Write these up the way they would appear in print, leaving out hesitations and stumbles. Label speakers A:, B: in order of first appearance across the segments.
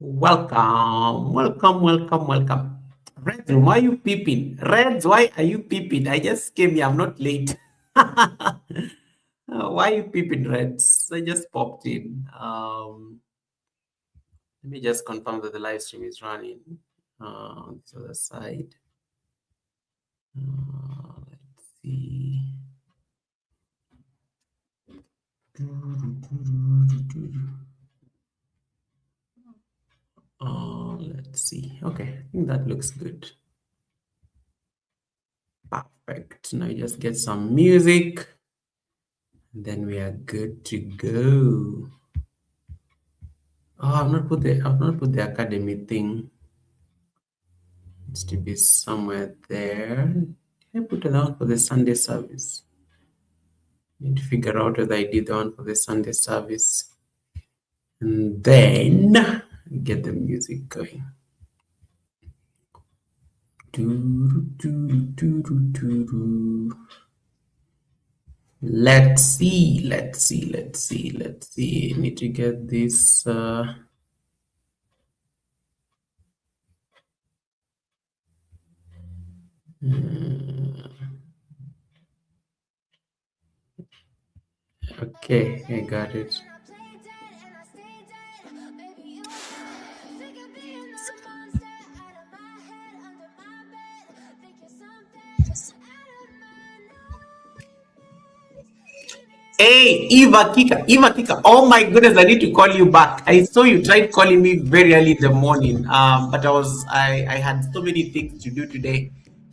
A: Welcome, welcome, welcome, welcome. Reds, why are you peeping? Reds, why are you peeping? I just came here, I'm not late. Why are you peeping, Reds? I just popped in. Let me just confirm that the live stream is running on this other side. Let's see. Let's see. Okay, I think that looks good. Perfect. Now you just get some music, and then we are good to go. Oh, I've not put the academy thing. It's to be somewhere there. Did I put it down for the Sunday service? Need to figure out whether I did the one for the Sunday service. And then get the music going. Let's see. Need to get this. Okay, I got it. Hey, Eva Kika. Oh my goodness, I need to call you back. I saw you tried calling me very early in the morning. But I had so many things to do today.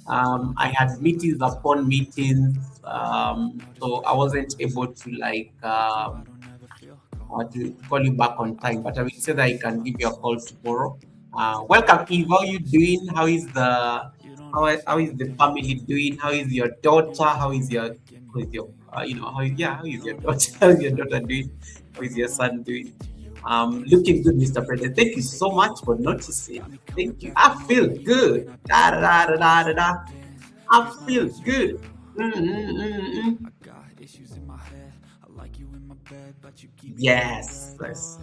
A: I had meetings upon meetings. So I wasn't able to to call you back on time. But I will say that I can give you a call tomorrow. Welcome, Eve. How are you doing? How is the family doing? How is your daughter? How is your daughter? How is your daughter doing? How is your son doing? Looking good, Mr. President. Thank you so much for noticing. Thank you. I feel good. Da, da, da, da, da, da. I feel good. Yes. Yes.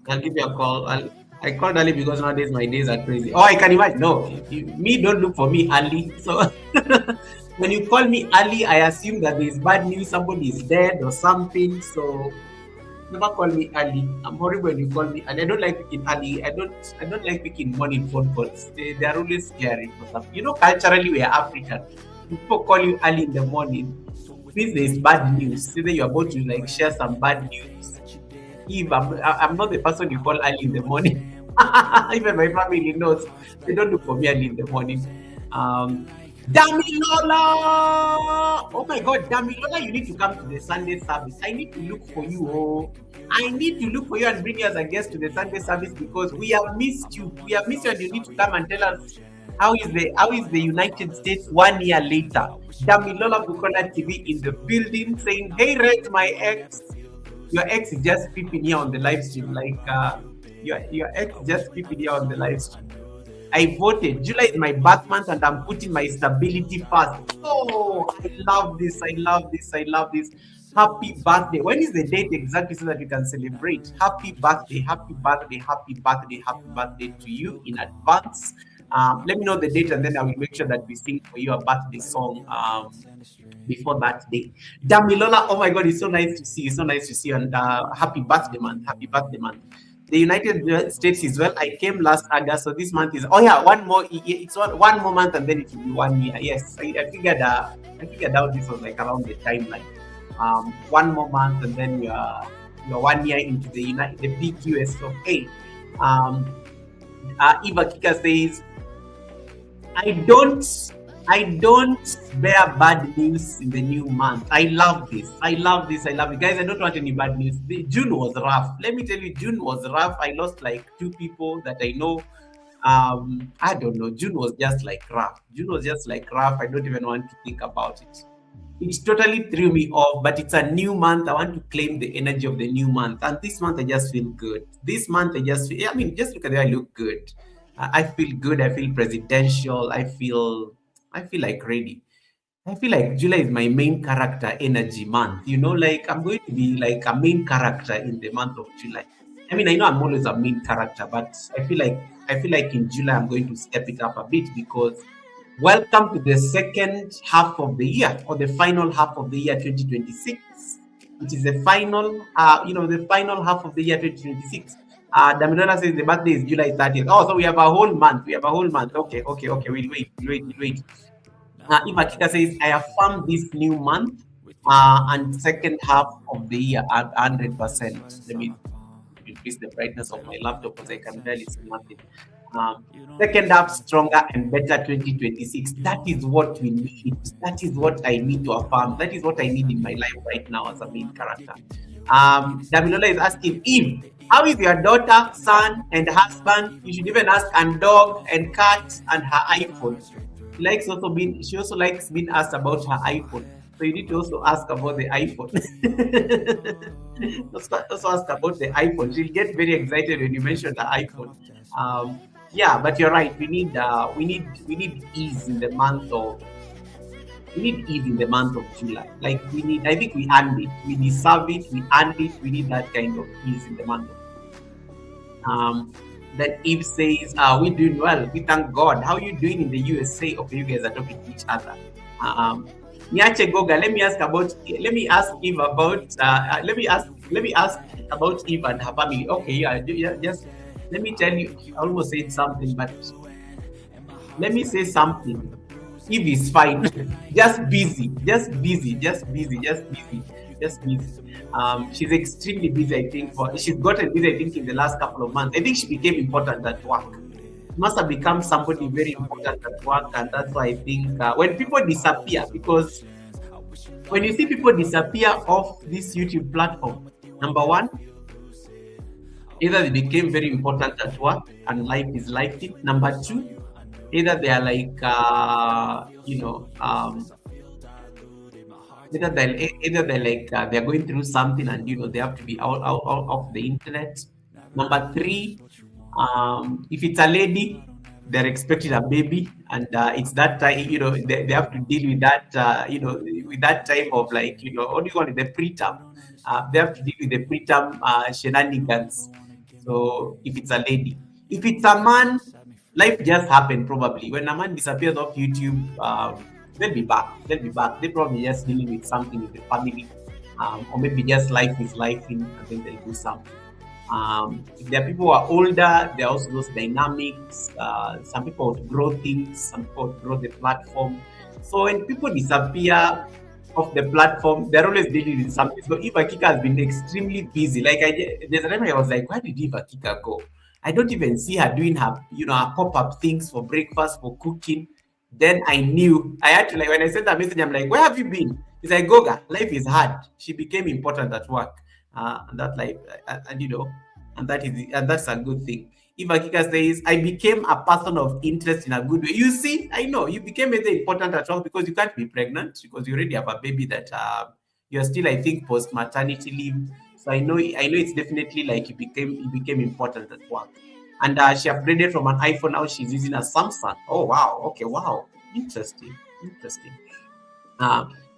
A: I'll give you a call. I called early because nowadays my days are crazy. Oh, I can imagine. No, me don't look for me early. So when you call me early, I assume that there's bad news. Somebody is dead or something. So never call me early. I'm horrible when you call me, and I don't like picking early. I don't like picking morning phone calls. They are always scary for some. Culturally we are African. People call you early in the morning. Means there's bad news. Either you're about to share some bad news. If I'm not the person you call early in the morning. Even my family knows they don't look for me early in the morning. Damilola! Oh my God, Damilola, you need to come to the Sunday service. I need to look for you. Oh, I need to look for you and bring you as a guest to the Sunday service because we have missed you. We have missed you, and you need to come and tell us how is the United States 1 year later. Damilola Bukola TV in the building saying, "Hey, Red, my ex." Your ex is just peeping here on the live stream. Your ex just peeping here on the live stream. I voted. July is my birth month, and I'm putting my stability first. Oh, I love this. I love this. I love this. Happy birthday. When is the date exactly so that we can celebrate? Happy birthday. Happy birthday. Happy birthday. Happy birthday to you in advance. Let me know the date, and then I will make sure that we sing for you a birthday song before that day. Damilola, oh my God, it's so nice to see you. So nice to see you, and happy birthday month. Happy birthday month. The United States is well. I came last August, so this month is. Oh yeah, one more. It's one more month, and then it will be 1 year. Yes, I figured. I figured out this was like around the timeline. One more month, and then you're 1 year into the big US of A. Um, Eva Kika says, I don't I don't bear bad news in the new month. I love this. I love this. I love it. Guys, I don't want any bad news. June was rough. Let me tell you, June was rough. I lost like two people that I know. I don't know. June was just like rough. June was just like rough. I don't even want to think about it. It totally threw me off, but it's a new month. I want to claim the energy of the new month. And this month, I just feel good. This month, I mean, just look at the way I look good. I feel good. I feel presidential. I feel like ready. I feel like July is my main character energy month. Like I'm going to be like a main character in the month of July. I mean, I know I'm always a main character, but I feel like in July I'm going to step it up a bit because welcome to the second half of the year or the final half of the year 2026. It is the final half of the year 2026. Damilola says the birthday is July 30th. Oh, so we have a whole month. We have a whole month. Okay, okay, okay. We'll wait. Eva Kika says, I affirm this new month and second half of the year at 100%. Let me increase the brightness of my laptop because I can barely see nothing. Um, Second half stronger and better 2026. That is what we need. That is what I need to affirm. That is what I need in my life right now as a main character. Damilola is asking Eve, how is your daughter, son, and husband? You should even ask and dog and cat and her iPhone. She also likes being asked about her iPhone. So you need to also ask about the iPhone. also ask about the iPhone. She'll get very excited when you mention the iPhone. Yeah, but you're right. We need ease in the month of July. Like I think we earned it. We deserve it. We earned it. We need that kind of ease in the month of um, that Eve says, we doing well. We thank God. How are you doing in the USA? Okay, you guys are talking to each other. Nyache Goga, let me ask Eve about Eve and her family. Okay, yeah, just let me tell you, I almost said something, but let me say something. Eve is fine. Just busy. Just busy. Just busy. Just busy. Just busy. She's extremely busy, I think. She's gotten busy, I think, in the last couple of months. I think she became important at work. She must have become somebody very important at work, and that's why I think when people disappear, because when you see people disappear off this YouTube platform, number one, either they became very important at work and life is life. Number two, either they are like they're going through something and they have to be out of the internet. Number three, if it's a lady, they're expecting a baby, and it's that time they have to deal with that with that type of what do you call it, the preterm. They have to deal with the preterm shenanigans. So if it's a lady, if it's a man, life just happened probably. When a man disappears off YouTube, they'll be back. They'll be back. They're probably just dealing with something with the family, or maybe just life is life in, and then they'll do something. If there are people who are older, there are also those dynamics. Some people outgrow things, some people outgrow the platform. So when people disappear off the platform, they're always dealing with something. So Eva Kika has been extremely busy. There's a time I was like, where did Eva Kika go? I don't even see her doing her pop-up things for breakfast, for cooking. Then I knew. I had to, when I sent a message, I'm like, where have you been? It's like, Goga, life is hard. She became important at work. And that life, and that's a good thing. Eva Kika says, I became a person of interest in a good way. You see, I know you became very important at work because you can't be pregnant because you already have a baby that you're still, I think, post maternity leave. So I know it's definitely like you became important at work. And she upgraded from an iPhone. Now she's using a Samsung. Oh wow, okay, wow, interesting.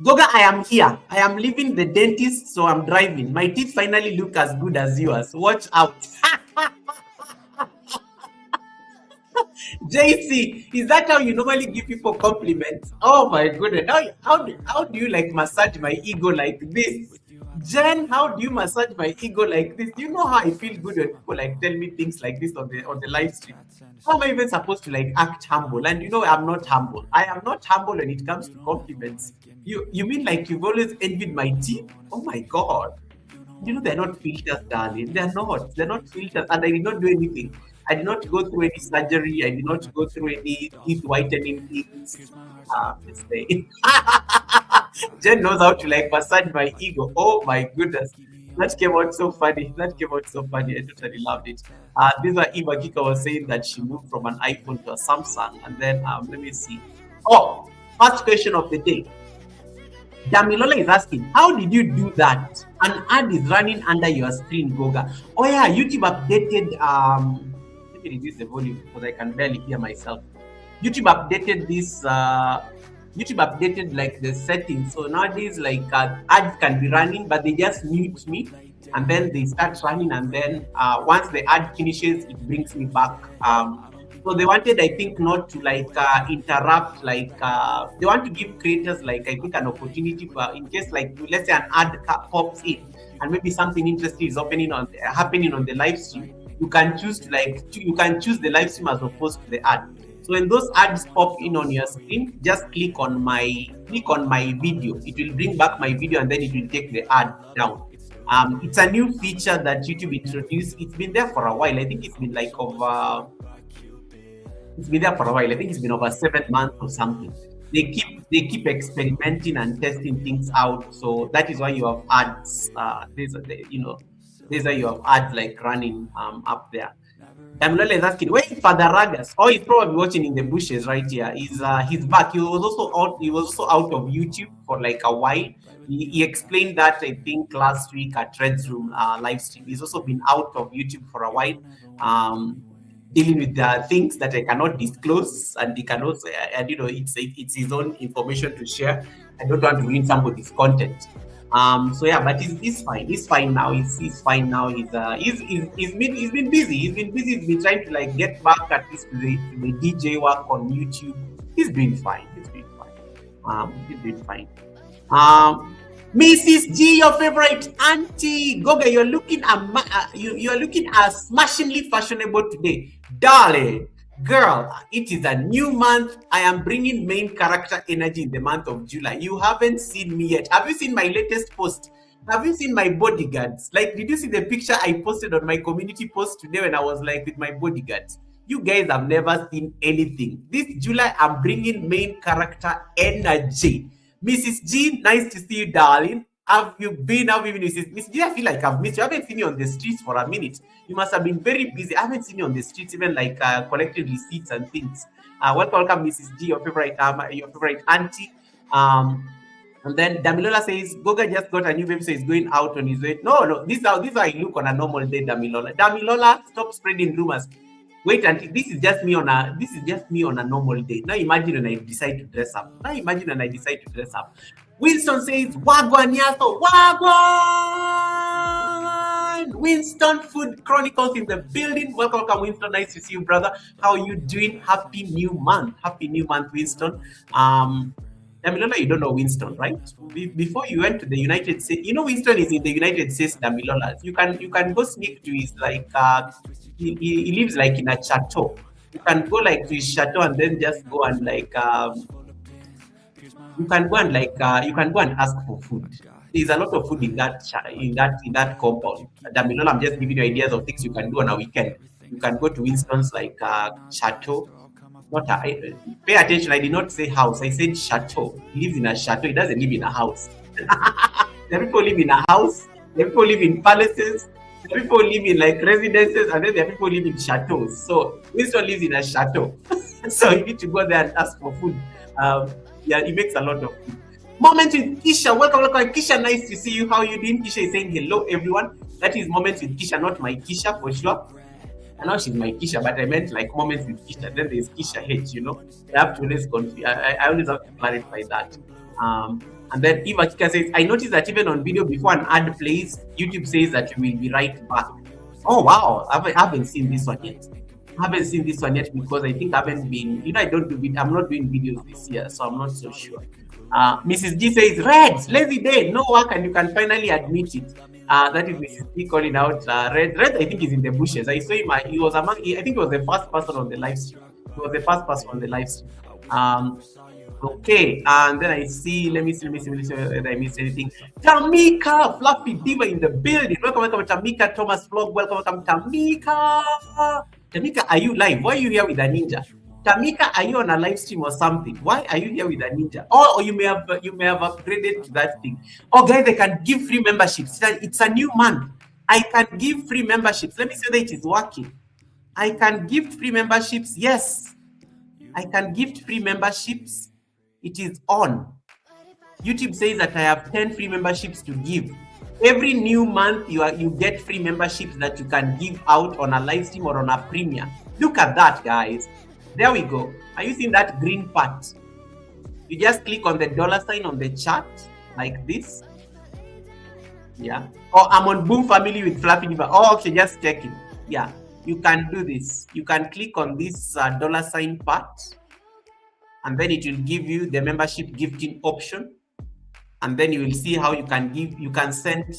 A: Goga, I am here. I am leaving the dentist, so I'm driving. My teeth finally look as good as yours. Watch out. JC, is that how you normally give people compliments? Oh my goodness. How do you massage my ego like this? Jen, how do you massage my ego like this? You know how I feel good when people tell me things like this on the live stream. How am I even supposed to act humble? And I'm not humble. I am not humble when it comes to compliments. You mean you've always envied my teeth? Oh my god. They're not filters, darling. They're not filters, and I did not do anything. I did not go through any surgery. I did not go through any teeth whitening things. Let's say. Jen knows how to massage my ego. Oh my goodness. That came out so funny. I totally loved it. This is what Eva Kika was saying, that she moved from an iPhone to a Samsung. And then let me see. Oh, first question of the day. Damilola is asking, how did you do that? An ad is running under your screen, Goga. Oh yeah, YouTube updated. Let me reduce the volume because I can barely hear myself. YouTube updated this YouTube updated like the settings. So nowadays, like ads can be running, but they just mute me, and then they start running, and then once the ad finishes, it brings me back. So they wanted, I think, not to like interrupt, like they want to give creators like I think an opportunity for in case like let's say an ad pops in and maybe something interesting is happening on the live stream. You can choose to you can choose the live stream as opposed to the ad. So when those ads pop in on your screen, just click on my video. It will bring back my video and then it will take the ad down. It's a new feature that YouTube introduced. It's been there for a while. I think it's been there for a while. I think it's been over 7 months or something. They keep experimenting and testing things out. So that is why you have ads. These are you have ads like running up there. Damilola is asking, where is Father Ragas? Oh, he's probably watching in the bushes right here. He's back. He was also out of YouTube for like a while. He explained that I think last week at Red's Room live stream. He's also been out of YouTube for a while. Dealing with the things that I cannot disclose, and he can also, and it's his own information to share. I don't want to ruin somebody's content. So yeah, but he's fine. He's fine now. He's fine now. He's been busy. He's been trying to like get back at least to the DJ work on YouTube. He's been fine. He's been fine. Mrs. G, your favorite auntie Goga, you're looking smashingly fashionable today, darling. Girl, it is a new month. I am bringing main character energy in the month of July. You haven't seen me yet. Have you seen my latest post? Have you seen my bodyguards? Like, did you see the picture I posted on my community post today when I was like with my bodyguards? You guys have never seen anything. This July, I'm bringing main character energy. Mrs. G, nice to see you, darling. Have you been Mrs. G? I feel like I've missed you. I haven't seen you on the streets for a minute. You must have been very busy. I haven't seen you on the streets, even like collecting receipts and things. Welcome, Mrs. G, your favorite auntie. And then Damilola says, Goga just got a new baby, so he's going out on his way. No, this is how I look on a normal day, Damilola. Damilola, stop spreading rumors. Wait until this is just me on a normal day. Now imagine when I decide to dress up. Winston says, Wagwan Yaso, Wagwan! Winston Food Chronicles in the building. Welcome, Winston. Nice to see you, brother. How are you doing? Happy new month, Winston. Damilola, you don't know Winston, right? Before you went to the United States, you know Winston is in the United States, Damilola. You can go sneak to his like he lives like in a chateau. You can go like to his chateau and then just go and like you can go and ask for food. There's a lot of food in that compound. Damilola, I'm just giving you ideas of things you can do on a weekend. You can go to Winston's like chateau. Pay attention, I did not say house, I said chateau. He lives in a chateau, he doesn't live in a house. The people live in a house, the people live in palaces, the people live in like residences, and then the people live in chateaus. So Winston lives in a chateau. So you need to go there and ask for food. Yeah, he makes a lot of food. Moments with Kisha, welcome. Kisha, nice to see you. How you doing? Kisha is saying hello, everyone. That is Moments with Kisha, not my Kisha for sure. I know she's my Kisha, but I meant like Moments with Kisha. Then there's Kisha H, you know. I have to always I always have to clarify that. And then Eva Kika says, I noticed that even on video before an ad plays, YouTube says that you will be right back. Oh wow, I haven't seen this one yet. Because I think I haven't been, I'm not doing videos this year, so I'm not so sure. Mrs. G says, Reds, lazy day, no work, and you can finally admit it. That is Mrs. G calling out Red. Red, I think, is in the bushes. I saw him. I think he was the first person on the live stream. Okay, and then I see. Let me see whether I missed anything. Tamika, Fluffy Diva in the building. Welcome, Tamika. Thomas Vlog. Welcome, Tamika. Tamika, are you live? Why are you here with a ninja? Tamika, are you on a live stream or something? Why are you here with a ninja? Or you may have upgraded to that thing. Oh, guys, I can give free memberships. It's a new month. I can give free memberships. Let me say that it is working. I can gift free memberships. Yes, I can gift free memberships. It is on. YouTube says that I have 10 free memberships to give. Every new month, you get free memberships that you can give out on a live stream or on a premiere. Look at that, guys. There we go. Are you seeing that green part? You just click on the dollar sign on the chart like this. Yeah. Or I'm on Boom Family with Fluffy Diva. Oh, okay, just checking. Yeah. You can do this. You can click on this dollar sign part, and then it will give you the membership gifting option. And then you will see how you can give, you can send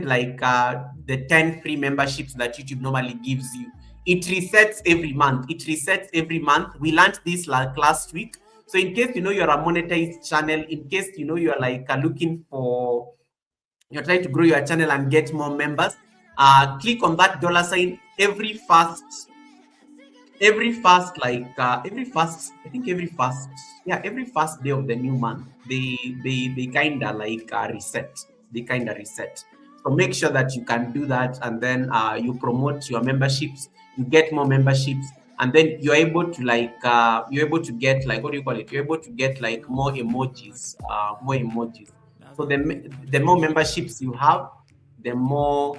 A: like the 10 free memberships that YouTube normally gives you. It resets every month. We learned this like last week. So in case you're a monetized channel, in case you're like looking for, you're trying to grow your channel and get more members, click on that dollar sign every first every first day of the new month. They kind of like reset. So make sure that you can do that, and then you promote your memberships, you get more memberships, and then you're able to get like, what do you call it, you're able to get like more emojis. So the more memberships you have, the more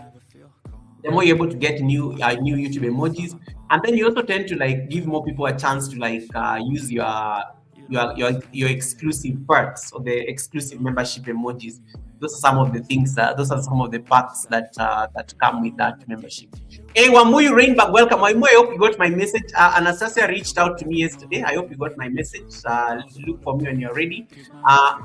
A: you're able to get new YouTube emojis, and then you also tend to like give more people a chance to like use your exclusive perks or the exclusive membership emojis. Those are some of the things. Those are some of the perks that come with that membership. Hey, Wamuyu Rainback, welcome. Wamuyu, I hope you got my message. Anastasia reached out to me yesterday. I hope you got my message. Look for me when you're ready.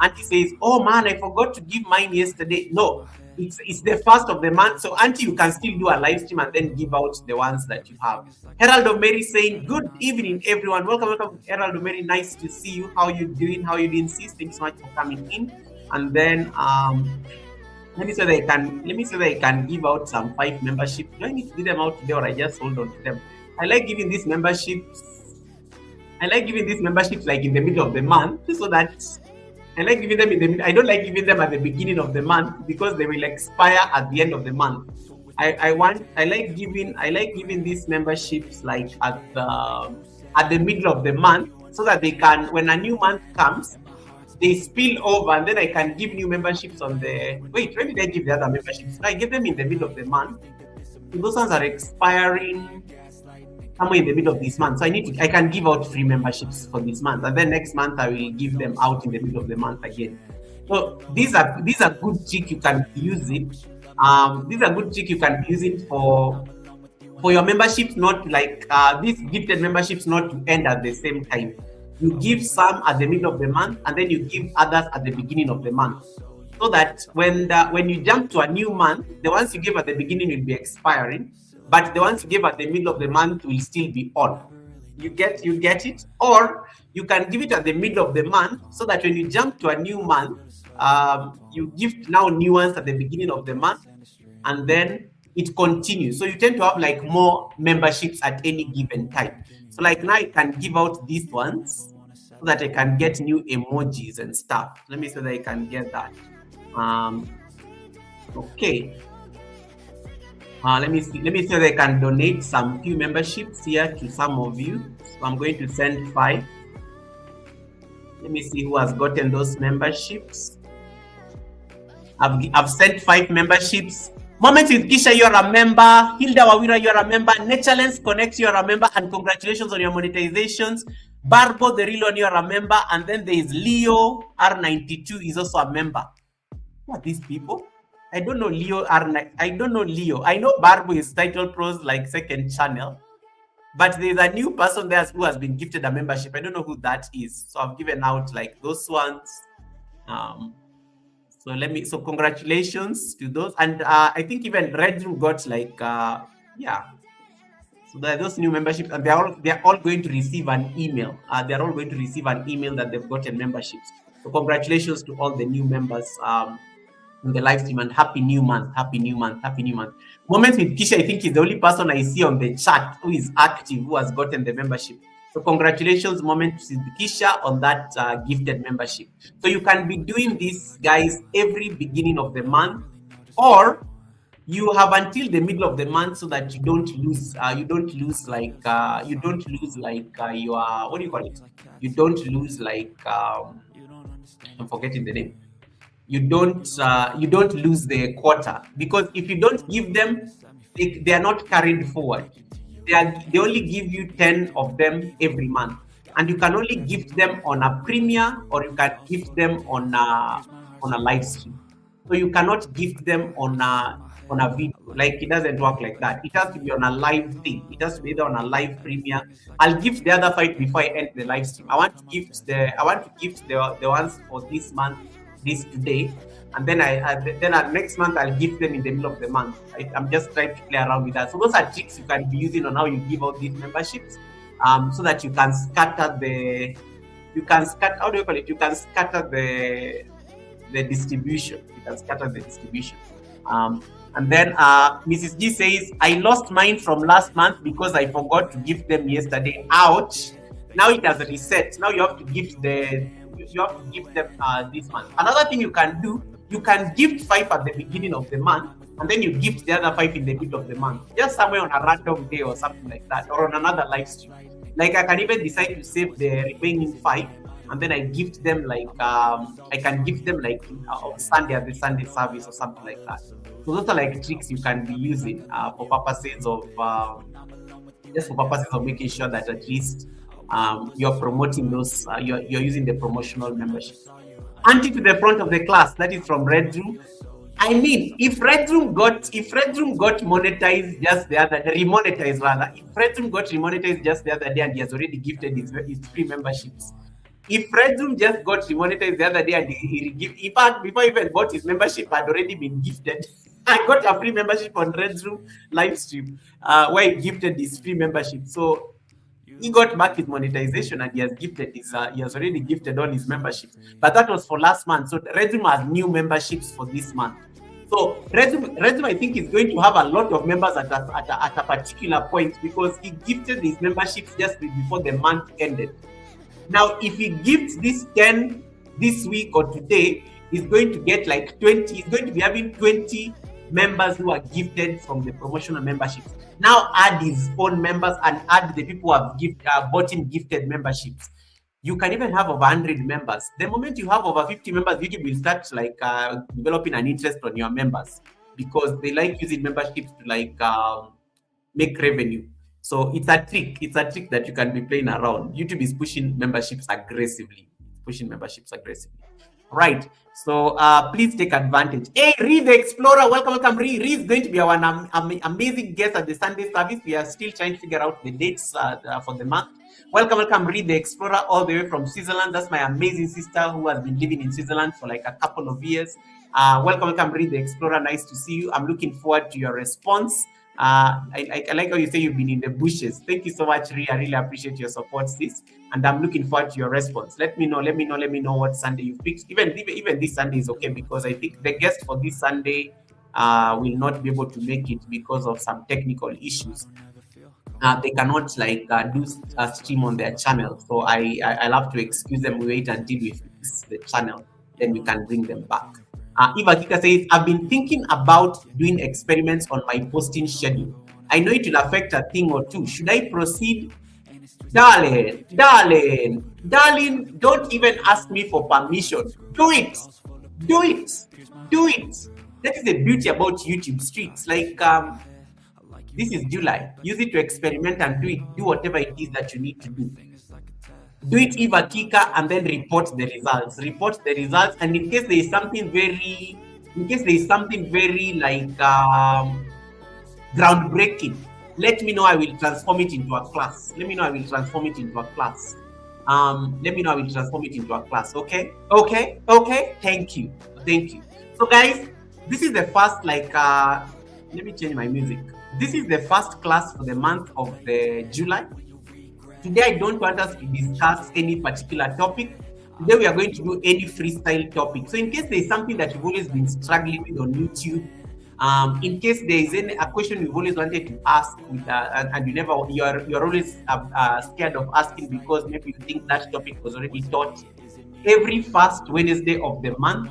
A: Auntie says, "Oh man, I forgot to give mine yesterday." No, it's the first of the month, so Auntie, you can still do a live stream and then give out the ones that you have. Herald Mary saying, "Good evening, everyone. Welcome, Herald Mary. Nice to see you. How you doing? Sis? Thanks so much for coming in." And then let me say that I can give out some 5 memberships. Do I need to give them out today, or I just hold on to them? I like giving these memberships. like in the middle of the month, so that I like giving them in the. I don't like giving them at the beginning of the month because they will expire at the end of the month. I like giving these memberships like at the middle of the month, so that they can, when a new month comes, they spill over, and then I can give new memberships on the. Wait, when did I give the other memberships? I give them in the middle of the month. Those ones are expiring somewhere in the middle of this month, so I can give out free memberships for this month, and then next month I will give them out in the middle of the month again. So these are good trick you can use it. These are good trick you can use it for your memberships, not like these gifted memberships not to end at the same time. You give some at the middle of the month, and then you give others at the beginning of the month, so that when you jump to a new month, the ones you give at the beginning will be expiring, but the ones you give at the middle of the month will still be on. You get it? Or you can give it at the middle of the month, so that when you jump to a new month, you give now new ones at the beginning of the month, and then it continues. So you tend to have like more memberships at any given time. So like now I can give out these ones, so that I can get new emojis and stuff. Let me see that I can get that. Okay. Let me see that I can donate some few memberships here to some of you. So I'm going to send 5. Let me see who has gotten those memberships. I've sent 5 memberships. Moment with Kisha, you're a member. Hilda Wawira, you're a member. Naturelens Connect, you're a member. And congratulations on your monetizations. Barbo the Real One, you're a member. And then there is Leo R92 is also a member. Who are these people? I don't know Leo R9. I don't know Leo. I know Barbo is Title Pros like second channel. But there's a new person there who has been gifted a membership. I don't know who that is. So I've given out like those ones. So congratulations to those. And I think even Red Room got like So there are those new memberships, and they're all going to receive an email. They're all going to receive an email that they've gotten memberships. So congratulations to all the new members in the live stream, and happy new month. Moments with Kisha, I think is the only person I see on the chat who is active, who has gotten the membership. So congratulations, Moments with Kisha, on that gifted membership. So you can be doing this, guys, every beginning of the month, or you have until the middle of the month, so that you don't lose your what do you call it? You don't lose I'm forgetting the name. You don't lose the quarter, because if you don't give them, they are not carried forward. They only give you 10 of them every month, and you can only gift them on a premiere, or you can gift them on a live stream. So you cannot gift them on a video. Like, it doesn't work like that. It has to be on a live thing. It has to be either on a live premiere. I'll gift the other five before I end the live stream. I want to gift the ones for this month, this today, and then next month I'll give them in the middle of the month. I'm just trying to play around with that. So those are tricks you can be using on how you give out these memberships, so that you can scatter the, you can scatter, how do you call it? You can scatter the distribution. You can scatter the distribution. And then Mrs. G says, I lost mine from last month because I forgot to gift them yesterday. Ouch! Now it has reset. Now you have to gift them this month. Another thing you can do, you can gift 5 at the beginning of the month, and then you gift the other 5 in the middle of the month, just somewhere on a random day or something like that, or on another live stream. Like, I can even decide to save the remaining 5, and then I gift them like I can gift them like on Sunday at the Sunday service or something like that. So those are like tricks you can be using for purposes of just for purposes of making sure that at least you're promoting those, you're using the promotional membership. Auntie to the front of the class, that is from Red Room. I mean, if Red Room got monetized just the other day, remonetized rather, if Red Room got remonetized just the other day and he has already gifted his free memberships. If Red Room just got remonetized the other day and he in fact, before he even bought his membership, had already been gifted. I got a free membership on Red Room live stream where he gifted his free membership. So he got back his monetization and he has already gifted all his memberships. But that was for last month. So Red Room has new memberships for this month. So Red Room, I think, is going to have a lot of members at a particular point, because he gifted his memberships just before the month ended. Now, if he gifts this 10 this week or today, he's going to get like 20. He's going to be having 20 members who are gifted from the promotional memberships. Now add his own members and add the people who have bought in gifted memberships. You can even have over 100 members. The moment you have over 50 members, YouTube will start like developing an interest on your members, because they like using memberships to like make revenue. So it's a trick. It's a trick that you can be playing around. YouTube is pushing memberships aggressively. Right. So please take advantage. Hey, Ree the Explorer, welcome. Ree is going to be our amazing guest at the Sunday service. We are still trying to figure out the dates for the month. Welcome, Ree the Explorer, all the way from Switzerland. That's my amazing sister who has been living in Switzerland for like a couple of years. Welcome, Ree the Explorer. Nice to see you. I'm looking forward to your response. I like how you say you've been in the bushes. Thank you so much, Ree. I really appreciate your support, sis. And I'm looking forward to your response. Let me know what Sunday you picked. Even this Sunday is okay, because I think the guest for this Sunday will not be able to make it because of some technical issues. They cannot do a stream on their channel. So I'll have to excuse them. We wait until we fix the channel, then we can bring them back. Eva Kika says, I've been thinking about doing experiments on my posting schedule. I know it will affect a thing or two. Should I proceed? Darling, don't even ask me for permission. Do it. That is the beauty about YouTube Streets. Like, this is July. Use it to experiment and do it. Do whatever it is that you need to do. Do it, Eva Kika, and then report the results. And in case there is something very like groundbreaking, let me know. I will transform it into a class. Okay. Thank you. So guys, this is the first let me change my music. This is the first class for the month of July. Today, I don't want us to discuss any particular topic. Today, we are going to do any freestyle topic. So in case there is something that you've always been struggling with on YouTube, in case there is a question you've always wanted to ask and you're always scared of asking because maybe you think that topic was already taught, every first Wednesday of the month,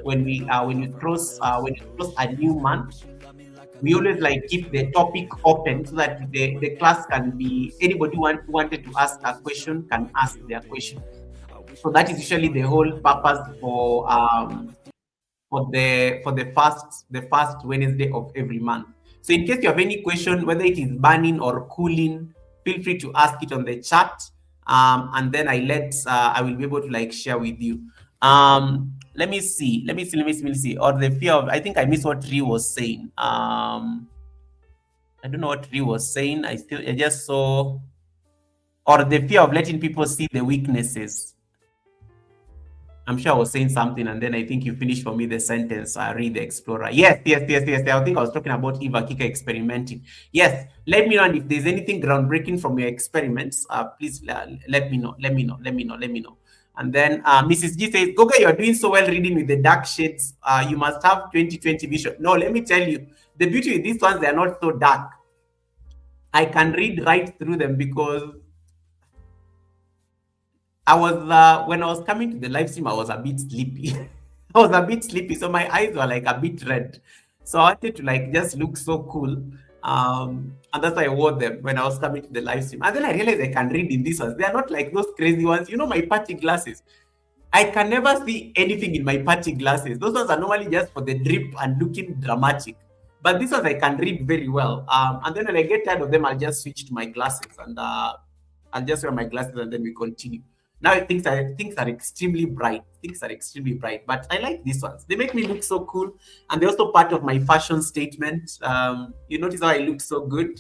A: when you cross a new month, we always keep the topic open so that the class can be, anybody who wanted to ask a question can ask their question. So that is usually the whole purpose for the first Wednesday of every month. So in case you have any question, whether it is burning or cooling, feel free to ask it on the chat. And then I will be able to like share with you. Let me see. Or the fear of, I think I missed what Ree was saying. I don't know what Ree was saying. I just saw, or the fear of letting people see the weaknesses. I'm sure I was saying something, and then I think you finished for me the sentence. Read the explorer. Yes. I think I was talking about Eva Kika experimenting. Yes, let me know, and if there's anything groundbreaking from your experiments, please let me know. Let me know. And then Mrs. G says, Goga, you're doing so well reading with the dark shades. You must have 20/20 vision. No, let me tell you, the beauty with these ones, they are not so dark. I can read right through them because I was when I was coming to the live stream, I was a bit sleepy. I was a bit sleepy, so my eyes were like a bit red. So I wanted to like just look so cool. And that's why I wore them when I was coming to the live stream. And then I realized I can read in these ones. They are not like those crazy ones. You know, my party glasses. I can never see anything in my party glasses. Those ones are normally just for the drip and looking dramatic. But these ones I can read very well. And then when I get tired of them, I'll just switch to my glasses and I'll just wear my glasses and then we continue. Now things are extremely bright. Things are extremely bright, but I like these ones. They make me look so cool, and they're also part of my fashion statement. You notice how I look so good.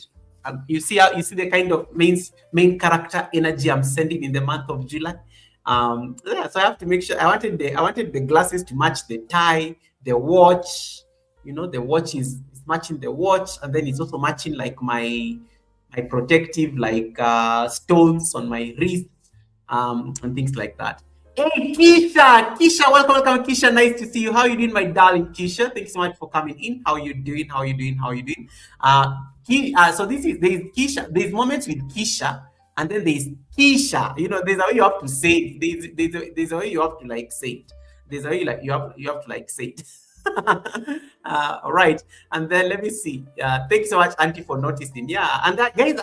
A: You see the kind of main character energy I'm sending in the month of July. Yeah, so I have to make sure. I wanted the glasses to match the tie, the watch. You know, the watch is matching the watch, and then it's also matching like my protective like stones on my wrist, and things like that. Hey, Keisha, welcome, Keisha. Nice to see you. How you doing, my darling Keisha? Thanks so much for coming in. How you doing? How you doing? How you doing? So there's Keisha. There's moments with Keisha, and then there's Keisha. You know, there's a way you have to say it. There's a way you have to like say it. There's a way like you have to like say it. All right, and then let me see. Thanks so much, Auntie, for noticing. Yeah, and that, guys,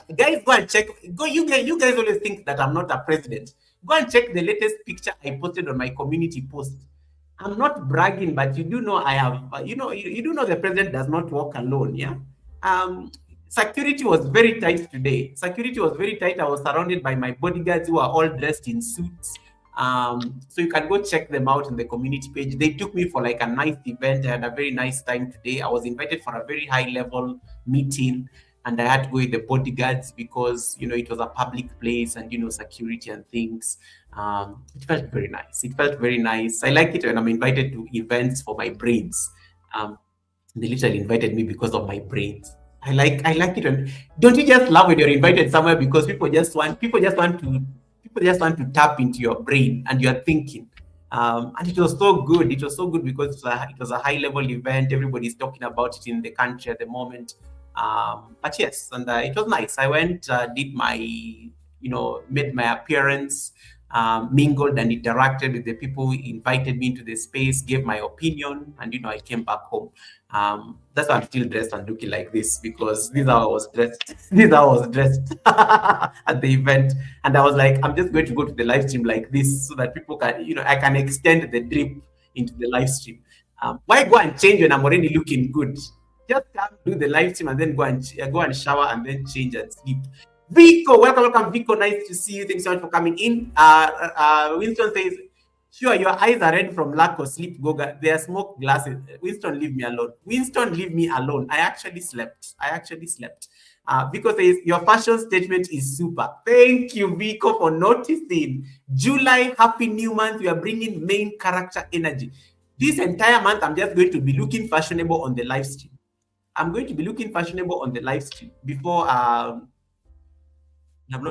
A: go and check. Go, you guys always think that I'm not a president. Go and check the latest picture I posted on my community post. I'm not bragging, but you do know I have. You do know the president does not walk alone. Yeah. Security was very tight today. Security was very tight. I was surrounded by my bodyguards who are all dressed in suits. So you can go check them out on the community page. They took me for like a nice event. I had a very nice time today. I was invited for a very high level meeting, and I had to go with the bodyguards because it was a public place and security and things. It felt very nice. It felt very nice. I like it when I'm invited to events for my brains. They literally invited me because of my brains. I like it when, don't you just love when you're invited somewhere because people just want to tap into your brain and your thinking. And it was so good. It was so good because it was a high level event. Everybody's talking about it in the country at the moment. But yes, and it was nice. I went, did my, made my appearance, mingled and interacted with the people who invited me into the space, gave my opinion, and I came back home. That's why I'm still dressed and looking like this because this is how I was dressed. This is how I was dressed at the event, and I was like, I'm just going to go to the live stream like this so that people can, I can extend the drip into the live stream. Why go and change when I'm already looking good? Just come do the live stream and then go and shower and then change and sleep. Vico, welcome, Vico. Nice to see you. Thanks so much for coming in. Winston says, sure, your eyes are red from lack of sleep, Goga. They are smoke glasses. Winston, leave me alone. Winston, leave me alone. I actually slept. Vico says, your fashion statement is super. Thank you, Vico, for noticing. July, happy new month. We are bringing main character energy. This entire month, I'm just going to be looking fashionable on the live stream. I'm going to be looking fashionable on the live stream before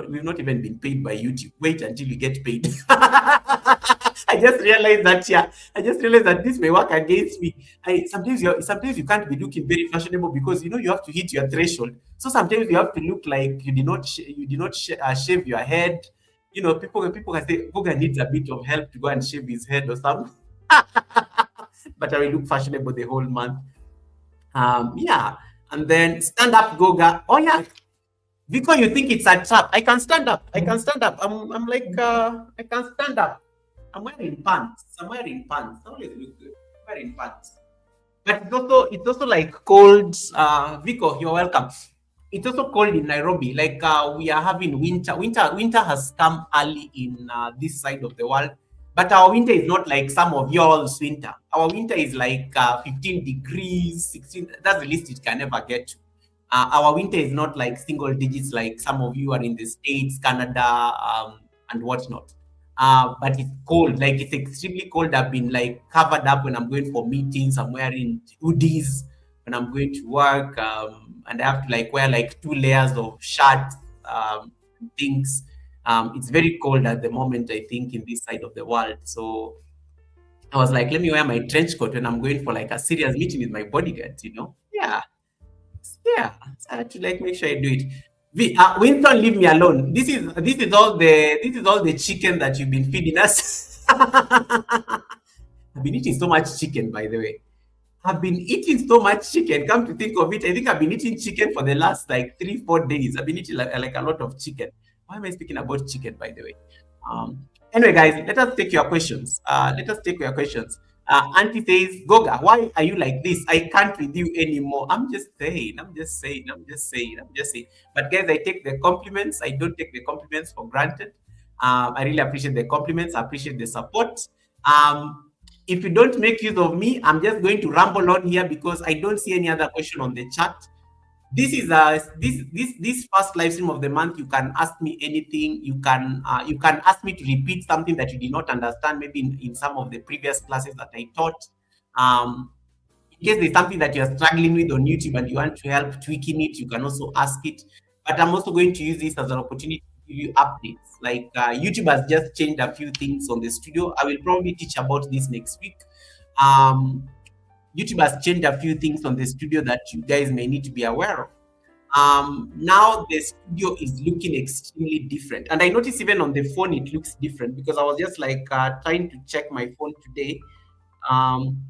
A: we've not even been paid by YouTube. Wait until you get paid. I just realized that this may work against me. Sometimes you can't be looking very fashionable because you have to hit your threshold. So sometimes you have to look like you did not shave your head. People can say Goga needs a bit of help to go and shave his head or something. But I will look fashionable the whole month. Yeah, and then stand up, Goga. Oh yeah. Because you think it's a trap. I can stand up. I'm like, I can stand up. I'm wearing pants. I always look good. I'm wearing pants. But it's also like cold. Vico, you're welcome. It's also cold in Nairobi. Like we are having winter. Winter has come early in this side of the world, but our winter is not like some of y'all's winter. Our winter is like 15 degrees, 16. That's the least it can ever get to. Our winter is not like single digits like some of you are in the States, Canada, and whatnot. But it's cold, like it's extremely cold. I've been like covered up when I'm going for meetings. I'm wearing hoodies when I'm going to work, and I have to like wear like 2 layers of shirt, things. It's very cold at the moment, I think, in this side of the world. So I was like, let me wear my trench coat when I'm going for like a serious meeting with my bodyguards, you know? Yeah. Yeah, so I had to like make sure I do it. Winston, leave me alone. This is all the chicken that you've been feeding us. I've been eating so much chicken, by the way. I've been eating so much chicken. Come to think of it, I think I've been eating chicken for the last like 3, 4 days. I've been eating like a lot of chicken. Why am I speaking about chicken, by the way? Anyway, guys, let us take your questions. Auntie says, Goga, why are you like this? I can't with you anymore. I'm just saying. But guys, I take the compliments. I don't take the compliments for granted. I really appreciate the compliments. I appreciate the support. If you don't make use of me, I'm just going to ramble on here because I don't see any other question on the chat. This is this first live stream of the month. You can ask me anything. You can ask me to repeat something that you did not understand, maybe in some of the previous classes that I taught. In case there's something that you're struggling with on YouTube and you want to help tweaking it, you can also ask it. But I'm also going to use this as an opportunity to give you updates. Like YouTube has just changed a few things on the studio. I will probably teach about this next week. YouTube has changed a few things on the studio that you guys may need to be aware of. Now the studio is looking extremely different, and I noticed even on the phone it looks different because I was just like trying to check my phone today. Um,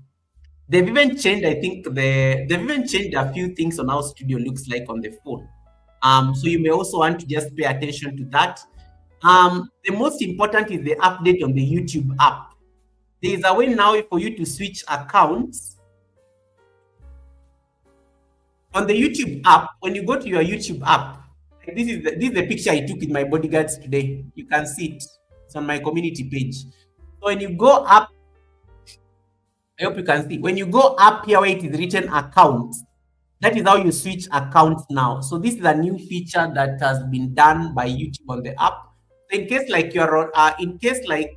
A: they've even changed. I think they've even changed a few things on how studio looks like on the phone. So you may also want to just pay attention to that. The most important is the update on the YouTube app. There is a way now for you to switch accounts on the YouTube app. When you go to your YouTube app, like this is the picture I took with my bodyguards today. You can see it. It's on my community page. So when you go up, I hope you can see. When you go up here where it is written accounts, that is how you switch accounts now. So this is a new feature that has been done by YouTube on the app. So in case like you're on, in case like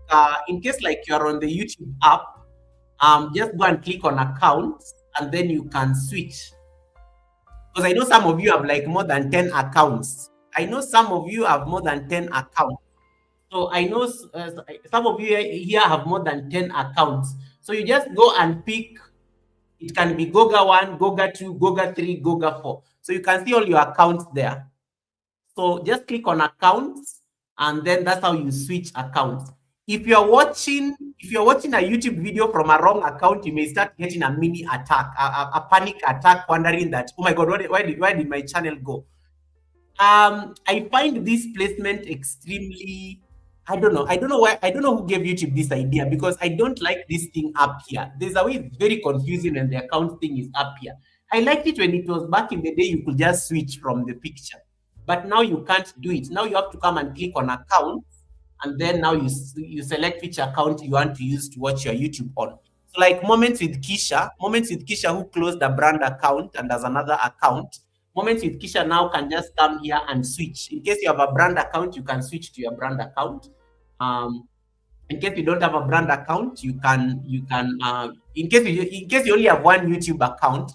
A: you're on the YouTube app, just go and click on accounts, and then you can switch. Because I know some of you have like more than 10 accounts. So I know some of you here have more than 10 accounts. So you just go and pick. It can be Goga 1, Goga 2, Goga 3, Goga 4. So you can see all your accounts there. So just click on accounts, and then that's how you switch accounts. If you're watching a YouTube video from a wrong account, you may start getting a mini attack, a panic attack, wondering that, oh my God, why did my channel go? I find this placement extremely, I don't know who gave YouTube this idea, because I don't like this thing up here. There's a way it's very confusing when the account thing is up here. I liked it when it was back in the day, you could just switch from the picture. But now you can't do it. Now you have to come and click on account, and then now you select which account you want to use to watch your YouTube on. So like Moments with Kisha, who closed a brand account and has another account. Moments with Kisha now can just come here and switch. In case you have a brand account, you can switch to your brand account. In case you don't have a brand account, you can in case you only have one YouTube account,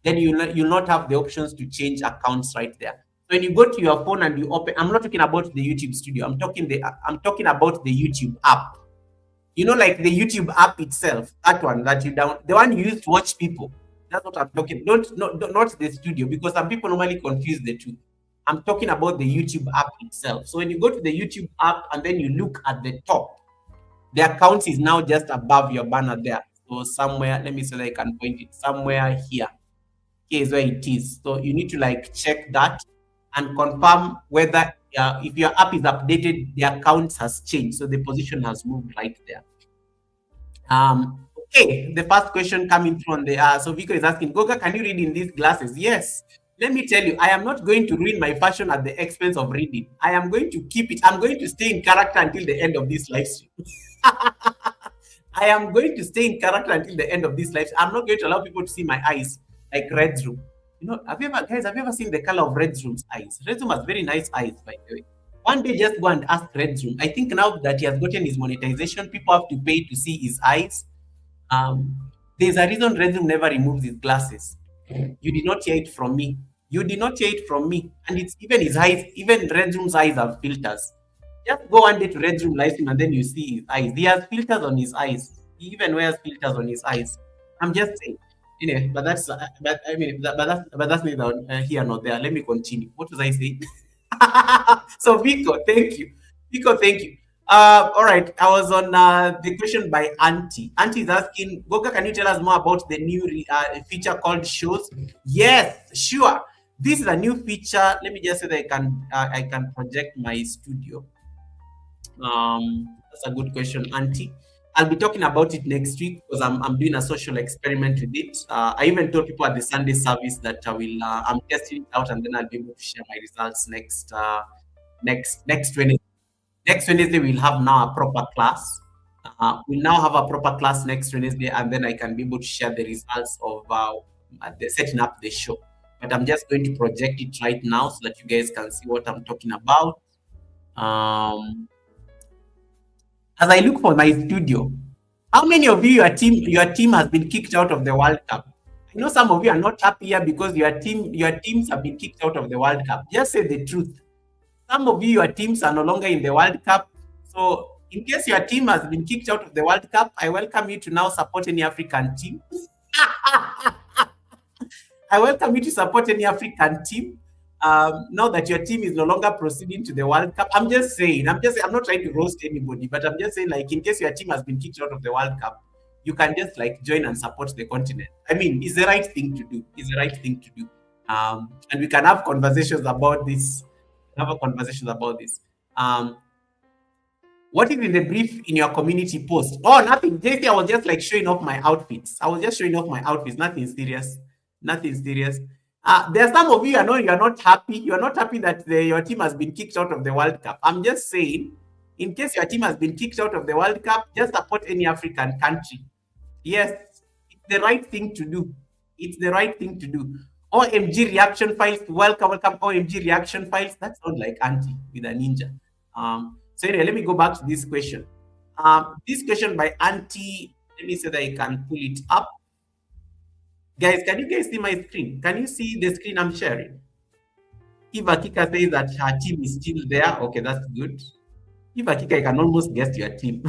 A: then you'll not have the options to change accounts right there. So when you go to your phone and you open, I'm not talking about the YouTube studio. I'm talking about the YouTube app. You know, like the YouTube app itself, that one that you down, the one you use to watch people. That's what I'm talking. Not the studio, because some people normally confuse the two. I'm talking about the YouTube app itself. So when you go to the YouTube app and then you look at the top, the account is now just above your banner there. So somewhere, let me see if I can point it. Somewhere here. Here is where it is. So you need to like check that and confirm whether if your app is updated, the account has changed. So the position has moved right there. Okay, the first question coming from the so Vico is asking, Goga, can you read in these glasses? Yes, let me tell you, I am not going to ruin my fashion at the expense of reading. I am going to keep it. I'm going to stay in character until the end of this live stream. I am going to stay in character until the end of this life. I'm not going to allow people to see my eyes like Red's room. You know, have you ever seen the color of Red's room's eyes? Red's room has very nice eyes, by the way. One day, just go and ask Red's room. I think now that he has gotten his monetization, people have to pay to see his eyes. There's a reason Red's room never removes his glasses. You did not hear it from me. You did not hear it from me. And it's even his eyes, even Red's room's eyes have filters. Just go one day to Red Room live stream and then you see his eyes. He has filters on his eyes. He even wears filters on his eyes. I'm just saying. Anyway, but that's but that's neither here nor there. Let me continue. What was I saying? So Vico, thank you. Vico, thank you. All right. I was on the question by Auntie. Auntie is asking, Goga, can you tell us more about the new feature called shows? Yes, sure. This is a new feature. Let me just say that I can project my studio. That's a good question, Auntie. I'll be talking about it next week because I'm doing a social experiment with it. I even told people at the Sunday service that I'm testing it out and then I'll be able to share my results next Wednesday. Next Wednesday we'll have now a proper class. We'll now have a proper class next Wednesday and then I can be able to share the results of the setting up the show. But I'm just going to project it right now so that you guys can see what I'm talking about. As I look for my studio, how many of you, your team has been kicked out of the World Cup? I know some of you are not happy here because your teams have been kicked out of the World Cup. Just say the truth. Some of you, your teams are no longer in the World Cup. So in case your team has been kicked out of the World Cup, I welcome you to now support any African team. I welcome you to support any African team. Now that your team is no longer proceeding to the World Cup, I'm just saying, I'm not trying to roast anybody, but I'm just saying, like, in case your team has been kicked out of the World Cup, you can just like join and support the continent. I mean, it's the right thing to do. It's the right thing to do. And we can have conversations about this. What is in the brief in your community post? Oh, nothing. JC, I was just like showing off my outfits. Nothing serious. Nothing serious. There are some of you, I know you're not happy. You're not happy that your team has been kicked out of the World Cup. I'm just saying, in case your team has been kicked out of the World Cup, just support any African country. Yes, it's the right thing to do. It's the right thing to do. OMG reaction files. Welcome, OMG reaction files. That sounds like Auntie with a ninja. So anyway, let me go back to this question. This question by Auntie, let me say that I can pull it up. Guys, can you guys see my screen? Can you see the screen I'm sharing? Eva Kika says that her team is still there. Okay, that's good. Eva Kika, I can almost guess your team.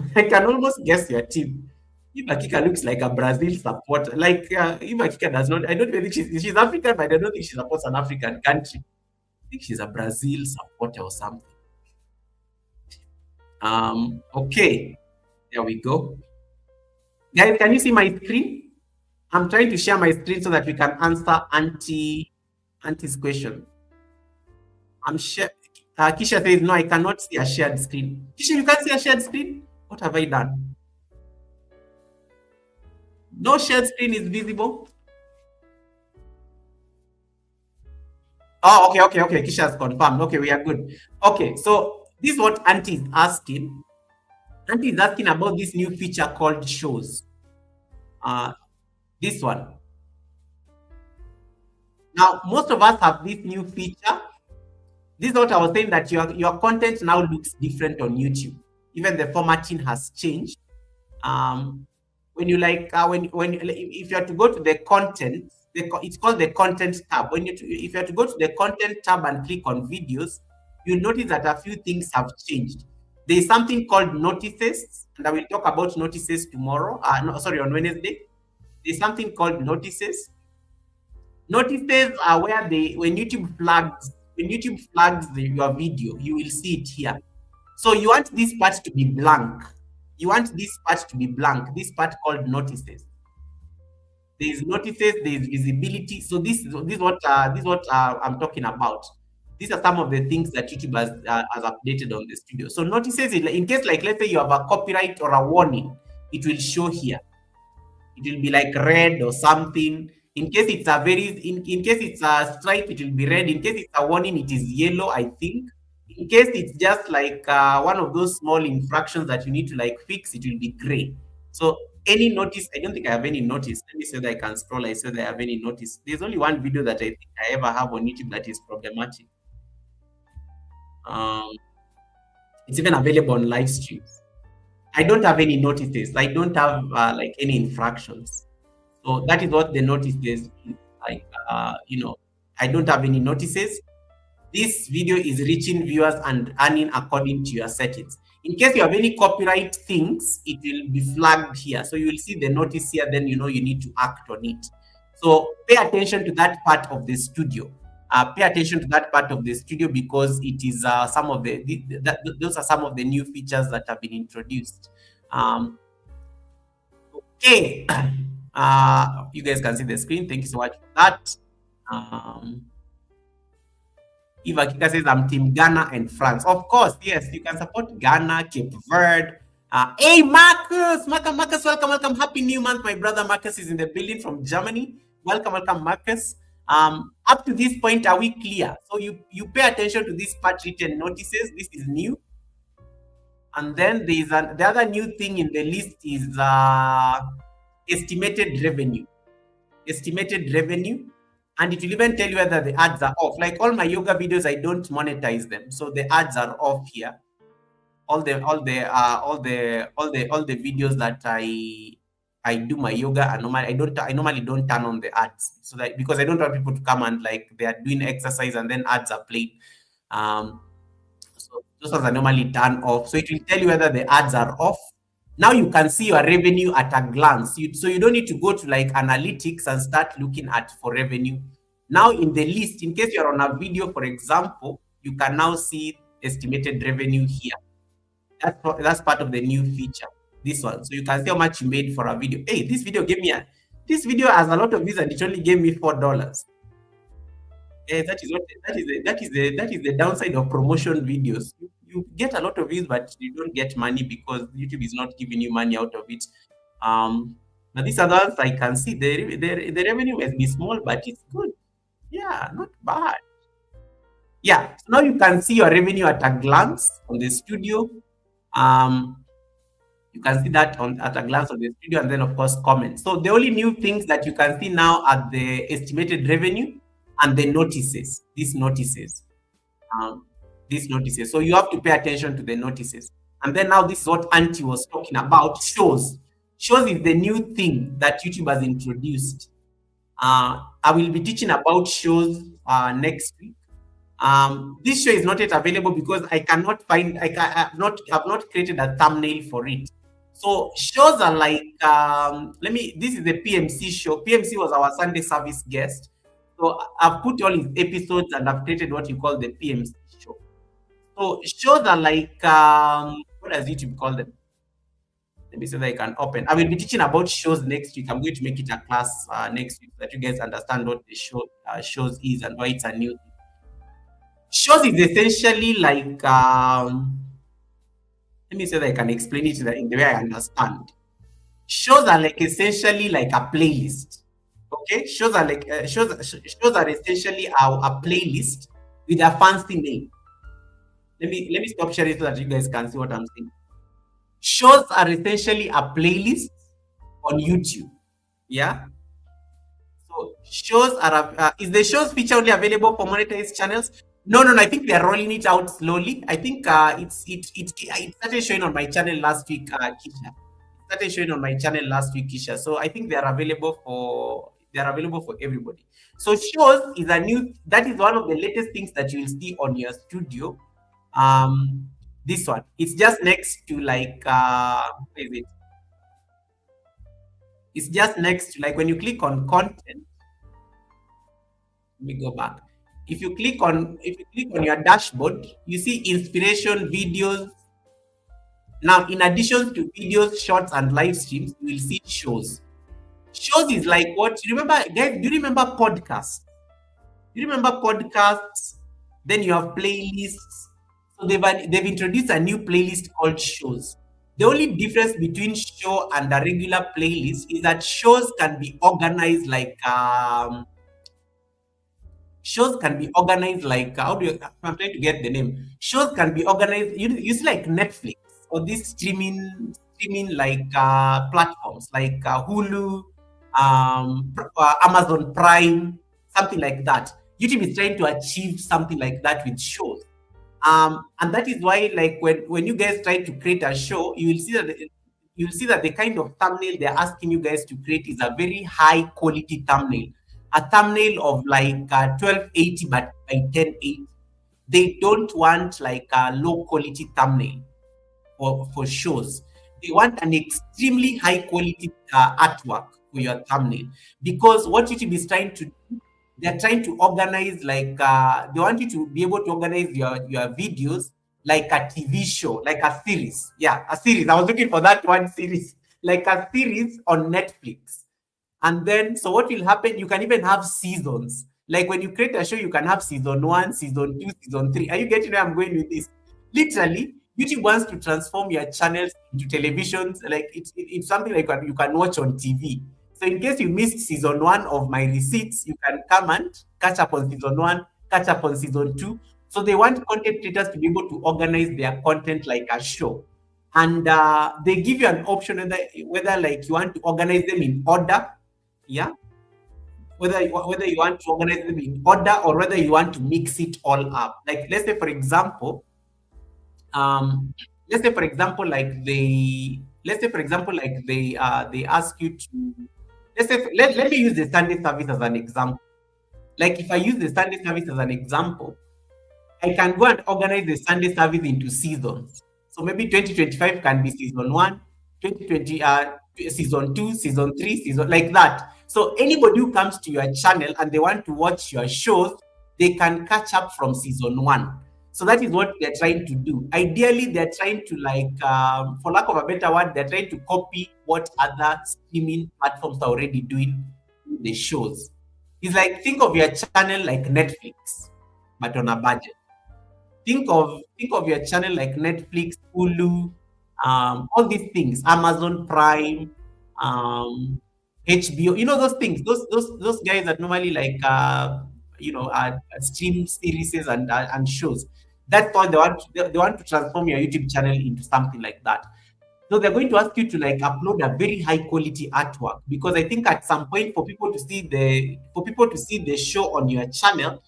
A: Eva Kika looks like a Brazil supporter. Like Eva Kika does not. I don't think she's African, but I don't think she supports an African country. I think she's a Brazil supporter or something. Okay, there we go. Guys, can you see my screen? I'm trying to share my screen so that we can answer Auntie's question. Kisha says, no, I cannot see a shared screen. Kisha, you can't see a shared screen? What have I done? No shared screen is visible. Oh, okay. Kisha has confirmed. Okay, we are good. Okay, so this is what Auntie is asking. Auntie is asking about this new feature called shows. This one. Now, most of us have this new feature. This is what I was saying, that your content now looks different on YouTube. Even the formatting has changed. When you like, if you have to go to the content, it's called the content tab. If you have to go to the content tab and click on videos, you'll notice that a few things have changed. There is something called notices, and I will talk about notices tomorrow. On Wednesday. There's something called notices. Notices are where when YouTube flags your video, you will see it here. So you want this part to be blank. This part called notices. There's notices, there's visibility. So this is what I'm talking about. These are some of the things that YouTube has updated on the studio. So notices, in case, like, let's say you have a copyright or a warning, it will show here. It will be like red or something. In case it's a very in case it's a stripe, it will be red. In case it's a warning, it is yellow, I think. In case it's just like one of those small infractions that you need to like fix, it will be gray. So any notice, I don't think I have any notice. Let me see whether I can scroll. I see whether I have any notice. There's only one video that I think I ever have on YouTube that is problematic. Um, it's even available on live streams. I don't have any notices. I don't have like any infractions. So that is what the notice is like. I don't have any notices. This video is reaching viewers and earning according to your settings. In case you have any copyright things, it will be flagged here. So you will see the notice here, then you know you need to act on it. So pay attention to that part of the studio. Pay attention to that part of the studio because it is some of those are some of the new features that have been introduced. Okay. You guys can see the screen. Thank you so much for that. Eva Kika says, I'm Team Ghana and France. Of course, yes, you can support Ghana, Cape Verde. Hey, Marcus, welcome. Happy new month. My brother Marcus is in the building from Germany. Welcome, Marcus. Up to this point, are we clear? So you pay attention to this part written notices. This is new. And then there is the other new thing in the list is estimated revenue. And it will even tell you whether the ads are off. Like all my yoga videos, I don't monetize them, so the ads are off here. All the videos that I do my yoga, and I normally don't turn on the ads, so that because I don't want people to come and like they are doing exercise and then ads are played. So those ones are normally turned off. So it will tell you whether the ads are off. Now you can see your revenue at a glance. So you don't need to go to like analytics and start looking at for revenue. Now in the list, in case you're on a video, for example, you can now see estimated revenue here. That's part of the new feature. This one. So you can see how much you made for a video. Hey, this video has a lot of views and it only gave me $4. That is the downside of promotion videos. You get a lot of views, but you don't get money because YouTube is not giving you money out of it. Now these others, I can see the revenue may be small, but it's good. Yeah, not bad. Yeah, so now you can see your revenue at a glance on the studio. You can see that at a glance on the studio, and then of course comments. So the only new things that you can see now are the estimated revenue and the notices. These notices. So you have to pay attention to the notices. And then now this is what Auntie was talking about, shows. Shows is the new thing that YouTube has introduced. I will be teaching about shows next week. This show is not yet available because I cannot find, I've not created a thumbnail for it. So shows are like, this is the PMC show. PMC was our Sunday service guest. So I've put all his episodes and I've created what you call the PMC show. So shows are like, what does YouTube call them? Let me see that I can open. I will be teaching about shows next week. I'm going to make it a class next week so that you guys understand what the shows is and why it's a new thing. Shows is essentially like, let me say that I can explain it in the way I understand. Shows are like essentially like a playlist. Okay, shows are like shows are essentially a playlist with a fancy name. Let me stop sharing so that you guys can see what I'm saying. Shows are essentially a playlist on YouTube. Yeah. So shows are is the shows feature only available for monetized channels? No. I think they are rolling it out slowly. I think it started showing on my channel last week, Kisha. So I think they are available for everybody. So shows is that is one of the latest things that you will see on your studio. This one, it's just next to like what is it? It's just next to like when you click on content. Let me go back. If you click on your dashboard, you see inspiration videos. Now, in addition to videos, shorts, and live streams, you will see shows. Shows is like what you remember, guys. Do you remember podcasts? Then you have playlists. So they've introduced a new playlist called shows. The only difference between show and a regular playlist is that shows can be organized like how do you I'm trying to get the name. Shows can be organized. You see like Netflix or these streaming like platforms like Hulu, Amazon Prime, something like that. YouTube is trying to achieve something like that with shows. And that is why, like when you guys try to create a show, you will see that the kind of thumbnail they're asking you guys to create is a very high quality thumbnail, a thumbnail of like 1280 by 1080. They don't want like a low quality thumbnail for shows. They want an extremely high quality artwork for your thumbnail, because what YouTube is trying to do, they're trying to organize like they want you to be able to organize your videos like a TV show, like a series. Yeah, a series. I was looking for that one series, like a series on Netflix. And then, so what will happen? You can even have seasons. Like when you create a show, you can have season one, season two, season three. Are you getting where I'm going with this? Literally, YouTube wants to transform your channels into televisions. Like it's something like what you can watch on TV. So in case you missed season one of my receipts, you can come and catch up on season one, catch up on season two. So they want content creators to be able to organize their content like a show. And they give you an option whether like you want to organize them in order, yeah, whether you want to organize them in order or whether you want to mix it all up. Like um let's say for example like they ask you to, let me use the Sunday service as an example. Like if I use the Sunday service as an example, I can go and organize the Sunday service into seasons. So maybe 2025 can be season one, 2020 season two, season three, season like that. So anybody who comes to your channel and they want to watch your shows, they can catch up from season one. So that is what they're trying to do. Ideally, they're trying to like, for lack of a better word, they're trying to copy what other streaming platforms are already doing with the shows. It's like think of your channel like Netflix, but on a budget. Think of your channel like Netflix, Hulu, all these things, Amazon Prime, HBO. You know those things. Those guys that normally like stream series and shows. That's why they want to transform your YouTube channel into something like that. So they're going to ask you to like upload a very high quality artwork, because I think at some point for people to see the show on your channel,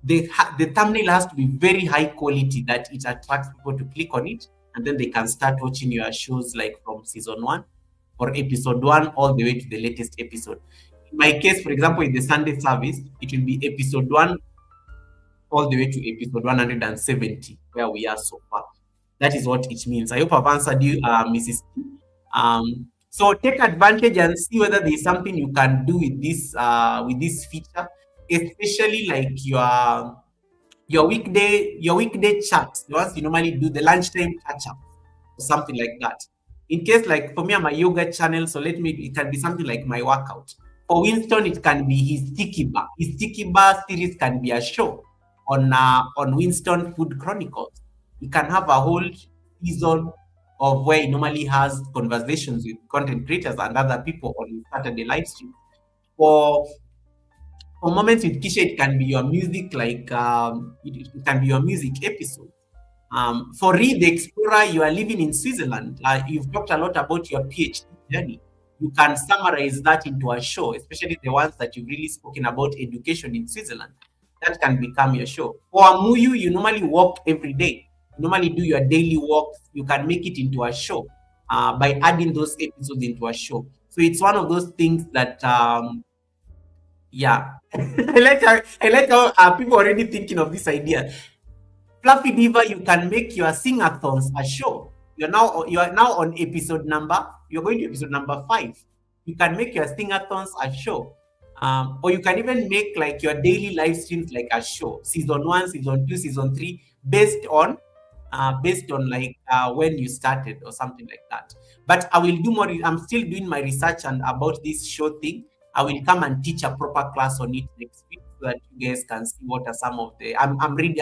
A: the thumbnail has to be very high quality that it attracts people to click on it, and then they can start watching your shows like from season one or episode one all the way to the latest episode. In my case, for example, in the Sunday service, it will be episode one all the way to episode 170, where we are so far. That is what it means. I hope I've answered you, Mrs. T. So take advantage and see whether there is something you can do with this feature, especially like your weekday chats, the ones you normally do, the lunchtime catch up or something like that. In case like for me, I'm a yoga channel, so it can be something like my workout. For Winston, it can be his tiki bar. His tiki bar series can be a show on Winston Food Chronicles. He can have a whole season of where he normally has conversations with content creators and other people on Saturday live stream. For for moments with Kisha, it can be your music, like it can be your music episode. For Read the Explorer, you are living in Switzerland. You've talked a lot about your PhD journey. You can summarize that into a show, especially the ones that you've really spoken about education in Switzerland. That can become your show. For Amuyu, you normally walk every day. You normally do your daily walks. You can make it into a show by adding those episodes into a show. So it's one of those things that yeah. I like how people already thinking of this idea. Fluffy Diva, you can make your sing-a-thons a show. You are now on episode number. You're going to episode number 5. You can make your sing-a-thons a show, or you can even make like your daily live streams like a show. Season 1, season 2, season 3, based on like when you started or something like that. But I will do more. I'm still doing my research and about this show thing. I will come and teach a proper class on it next week. so that you guys can see what are some of the. I'm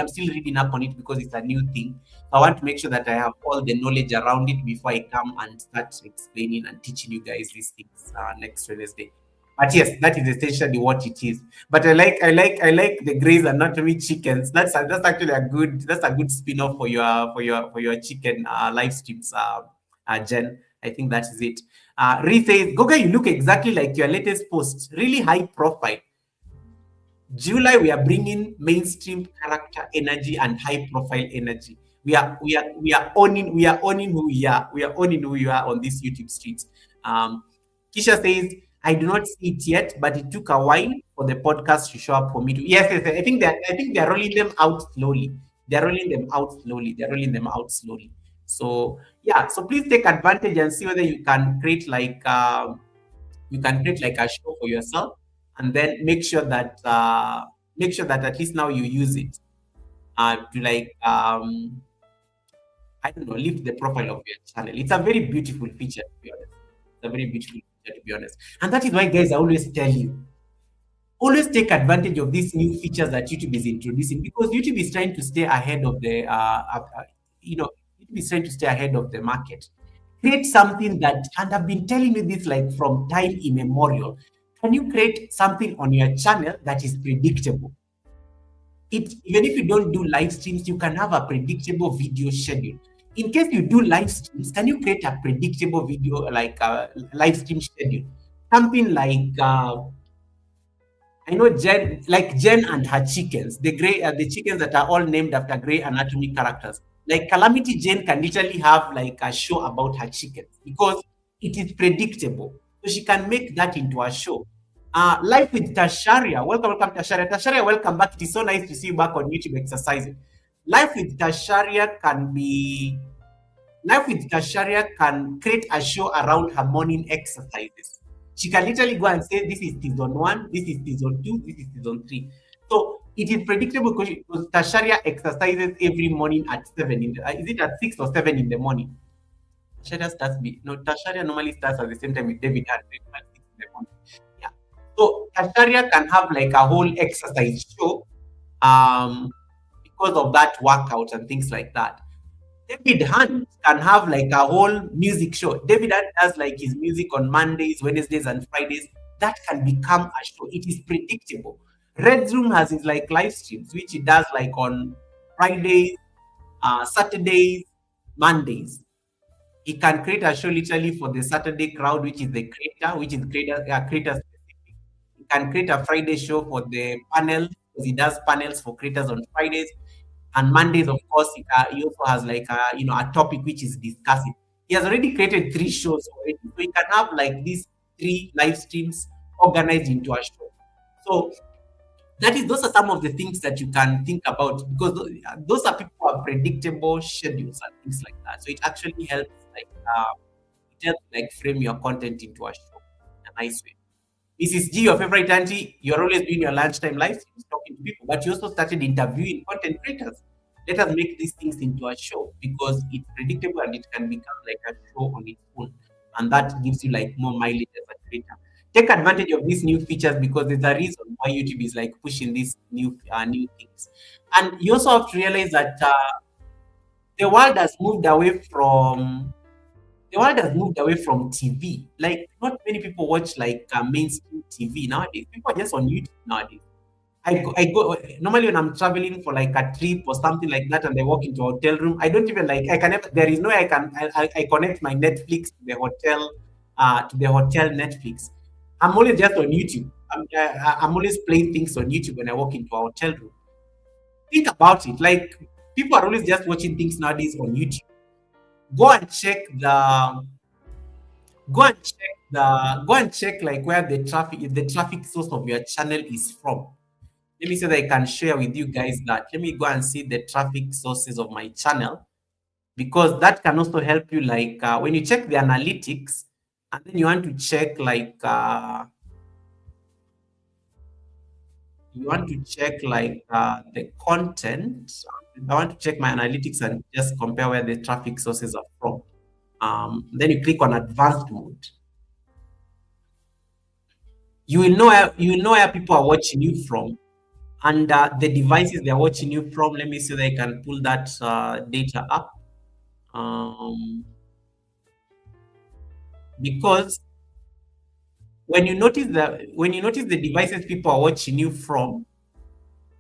A: still reading up on it because it's a new thing. I want to make sure that I have all the knowledge around it before I come and start explaining and teaching you guys these things next Wednesday. But yes, that is essentially what it is. But I like the Grey's Anatomy chickens. That's actually a good spin-off for your chicken live streams, Jen. I think that is it. Ree says, Goga, you look exactly like your latest post. Really high profile. July, we are bringing mainstream character energy and high profile energy. We are owning who we are. We are owning who we are on these YouTube streets. Um, Kisha says, I do not see it yet, but it took a while for the podcast to show up for me to. Yes, yes, I think they're rolling them out slowly. They're rolling them out slowly. They're rolling them out slowly. So yeah, so please take advantage and see whether you can create like a show for yourself, and then make sure that at least now you use it to I don't know, lift the profile of your channel. It's a very beautiful feature, to be honest. It's a very beautiful feature, to be honest. And that is why, guys, I always tell you, always take advantage of these new features that YouTube is introducing, because YouTube is trying to stay ahead of you know, YouTube is trying to stay ahead of the market. Create something that, and I've been telling you this like from time immemorial. Can you create something on your channel that is predictable? Even if you don't do live streams, you can have a predictable video schedule. In case you do live streams, can you create a predictable video like a live stream schedule? Something like I know Jen and her chickens, the chickens that are all named after Grey Anatomy characters. Like Calamity Jane can literally have like a show about her chickens because it is predictable. So she can make that into a show. Life with Tasharia. Welcome, Tasharia. Tasharia, welcome back. It is so nice to see you back on YouTube exercising. Life with Tasharia can be Life with Tasharia can create a show around her morning exercises. She can literally go and say, this is season one, this is season two, this is season three. So it is predictable because Tasharia exercises every morning at 7 is it at 6 or 7 in the morning? Tasharia normally starts at the same time with David at 6 in the morning. Yeah. So Tasharia can have like a whole exercise show because of that workout and things like that. David Hunt can have like a whole music show. David Hunt does like his music on Mondays, Wednesdays, and Fridays. That can become a show. It is predictable. Red Room has his like live streams, which he does like on Fridays, Saturdays, Mondays. He can create a show literally for the Saturday crowd, which is the creator, creator specific. He can create a Friday show for the panel because he does panels for creators on Fridays. And Mondays, of course, he also has like a topic which is discussing. He has already created 3 shows already, so he can have like these 3 live streams organized into a show. So those are some of the things that you can think about, because those are people who have predictable schedules and things like that. So it actually helps frame your content into a show in a nice way. Mrs. G, your favorite auntie, you're always doing your lunchtime live streams talking to people, but you also started interviewing content creators. Let us make these things into a show because it's predictable and it can become like a show on its own. And that gives you like more mileage as a creator. Take advantage of these new features because there's a reason why YouTube is like pushing these new things. And you also have to realize that the world has moved away from TV. Like, not many people watch like mainstream TV nowadays. People are just on YouTube nowadays. I go normally when I'm traveling for like a trip or something like that, and I walk into a hotel room. I don't even like. I can never. There is no way I connect my Netflix to the hotel Netflix. I'm always just on YouTube. I'm always playing things on YouTube when I walk into a hotel room. Think about it. Like, people are always just watching things nowadays on YouTube. Go and check the go and check like where the traffic source of your channel is from. Let me see that I can share with you guys that. Let me go and see the traffic sources of my channel, because that can also help you like when you check the analytics, and then you want to check like the content. I want to check my analytics and just compare where the traffic sources are from. Then you click on advanced mode. You will know where people are watching you from. and the devices they're watching you from. Let me see if I can pull that data up. Um, because when you notice the devices people are watching you from,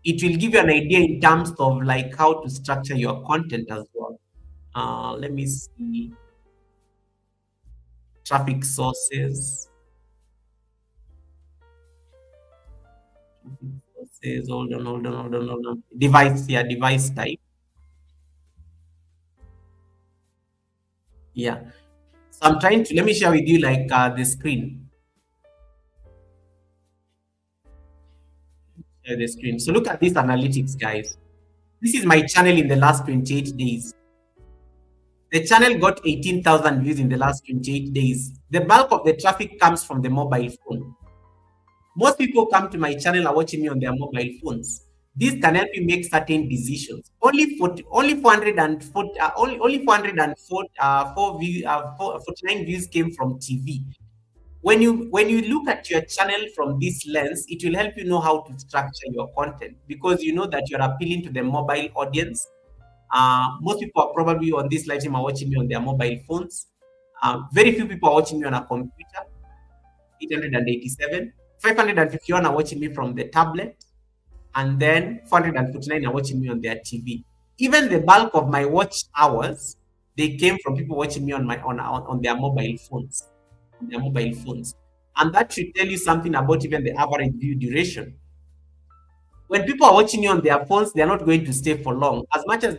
A: it will give you an idea in terms of like how to structure your content as well. Let me see. Traffic sources. Traffic sources. Hold on. Device, yeah, device type. Yeah. So I'm trying to, let me share with you like the screen. Share the screen. So look at these analytics, guys. This is my channel in the last 28 days. The channel got 18,000 views in the last 28 days. The bulk of the traffic comes from the mobile phone. Most people come to my channel are watching me on their mobile phones. This can help you make certain decisions. Only 440, only 404, 49 views came from TV. When you look at your channel from this lens, it will help you know how to structure your content because you know that you're appealing to the mobile audience. Most people are probably on this live stream are watching me on their mobile phones. Very few people are watching me on a computer. 887, 551 are watching me from the tablet, and then 449 are watching me on their TV. Even the bulk of my watch hours, they came from people watching me on their mobile phones, and that should tell you something about even the average view duration. When people are watching you on their phones, they are not going to stay for long. As much as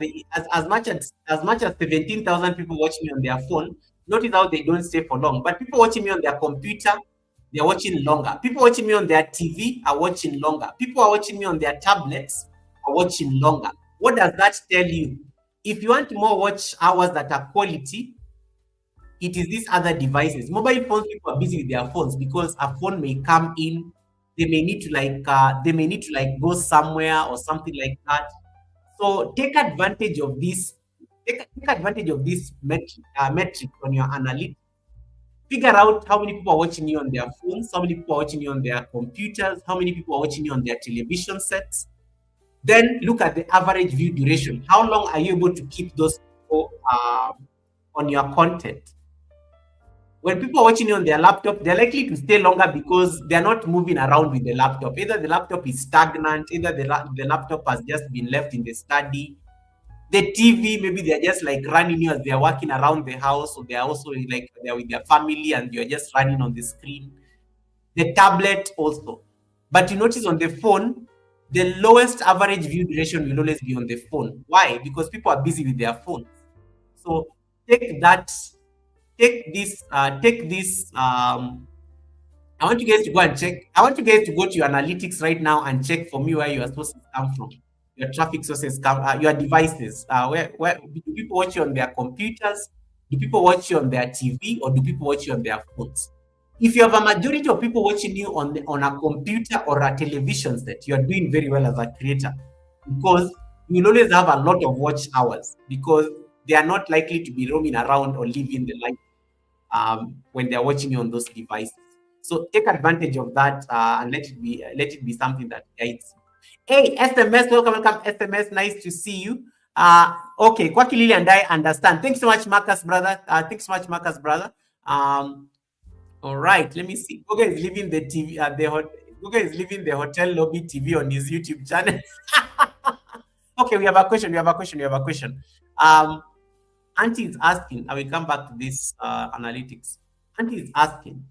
A: 17,000 people watching me on their phone, notice how they don't stay for long. But people watching me on their computer, they are watching longer. People watching me on their TV are watching longer. People are watching me on their tablets are watching longer. What does that tell you? If you want more watch hours that are quality, it is these other devices. Mobile phones, people are busy with their phones because a phone may come in, they may need to like go somewhere or something like that. So take advantage of this metric on your analytics. Figure out how many people are watching you on their phones, how many people are watching you on their computers, how many people are watching you on their television sets. Then look at the average view duration. How long are you able to keep those people on your content? When people are watching you on their laptop, they're likely to stay longer because they're not moving around with the laptop. Either the laptop is stagnant, either the laptop has just been left in the study. The TV, maybe they're just like running you as they're walking around the house, or they're also like they're with their family and you're just running on the screen. The tablet also. But you notice on the phone, the lowest average view duration will always be on the phone. Why? Because people are busy with their phones. So take that, take this. I want you guys to go and check. I want you guys to go to your analytics right now and check for me where your sources come from. Your traffic sources come, your devices. Where do people watch you on their computers? Do people watch you on their TV, or do people watch you on their phones? If you have a majority of people watching you on a computer or a television set, you are doing very well as a creator because you will always have a lot of watch hours because they are not likely to be roaming around or living the life when they're watching you on those devices. So take advantage of that and let it be something that guides you. Hey, SMS, welcome, SMS. Nice to see you. Okay, Kwaki Lily and I understand. Thanks so much, Marcus, brother. Thanks so much, Marcus, brother. All right, let me see. Goga is leaving the TV at Goga is leaving the hotel lobby TV on his YouTube channel. Okay, we have a question. Auntie is asking, I will come back to this analytics. Auntie is asking,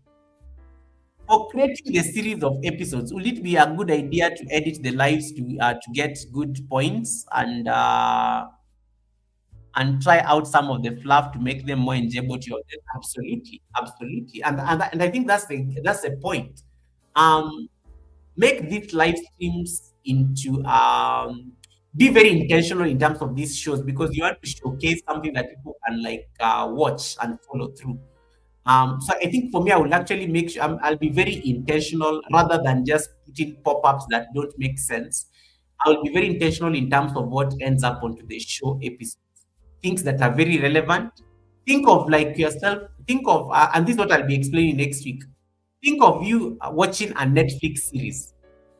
A: for creating a series of episodes, will it be a good idea to edit the lives to get good points and try out some of the fluff to make them more enjoyable to your audience? Absolutely, and I think that's the point. Um, Make these live streams into be very intentional in terms of these shows because you want to showcase something that people can like watch and follow through. So I think for me, I will actually make sure I'll be very intentional rather than just putting pop-ups that don't make sense. I will be very intentional in terms of what ends up onto the show episodes. Things that are very relevant. Think of like yourself. Think of and this is what I'll be explaining next week. Think of you watching a Netflix series.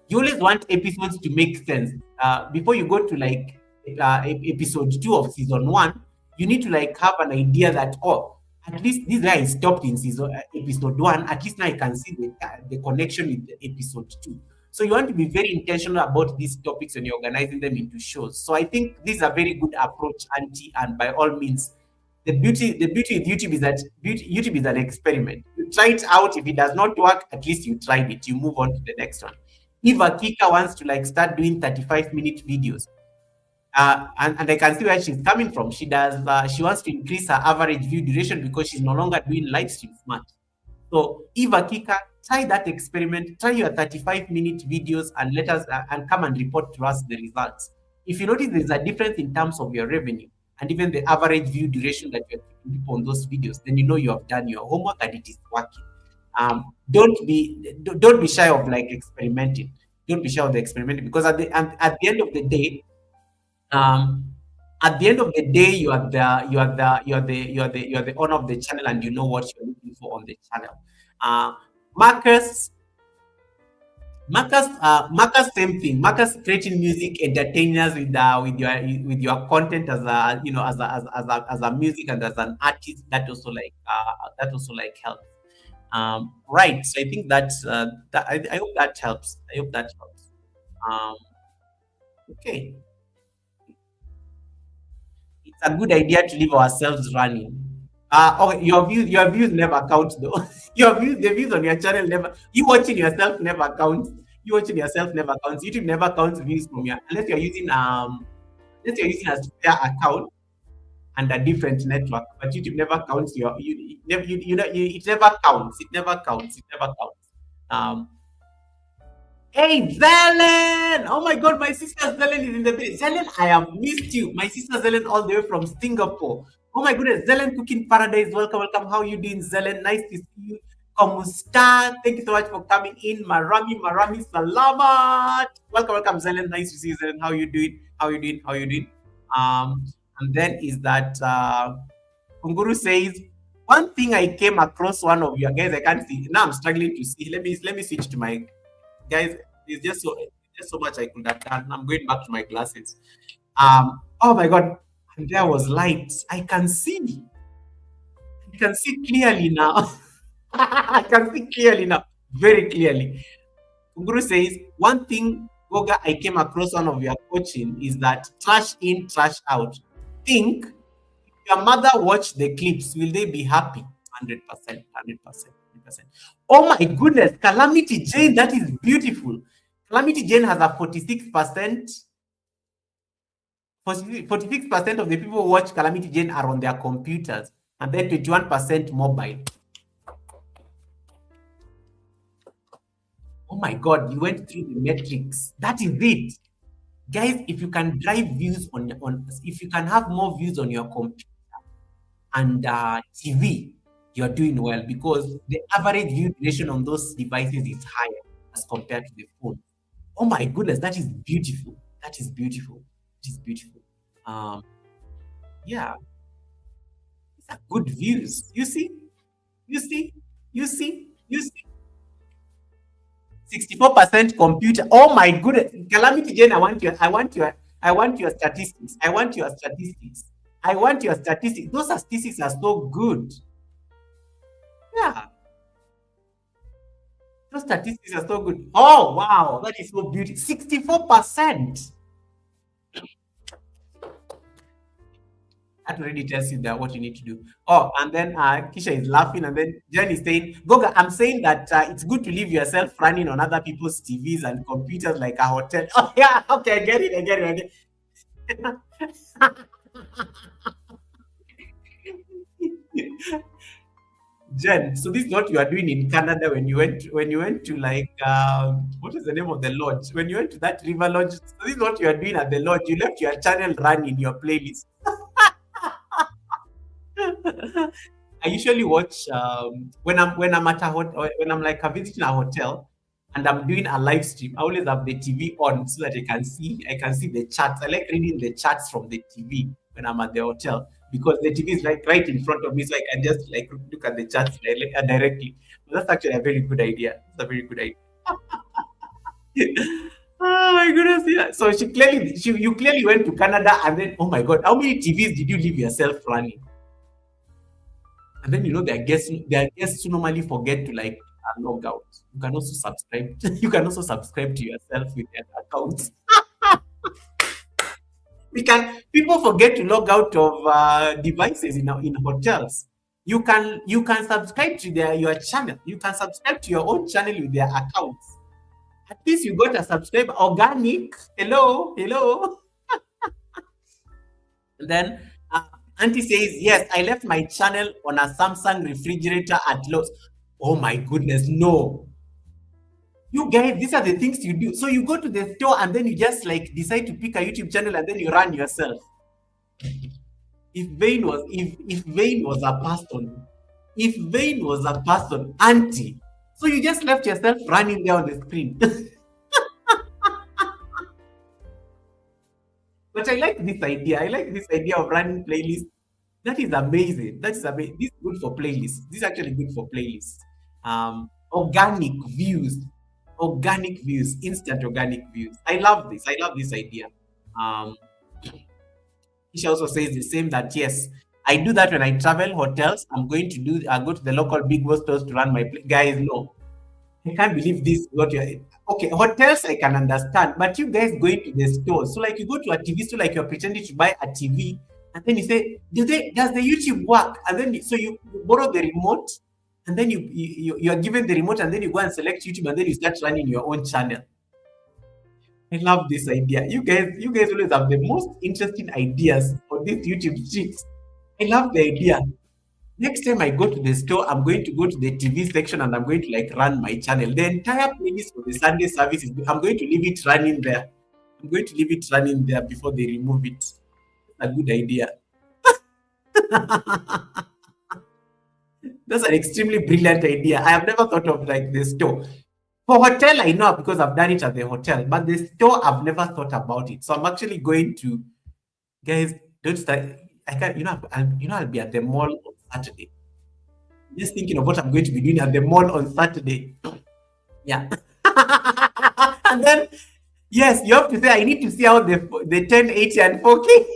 A: You always want episodes to make sense. Before you go to like episode 2 of season 1, you need to like have an idea that, oh, at least this guy stopped in season episode 1. At least now I can see the connection with the episode 2. So you want to be very intentional about these topics when you're organizing them into shows. So I think this is a very good approach, Auntie, and by all means, the beauty with YouTube is that YouTube is an experiment. You try it out. If it does not work, at least you tried it. You move on to the next one. If a Kika wants to like start doing 35-minute videos, and I can see where she's coming from. She wants to increase her average view duration because she's no longer doing live streams much. So Eva Kika, try that experiment, try your 35-minute videos and let us and come and report to us the results. If you notice there's a difference in terms of your revenue and even the average view duration that you're keeping people on those videos, then you know you have done your homework and it is working. Don't be shy of like experimenting. Don't be shy of the experimenting because at the end of the day, um, you're the owner of the channel and you know what you're looking for on the channel. Uh, Marcus, Marcus, same thing. Marcus creating music, entertainers with your content as a as a music and as an artist that also like helps. Right. So I think I hope that helps. I hope that helps. Um, okay. It's a good idea to leave ourselves running. Okay, your views never count though. The views on your channel never. You watching yourself never counts. You watching yourself never counts. YouTube never counts views from your unless you're using a spare account and a different network. But YouTube never counts it never counts. It never counts. It never counts. Um, Hey, Zelen! Oh my God, my sister Zelen is in the place. Zelen, I have missed you. My sister Zelen, all the way from Singapore. Oh my goodness, Zelen Cooking Paradise. Welcome, welcome. How you doing, Zelen? Nice to see you. Kamusta? Thank you so much for coming in. Marami, Salamat. Welcome, welcome, Zelen. Nice to see you, Zelen. How you doing? How you doing? How you doing? And then is that Kunguru says, one thing I came across one of your guys, I can't see. Now I'm struggling to see. Let me switch to my guys. It's just so much I could have done. I'm going back to my glasses. Oh my God, and there was light. I can see clearly now. I can see clearly now, very clearly. Guru says one thing, Goga, I came across one of your coaching is that trash in, trash out. Think your mother watch the clips, will they be happy? 100%, 100%, 100%. Oh my goodness, Calamity Jane, that is beautiful. Calamity Jane has a 46%. 46% of the people who watch Calamity Jane are on their computers, and then 21% mobile. Oh my God, you went through the metrics. That is it. Guys, if you can drive views if you can have more views on your computer and TV, you're doing well because the average view duration on those devices is higher as compared to the phone. Oh my goodness, that is beautiful. That is beautiful. It is beautiful. Um, yeah, these are good views. You see, you see, you see, you see. 64% computer. Oh my goodness, Calamity Jane, I want your statistics. I want your statistics. I want your statistics. Those statistics are so good. Yeah, those statistics are so good. Oh wow, that is so beautiful. 64%. That already tells you that what you need to do. Oh, and then Kisha is laughing, and then Jen is saying, Goga, I'm saying that it's good to leave yourself running on other people's TVs and computers like a hotel. Oh, yeah, okay, I get it, I get it, I get it. Jen, so this is what you are doing in Canada when you went to like what is the name of the lodge? When you went to that river lodge, so this is what you are doing at the lodge. You left your channel running, your playlist. I usually watch when I'm at a hotel, when I'm like visiting a hotel and I'm doing a live stream. I always have the TV on so that I can see the charts. I like reading the charts from the TV when I'm at the hotel because the TV is like right in front of me, so I can just like look at the charts directly. But that's actually a very good idea. It's a very good idea. Oh my goodness, yeah. So you clearly went to Canada, and then oh my god, how many TVs did you leave yourself running? And then their guests who normally forget to like log out. You can also subscribe. You can also subscribe to yourself with their accounts. We can People forget to log out of devices in hotels. You can subscribe to your channel. You can subscribe to your own channel with their accounts. At least you got a subscribe organic. Hello, hello. And then Auntie says, yes, I left my channel on a Samsung refrigerator at Lowe's. Oh my goodness, no. You guys, these are the things you do. So you go to the store and then you just like decide to pick a YouTube channel and then you run yourself. If Vane was a person, Auntie. So you just left yourself running there on the screen. But I like this idea. I like this idea of running playlists. That is amazing. That is amazing. This is good for playlists. This is actually good for playlists. Organic views, instant organic views. I love this. I love this idea. Um, she also says the same that yes, I do that when I travel hotels. I go to the local big box stores to run my guys. No, I can't believe this. What you're okay, hotels I can understand, but you guys going to the stores. So like you go to a TV store, like you're pretending to buy a TV, and then you say, does the YouTube work? And then so you borrow the remote, and then you are given the remote, and then you go and select YouTube, and then you start running your own channel. I love this idea. You guys always have the most interesting ideas on this YouTube streets. I love the idea. Next time I go to the store, I'm going to go to the TV section and I'm going to like run my channel. The entire playlist for the Sunday service I'm going to leave it running there. I'm going to leave it running there before they remove it. A good idea. That's an extremely brilliant idea. I have never thought of like the store. For hotel, I know because I've done it at the hotel, but the store I've never thought about it. So I'm actually going to guys don't start. I can't, I'll be at the mall on Saturday. Just thinking of what I'm going to be doing at the mall on Saturday. Yeah. And then, yes, you have to say, I need to see how the 1080 and 4K.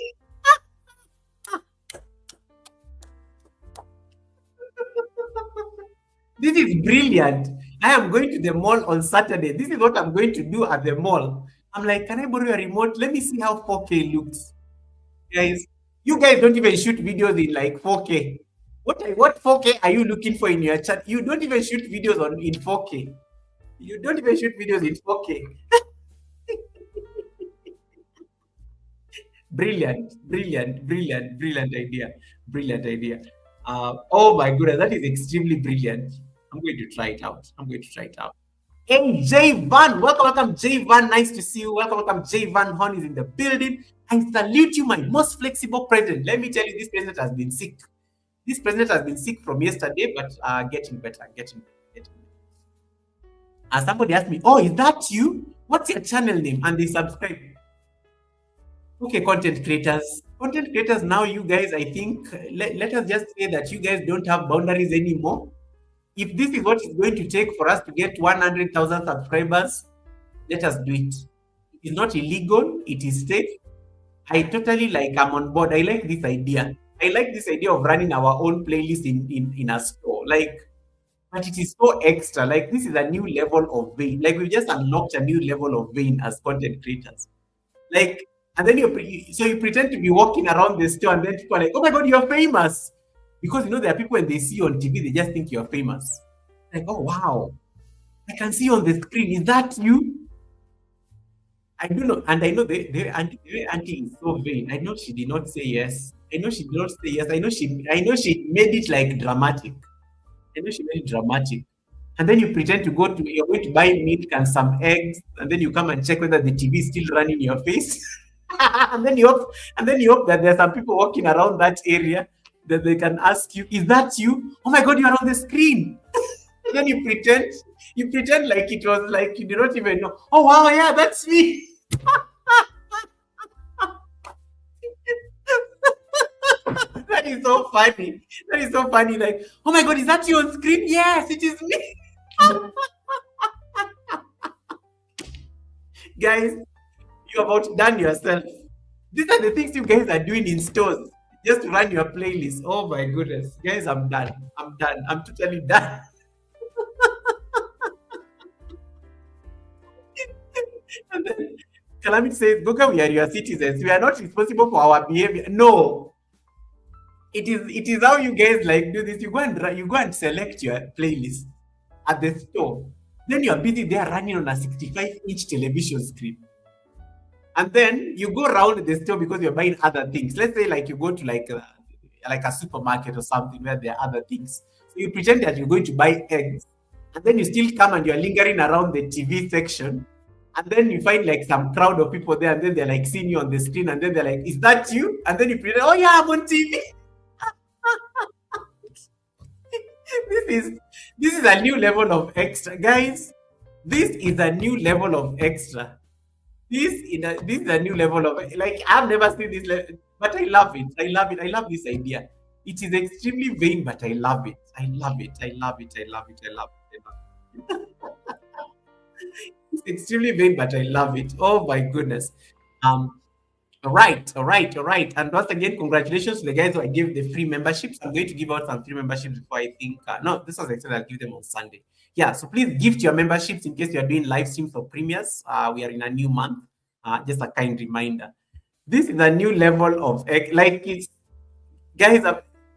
A: This is brilliant. I am going to the mall on Saturday. This is what I'm going to do at the mall. I'm like, can I borrow your remote? Let me see how 4K looks. Guys, you guys don't even shoot videos in like 4K. What 4K are you looking for in your chat? You don't even shoot videos in 4K. You don't even shoot videos in 4K. Brilliant, brilliant, brilliant, brilliant idea. Brilliant idea. Oh my goodness, that is extremely brilliant. I'm going to try it out. I'm going to try it out. Hey, J Van, welcome, J Van. Nice to see you. Welcome, J Van. Hon is in the building. I salute you, my most flexible president. Let me tell you, this president has been sick. This president has been sick from yesterday, but getting better, getting better. And somebody asked me, "Oh, is that you? What's your channel name?" And they subscribe. Okay, content creators. Content creators, now you guys, I think, let us just say that you guys don't have boundaries anymore. If this is what it's going to take for us to get 100,000 subscribers, let us do it. It's not illegal, it is safe. I totally I'm on board. I like this idea. I like this idea of running our own playlist in a store. But it is so extra. Like, this is a new level of vein. Like, we just unlocked a new level of vein as content creators. Like, and then you pretend to be walking around the store, and then people are like, "Oh my god, you're famous!" Because there are people when they see you on TV, they just think you're famous. Like, "Oh wow, I can see you on the screen. Is that you?" I do know, and I know the auntie is so vain. I know she did not say yes. I know she did not say yes. I know she made it like dramatic. I know she made it dramatic. And then you pretend you're going to buy milk and some eggs, and then you come and check whether the TV is still running in your face. and then you hope that there are some people walking around that area that they can ask you, "Is that you? Oh my god, you are on the screen." And then you pretend like it was like you did not even know. "Oh wow, yeah, that's me." That is so funny. That is so funny. Like, "Oh my god, is that you on screen?" "Yes, it is me." Guys, you have outdone yourself. These are the things you guys are doing in stores just to run your playlist. Oh my goodness. Guys, I'm done. I'm done. I'm totally done. And then Calamity says, Goga, we are your citizens. We are not responsible for our behavior. No. It is how you guys like do this. You go and select your playlist at the store. Then you're busy there running on a 65-inch television screen. And then you go around the store because you're buying other things. Let's say like you go to like a supermarket or something where there are other things. So you pretend that you're going to buy eggs, and then you still come and you're lingering around the TV section, and then you find like some crowd of people there, and then they're like seeing you on the screen, and then they're like, "Is that you?" And then you pretend, "Oh yeah, I'm on TV." this is this is a new level of extra, guys. This is a new level of extra. This is a new level of like I've never seen this, but I love it. I love it. I love this idea. It is extremely vain, but I love it. I love it. I love it. I love it. I love it. I love it. It's extremely vain, but I love it. Oh my goodness. Um, all right, all right, all right. And once again, congratulations to the guys who I gave the free memberships. I'm going to give out some free memberships before I think. No, this was actually I'll give them on Sunday. Yeah, so please gift your memberships in case you are doing live streams or premieres. We are in a new month. Just a kind reminder. This is a new level of like it's guys.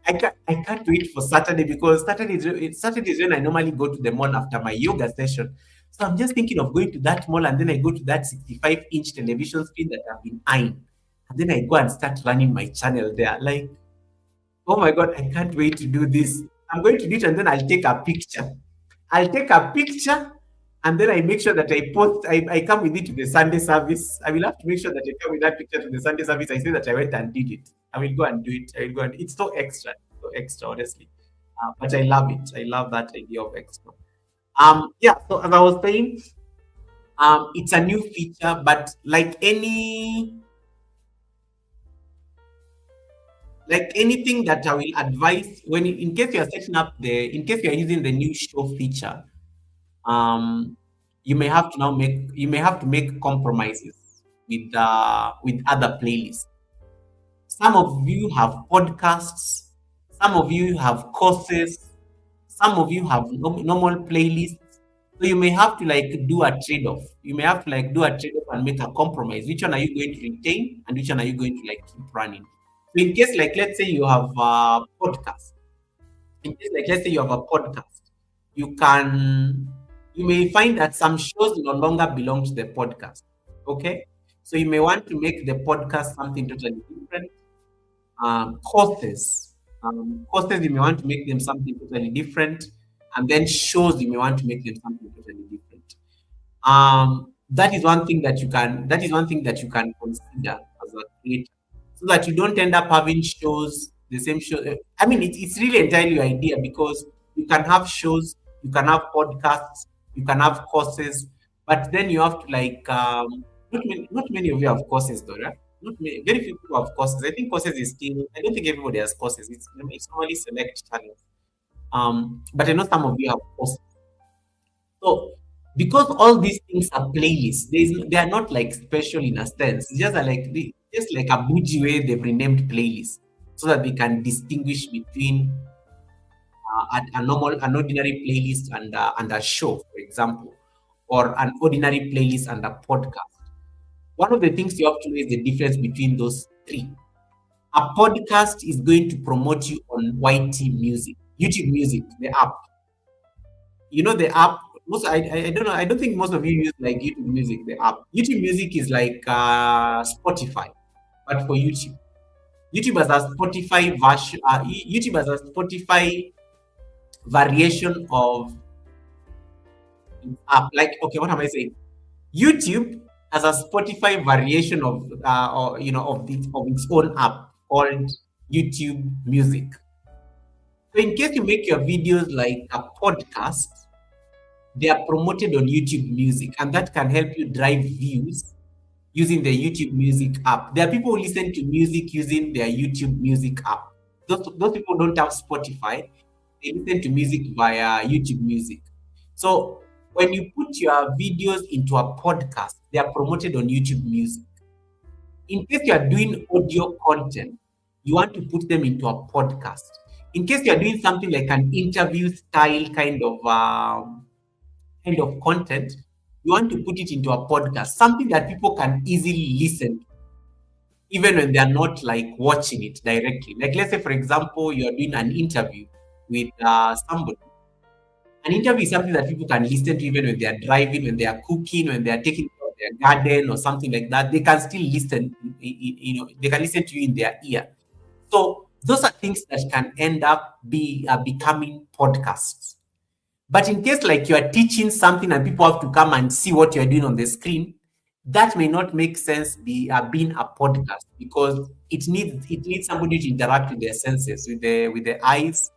A: I can't wait for Saturday because Saturday is when I normally go to the mall after my yoga session. So I'm just thinking of going to that mall and then I go to that 65-inch television screen that I've been eyeing. And then I go and start running my channel there. Like, oh my God, I can't wait to do this. I'm going to do it and then I'll take a picture. I'll take a picture and then I make sure that I post, I come with it to the Sunday service. I will have to make sure that I come with that picture to the Sunday service. I say that I went and did it. I will go and do it. I will go and it's so extra, honestly. But I love it. I love that idea of extra. Yeah, so as I was saying, it's a new feature, but like anything that I will advise when in case you're setting up in case you're using the new show feature, um, you may have to make compromises with other playlists. Some of you have podcasts, some of you have courses, some of you have normal playlists. So you may have to like do a trade-off. You may have to like do a trade-off and make a compromise. Which one are you going to retain and which one are you going to like keep running? So in case like let's say you have a podcast, in case like let's say you have a podcast, you can you may find that some shows no longer belong to the podcast. Okay. So you may want to make the podcast something totally different. Courses. Courses you may want to make them something totally different. And then shows you may want to make them something totally different. That is one thing that you can consider as a creator so that you don't end up having shows the same show. I mean it's really entirely your idea because you can have shows, you can have podcasts, you can have courses, but then you have to like not many of you have courses though, right? Not many, very few people have courses. I think courses is still I don't think everybody has courses. It's normally select channels. But I know some of you have courses. So because all these things are playlists, they are not like special in a sense. It's just just like a bougie way they've renamed playlists so that they can distinguish between an ordinary playlist and a show, for example, or an ordinary playlist and a podcast. One of the things you have to know is the difference between those three. A podcast is going to promote you on YT Music, YouTube Music, the app. You know the app. I don't know. I don't think most of you use like YouTube Music, the app. YouTube Music is like Spotify, but for YouTube. YouTube has a Spotify version. YouTube has a Spotify variation of app. Like okay, what am I saying? YouTube has a Spotify variation of or of its own app called YouTube Music. So in case you make your videos like a podcast, they are promoted on YouTube Music, and that can help you drive views using the YouTube Music app. There are people who listen to music using their YouTube Music app. Those people don't have Spotify, they listen to music via YouTube Music. So When you put your videos into a podcast, they are promoted on YouTube Music. In case you are doing audio content, you want to put them into a podcast. In case you are doing something like an interview style kind of content, you want to put it into a podcast, something that people can easily listen to, even when they are not like watching it directly. Like, let's say, for example, you are doing an interview with somebody. An interview is something that people can listen to even when they are driving, when they are cooking, when they are taking care of their garden or something like that. They can still listen. They can listen to you in their ear. So those are things that can end up becoming podcasts. But in case like you are teaching something and people have to come and see what you're doing on the screen, that may not make sense being a podcast, because it needs somebody to interact with their senses, with the eyes,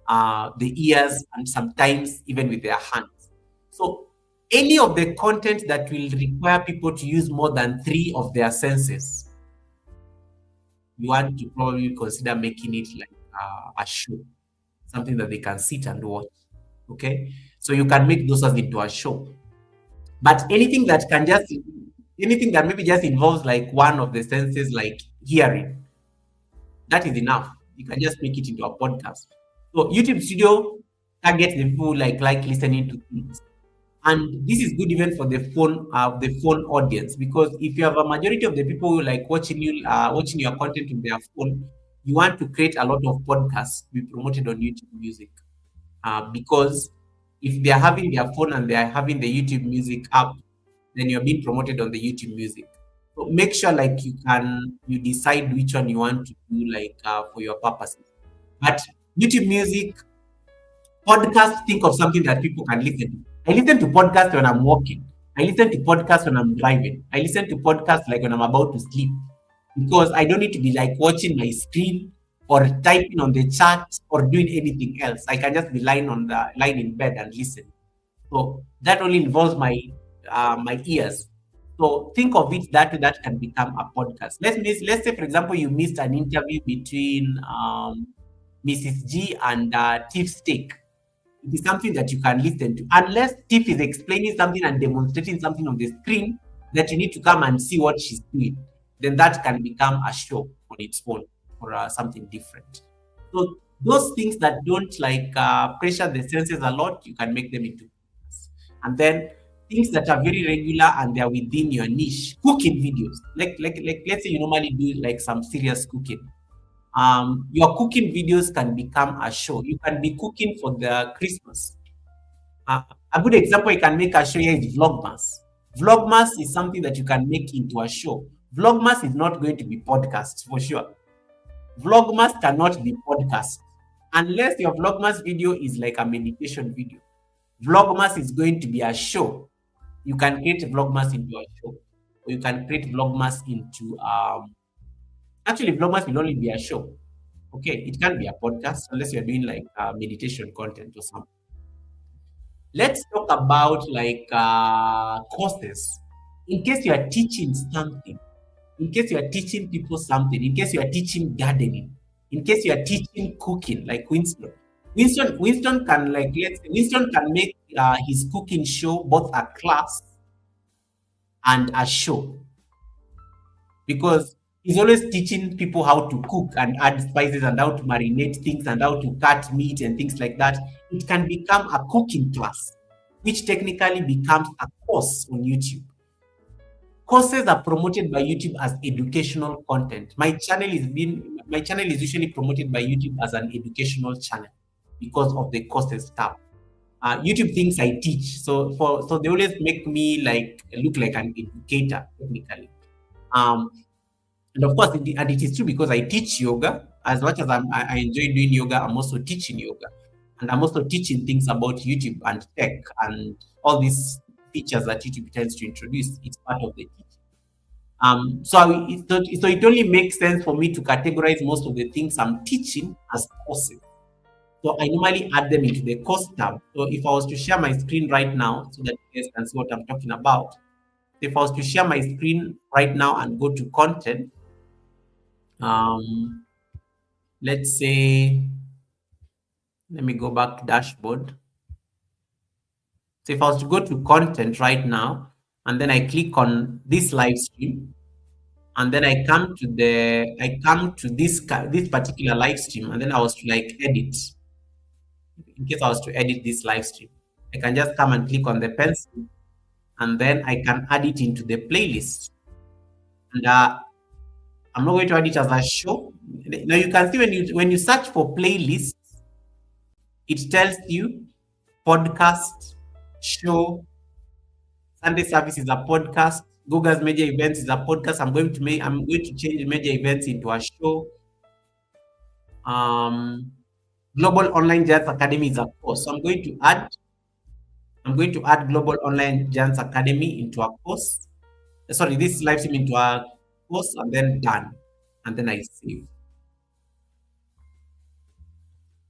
A: the ears, and sometimes even with their hands. So any of the content that will require people to use more than three of their senses, you want to probably consider making it like a show, something that they can sit and watch. Okay, so you can make those as into a show. But anything that maybe just involves like one of the senses, like hearing, that is enough. You can just make it into a podcast. So YouTube Studio targets the people who like listening to things. And this is good even for the phone audience, because if you have a majority of the people who like watching your content on their phone, you want to create a lot of podcasts to be promoted on YouTube Music. Because if they are having their phone and they are having the YouTube Music app, then you're being promoted on the YouTube Music. So make sure like you decide which one you want to do, like for your purposes. But YouTube Music, podcast, think of something that people can listen to. I listen to podcasts when I'm walking. I listen to podcasts when I'm driving. I listen to podcasts like when I'm about to sleep, because I don't need to be like watching my screen or typing on the chat or doing anything else. I can just be lying in bed and listen. So that only involves my ears. So think of it that can become a podcast. Let's say, for example, you missed an interview between Mrs. G and Tiff Steak. It is something that you can listen to. Unless Tiff is explaining something and demonstrating something on the screen that you need to come and see what she's doing, then that can become a show on its own, or something different. So those things that don't like pressure the senses a lot, you can make them into podcasts. And then things that are very regular and they are within your niche, cooking videos. Like let's say you normally do like some serious cooking. Your cooking videos can become a show. You can be cooking for the Christmas. Uh, a good example you can make a show here is Vlogmas. Vlogmas is something that you can make into a show. Vlogmas is not going to be podcast for sure. Vlogmas cannot be podcast unless your Vlogmas video is like a meditation video. Vlogmas is going to be a show. You can create Vlogmas into a show, or you can create Vlogmas into actually Vlogmas will only be a show. Okay, it can't be a podcast unless you're doing like meditation content or something. Let's talk about like courses. In case you are teaching something, in case you are teaching people something, in case you are teaching gardening, in case you are teaching cooking, like Winston. Winston can like let's say Winston can make his cooking show both a class and a show, because he's always teaching people how to cook and add spices and how to marinate things and how to cut meat and things like that. It can become a cooking class, which technically becomes a course on YouTube. Courses are promoted by YouTube as educational content. My channel is usually promoted by YouTube as an educational channel because of the courses tab. YouTube thinks I teach, so they always make me like look like an educator technically. Um, and of course, and it is true because I teach yoga. As much as I enjoy doing yoga, I'm also teaching yoga. And I'm also teaching things about YouTube and tech and all these features that YouTube tends to introduce. It's part of the teaching. So it only makes sense for me to categorize most of the things I'm teaching as courses. So I normally add them into the course tab. So if I was to share my screen right now so that you guys can see what I'm talking about, if I was to share my screen right now and go to content, um, let's say, let me go back to dashboard. So if I was to go to content right now, and then I click on this live stream, and then I come to this particular live stream, and then I was to like edit. In case I was to edit this live stream, I can just come and click on the pencil, and then I can add it into the playlist. And I'm not going to add it as a show. Now you can see when you search for playlists, it tells you podcast, show, Sunday service is a podcast, Goga's major events is a podcast. I'm going to change major events into a show. Um, Global Online Jazz Academy is a course. So I'm going to add Global Online Jazz Academy into a course. Sorry, this live stream into a course, and then done. And then I save.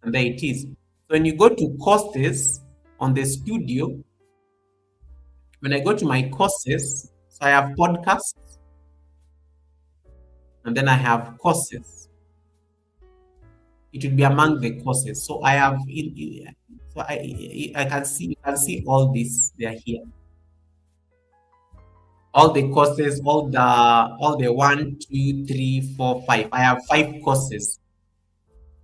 A: And there it is. So when you go to courses on the studio, when I go to my courses, so I have podcasts, and then I have courses. It will be among the courses. So I have so I can see, you can see all this. They are here. All the courses, all the 1, 2, 3, 4, 5. I have 5 courses.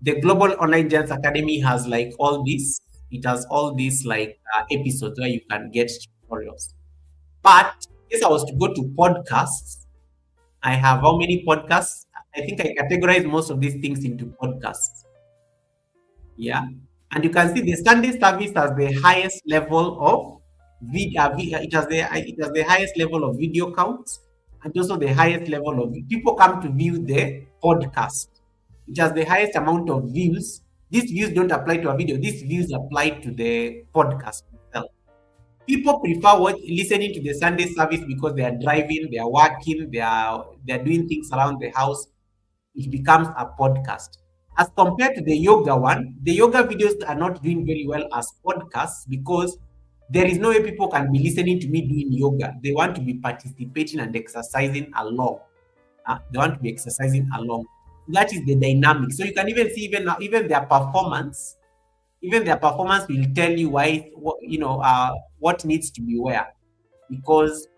A: The Global Online Dance Academy has like all this. It has all these like episodes where you can get tutorials. But if I was to go to podcasts, I have how many podcasts? I think I categorize most of these things into podcasts. Yeah. And you can see the Sunday service has the highest level of it has the highest level of video counts, and also the highest level of people come to view the podcast. It has the highest amount of views. These views don't apply to a video. These views apply to the podcast itself. People prefer listening to the Sunday service because they are driving, they are working, they are doing things around the house. It becomes a podcast. As compared to the yoga one, the yoga videos are not doing very well as podcasts because there is no way people can be listening to me doing yoga. They want to be participating and exercising along. They want to be exercising along. That is the dynamic. So you can even see even their performance. Even their performance will tell you what needs to be where, because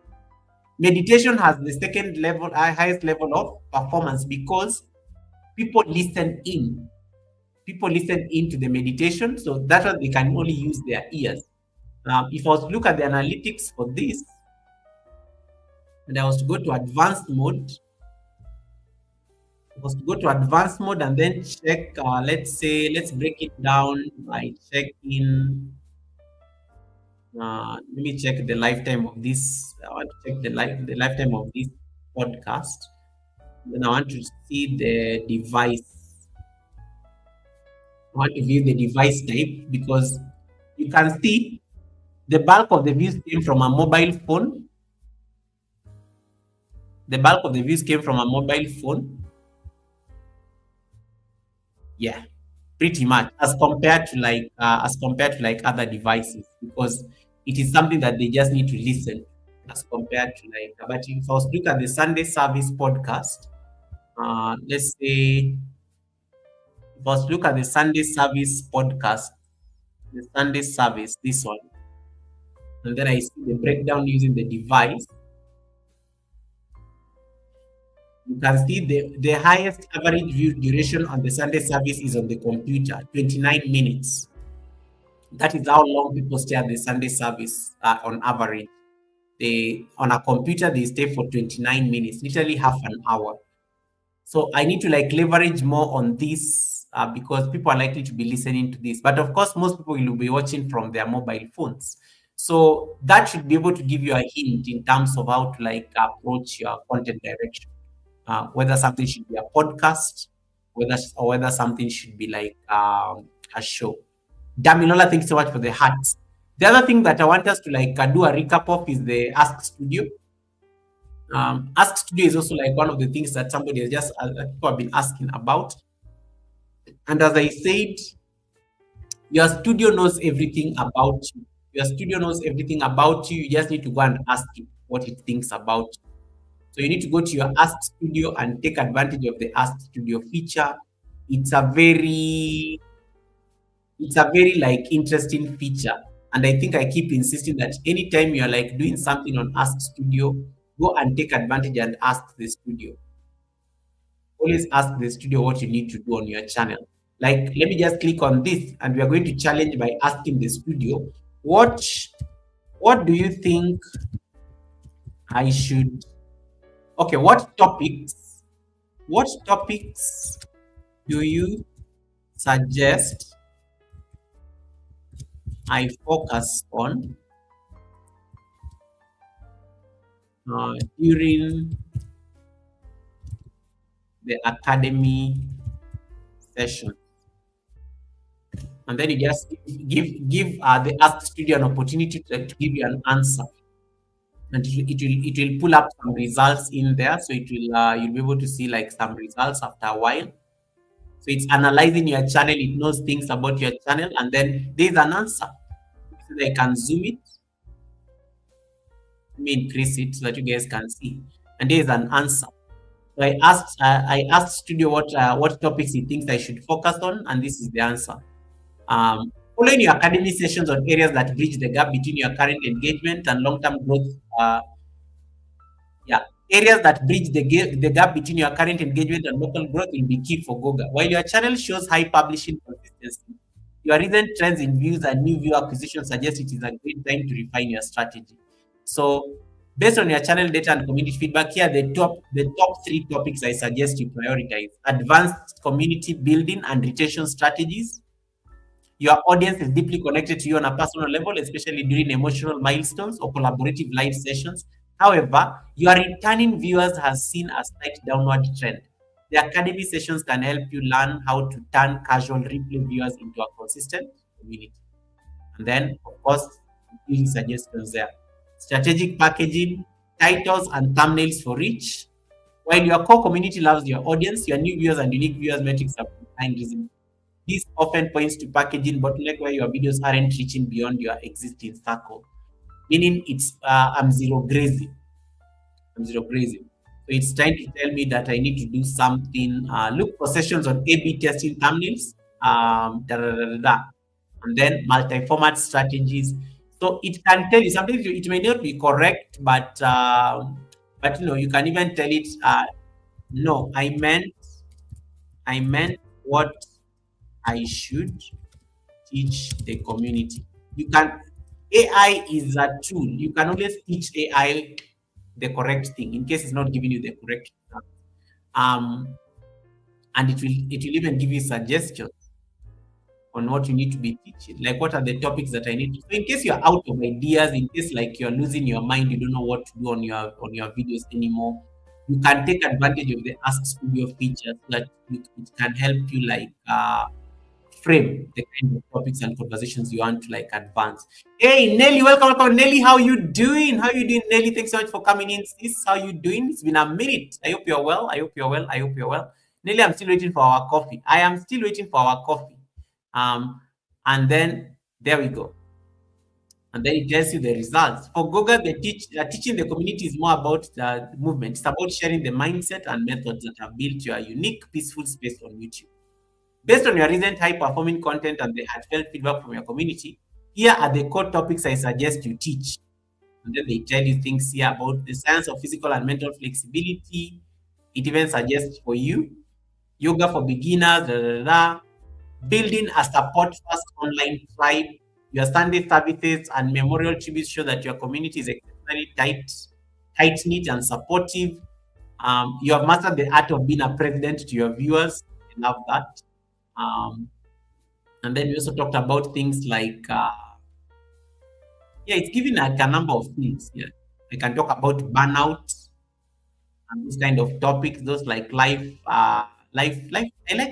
A: meditation has the second level, highest level of performance because people listen in. People listen into the meditation, so that's why they can only use their ears. If I was to look at the analytics for this, and I was to go to advanced mode, and then check, let's break it down by checking, let me check the lifetime of this. I want to check the lifetime of this podcast. Then I want to see the device. I want to view the device type because you can see the bulk of the views came from a mobile phone. The bulk of the views came from a mobile phone. Yeah, pretty much as compared to like other devices, because it is something that they just need to listen as compared to like. But if I was to look at the Sunday service podcast, let's say if I was to look at the Sunday service podcast, the Sunday service, this one, and then I see the breakdown using the device. You can see the highest average view duration on the Sunday service is on the computer, 29 minutes. That is how long people stay at the Sunday service on average. On a computer, they stay for 29 minutes, literally half an hour. So I need to like leverage more on this because people are likely to be listening to this. But of course, most people will be watching from their mobile phones. So that should be able to give you a hint in terms of how to like approach your content direction. Whether something should be a podcast, whether something should be like a show. Damilola, thanks so much for the hearts. The other thing that I want us to like do a recap of is the Ask Studio. Ask Studio is also like one of the things that somebody has just people have been asking about. And as I said, your studio knows everything about you. Your studio knows everything about you. You just need to go and ask it what it thinks about you. So you need to go to your Ask Studio and take advantage of the Ask Studio feature. It's a very like interesting feature. And I think I keep insisting that anytime you're like doing something on Ask Studio, go and take advantage and ask the studio. Always ask the studio what you need to do on your channel. Like, let me just click on this, and we are going to challenge by asking the studio, what what do you think I should? Okay, what topics do you suggest I focus on during the academy session? And then you just give the Ask Studio an opportunity to give you an answer, and it will pull up some results in there. So it will you'll be able to see like some results after a while. So it's analyzing your channel. It knows things about your channel, and then there's an answer. So I can zoom it, let me increase it so that you guys can see. And there's an answer. So I asked Studio what topics he thinks I should focus on, and this is the answer. Following your academy sessions on areas that bridge the gap between your current engagement and long-term growth. Yeah, areas that bridge the gap between your current engagement and local growth will be key for Goga. While your channel shows high publishing consistency, your recent trends in views and new view acquisition suggest it is a great time to refine your strategy. So, based on your channel data and community feedback, here are the top three topics I suggest you prioritize: advanced community building and retention strategies. Your audience is deeply connected to you on a personal level, especially during emotional milestones or collaborative live sessions. However, your returning viewers has seen a slight downward trend. The academy sessions can help you learn how to turn casual replay viewers into a consistent community. And then, of course, giving suggestions there. Strategic packaging, titles and thumbnails for reach. While your core community loves your audience, your new viewers and unique viewers metrics are behind reason. This often points to packaging bottleneck where your videos aren't reaching beyond your existing circle, meaning it's I'm zero grazing. I'm zero grazing. So it's trying to tell me that I need to do something. Look for sessions on A/B testing thumbnails, da, da, da, da, da, and then multi-format strategies. So it can tell you sometimes it may not be correct, but you can even tell it. No, I meant what I should teach the community. You can AI is a tool. You can always teach AI the correct thing in case it's not giving you the correct result. Um, and it will even give you suggestions on what you need to be teaching. Like what are the topics that I need to. So in case you're out of ideas, in case like you're losing your mind, you don't know what to do on your videos anymore, you can take advantage of the Ask Studio feature so that it can help you like frame the kind of topics and conversations you want to like advance. Hey Nelly, welcome. Nelly, how you doing? How you doing, Nelly? Thanks so much for coming in, sis. How you doing? It's been a minute. I hope you're well. I hope you're well. I hope you're well. Nelly, I'm still waiting for our coffee. I am still waiting for our coffee. And then there we go. And then it tells you the results. For Goga, teaching the community is more about the movement. It's about sharing the mindset and methods that have built your unique, peaceful space on YouTube. Based on your recent high-performing content and the heartfelt feedback from your community, here are the core topics I suggest you teach. And then they tell you things here about the science of physical and mental flexibility. It even suggests for you yoga for beginners, da, da, da, da, building a support-first online tribe. Your Sunday services and memorial tributes show that your community is exceptionally tight-knit and supportive. You have mastered the art of being a president to your viewers. I love that. And then we also talked about things like, it's giving like a number of things. Yeah, I can talk about burnout and those kind of topics. Those like life. I like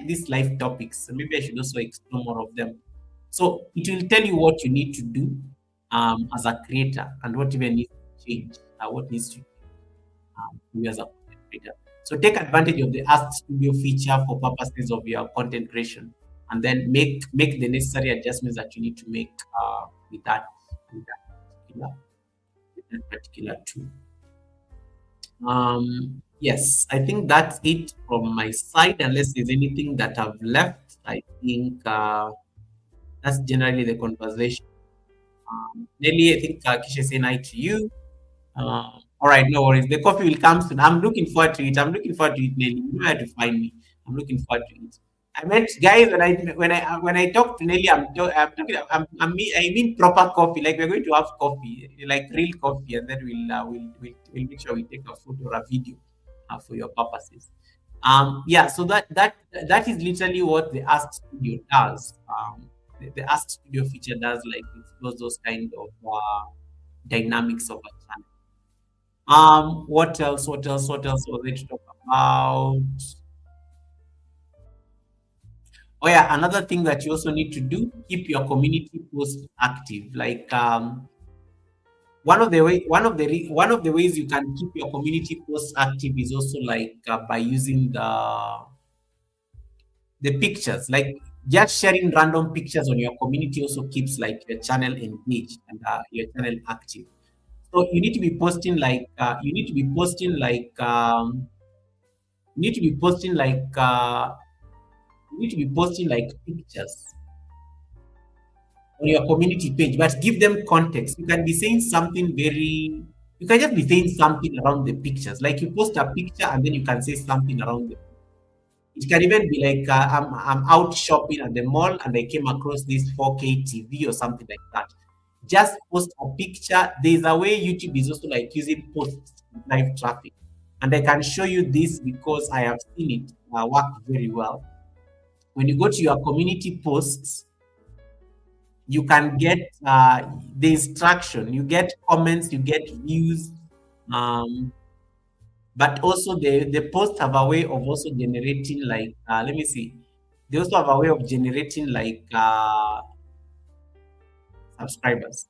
A: these life topics. So maybe I should also explore more of them. So it will tell you what you need to do as a creator and what even needs to change. What needs to you as a content creator. So take advantage of the Ask Studio feature for purposes of your content creation, and then make the necessary adjustments that you need to make with that particular tool. Yes, I think that's it from my side. Unless there's anything that I've left, I think that's generally the conversation Nelly, I think Kisha say night to you. All right, no worries. The coffee will come soon. I'm looking forward to it. I'm looking forward to it, Nelly. You know where to find me. I'm looking forward to it. I meant, guys, when I talk to Nelly, I'm talking. I mean proper coffee. Like we're going to have coffee, like real coffee, and then we'll make sure we take a photo or a video for your purposes. Yeah. So that is literally what the Ask Studio does. The Ask Studio feature does like explores those kind of dynamics of a channel. What else? What else? What else was it to talk about? Oh yeah, another thing that you also need to do, keep your community post active. Like one of the ways you can keep your community post active is also like by using the pictures. Like just sharing random pictures on your community also keeps like your channel engaged and your channel active. So you need to be posting like you need to be posting like you need to be posting like pictures on your community page, but give them context. You can be saying something very you can just be saying something around the pictures. Like you post a picture and then you can say something around it. It can even be like I'm out shopping at the mall and I came across this 4K TV or something like that. Just post a picture. There's a way YouTube is also like using posts to drive traffic. And I can show you this because I have seen it work very well. When you go to your community posts, you can get the instruction, you get comments, you get views, um, but also the posts have a way of also generating like let me see, they also have a way of generating like subscribers.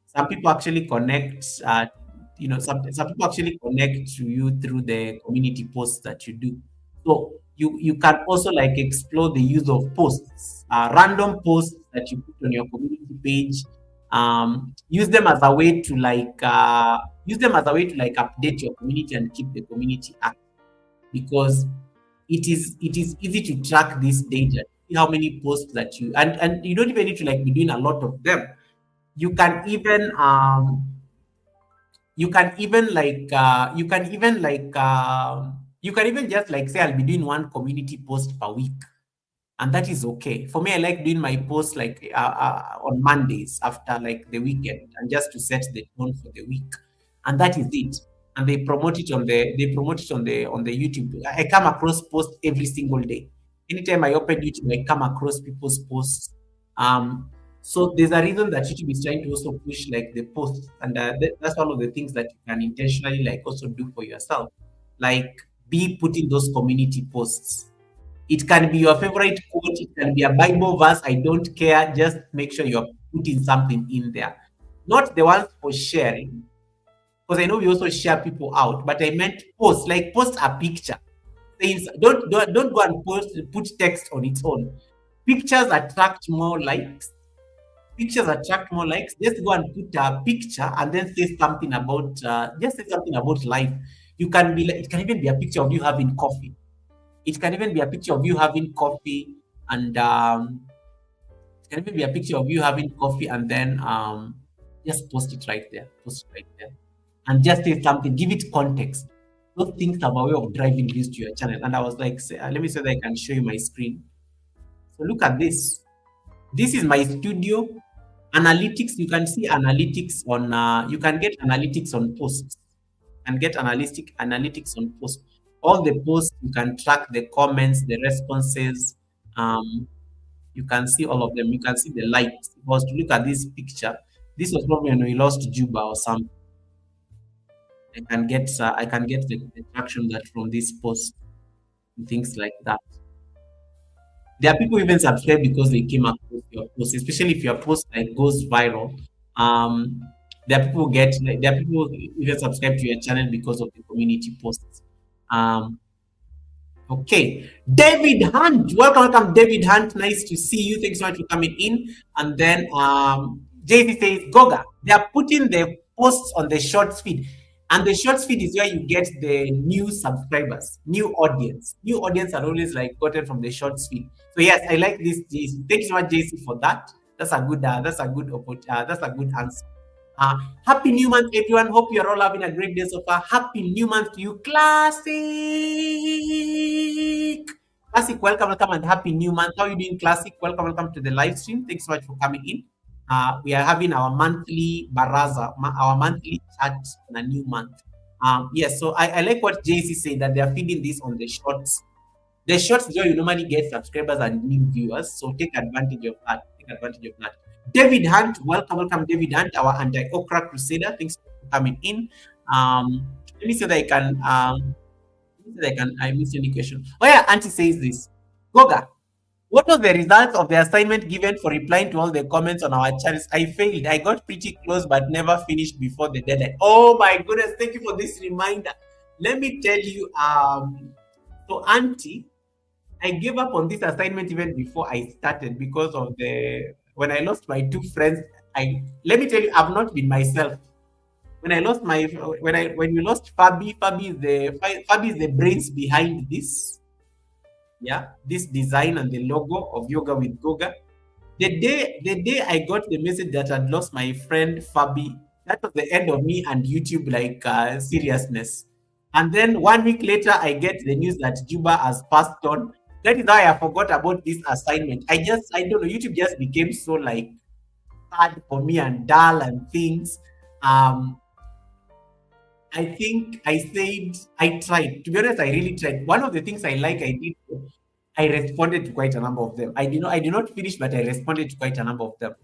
A: Some people actually connect, some people actually connect to you through the community posts that you do. So you can also like explore the use of posts, random posts that you put on your community page. Use them as a way to like update your community and keep the community active because it is easy to track this data. See how many posts that and you don't even need to like be doing a lot of them. You can even you can even just like say I'll be doing one community post per week, and that is okay for me. I like doing my posts like on Mondays after like the weekend, and just to set the tone for the week, and that is it. And they promote it on the YouTube. I come across posts every single day. Anytime I open YouTube, I come across people's posts. um so there's a reason that YouTube is trying to also push like the posts, and that's one of the things that you can intentionally like also do for yourself, like be putting those community posts. It can be your favorite quote, it can be a Bible verse. I don't care. Just make sure you're putting something in there. Not the ones for sharing, because I know we also share people out, but I meant post, like post a picture. Things don't go and put text on its own. Pictures attract more likes. Pictures attract more likes. Just go and put a picture and then say something about just say something about life. You can be like, it can even be a picture of you having coffee. It can even be a picture of you having coffee, and it can even be a picture of you having coffee, and then just post it right there. Post it right there, and just say something. Give it context. Those things have a way of driving views to your channel. And I was like, let me see that I can show you my screen. So look at this. This is my studio analytics. You can see analytics on. You can get analytics on posts and get analytics on posts. All the posts you can track the comments, the responses. You can see all of them. You can see the likes. If I was to look at this picture, this was probably when we lost Juba or something. I can get the traction that from this post and things like that. There are people even subscribe because they came across your post, especially if your post like goes viral. Um, there are people who even subscribe to your channel because of the community posts. Um, okay, David Hunt, welcome, David Hunt. Nice to see you. Thanks so much for coming in. And then JC says, Goga, they are putting the posts on the shorts feed. And the shorts feed is where you get the new subscribers, new audience. New audience are always like gotten from the shorts feed. So yes, I like this, JC. Thank you so much, JC, for that. that's a good answer. Uh, Happy new month, everyone. Hope you're all having a great day so far. Happy new month to you, Classic. Classic, welcome, and happy new month. How are you doing, Classic? Welcome to the live stream. Thanks so much for coming in. We are having our monthly baraza, our monthly chat in a new month. Yes, so I like what JC said that they are feeding this on the shorts. The shorts is where you normally get subscribers and new viewers. So take advantage of that. Take advantage of that. David Hunt, welcome, David Hunt, our anti-okra crusader. Thanks for coming in. Let me see that I can let me see that I can I missed any question. Oh yeah, Auntie says this. Goga, what was the results of the assignment given for replying to all the comments on our channels? I failed. I got pretty close but never finished before the deadline. Oh my goodness, thank you for this reminder. Let me tell you, so Auntie, I gave up on this assignment even before I started because of the when I lost my two friends. I Let me tell you, I've not been myself. When I lost my when we lost Fabi, Fabi is the brains behind this. Yeah, this design and the logo of Yoga with Goga. The day I got the message that I'd lost my friend Fabi, that was the end of me and YouTube like seriousness. And then 1 week later, I get the news that Juba has passed on. That is why I forgot about this assignment. I don't know, YouTube just became so like hard for me and dull and things. Um, I think I said I tried. To be honest, I really tried. One of the things I did, I responded to quite a number of them. I did not finish, but I responded to quite a number of them.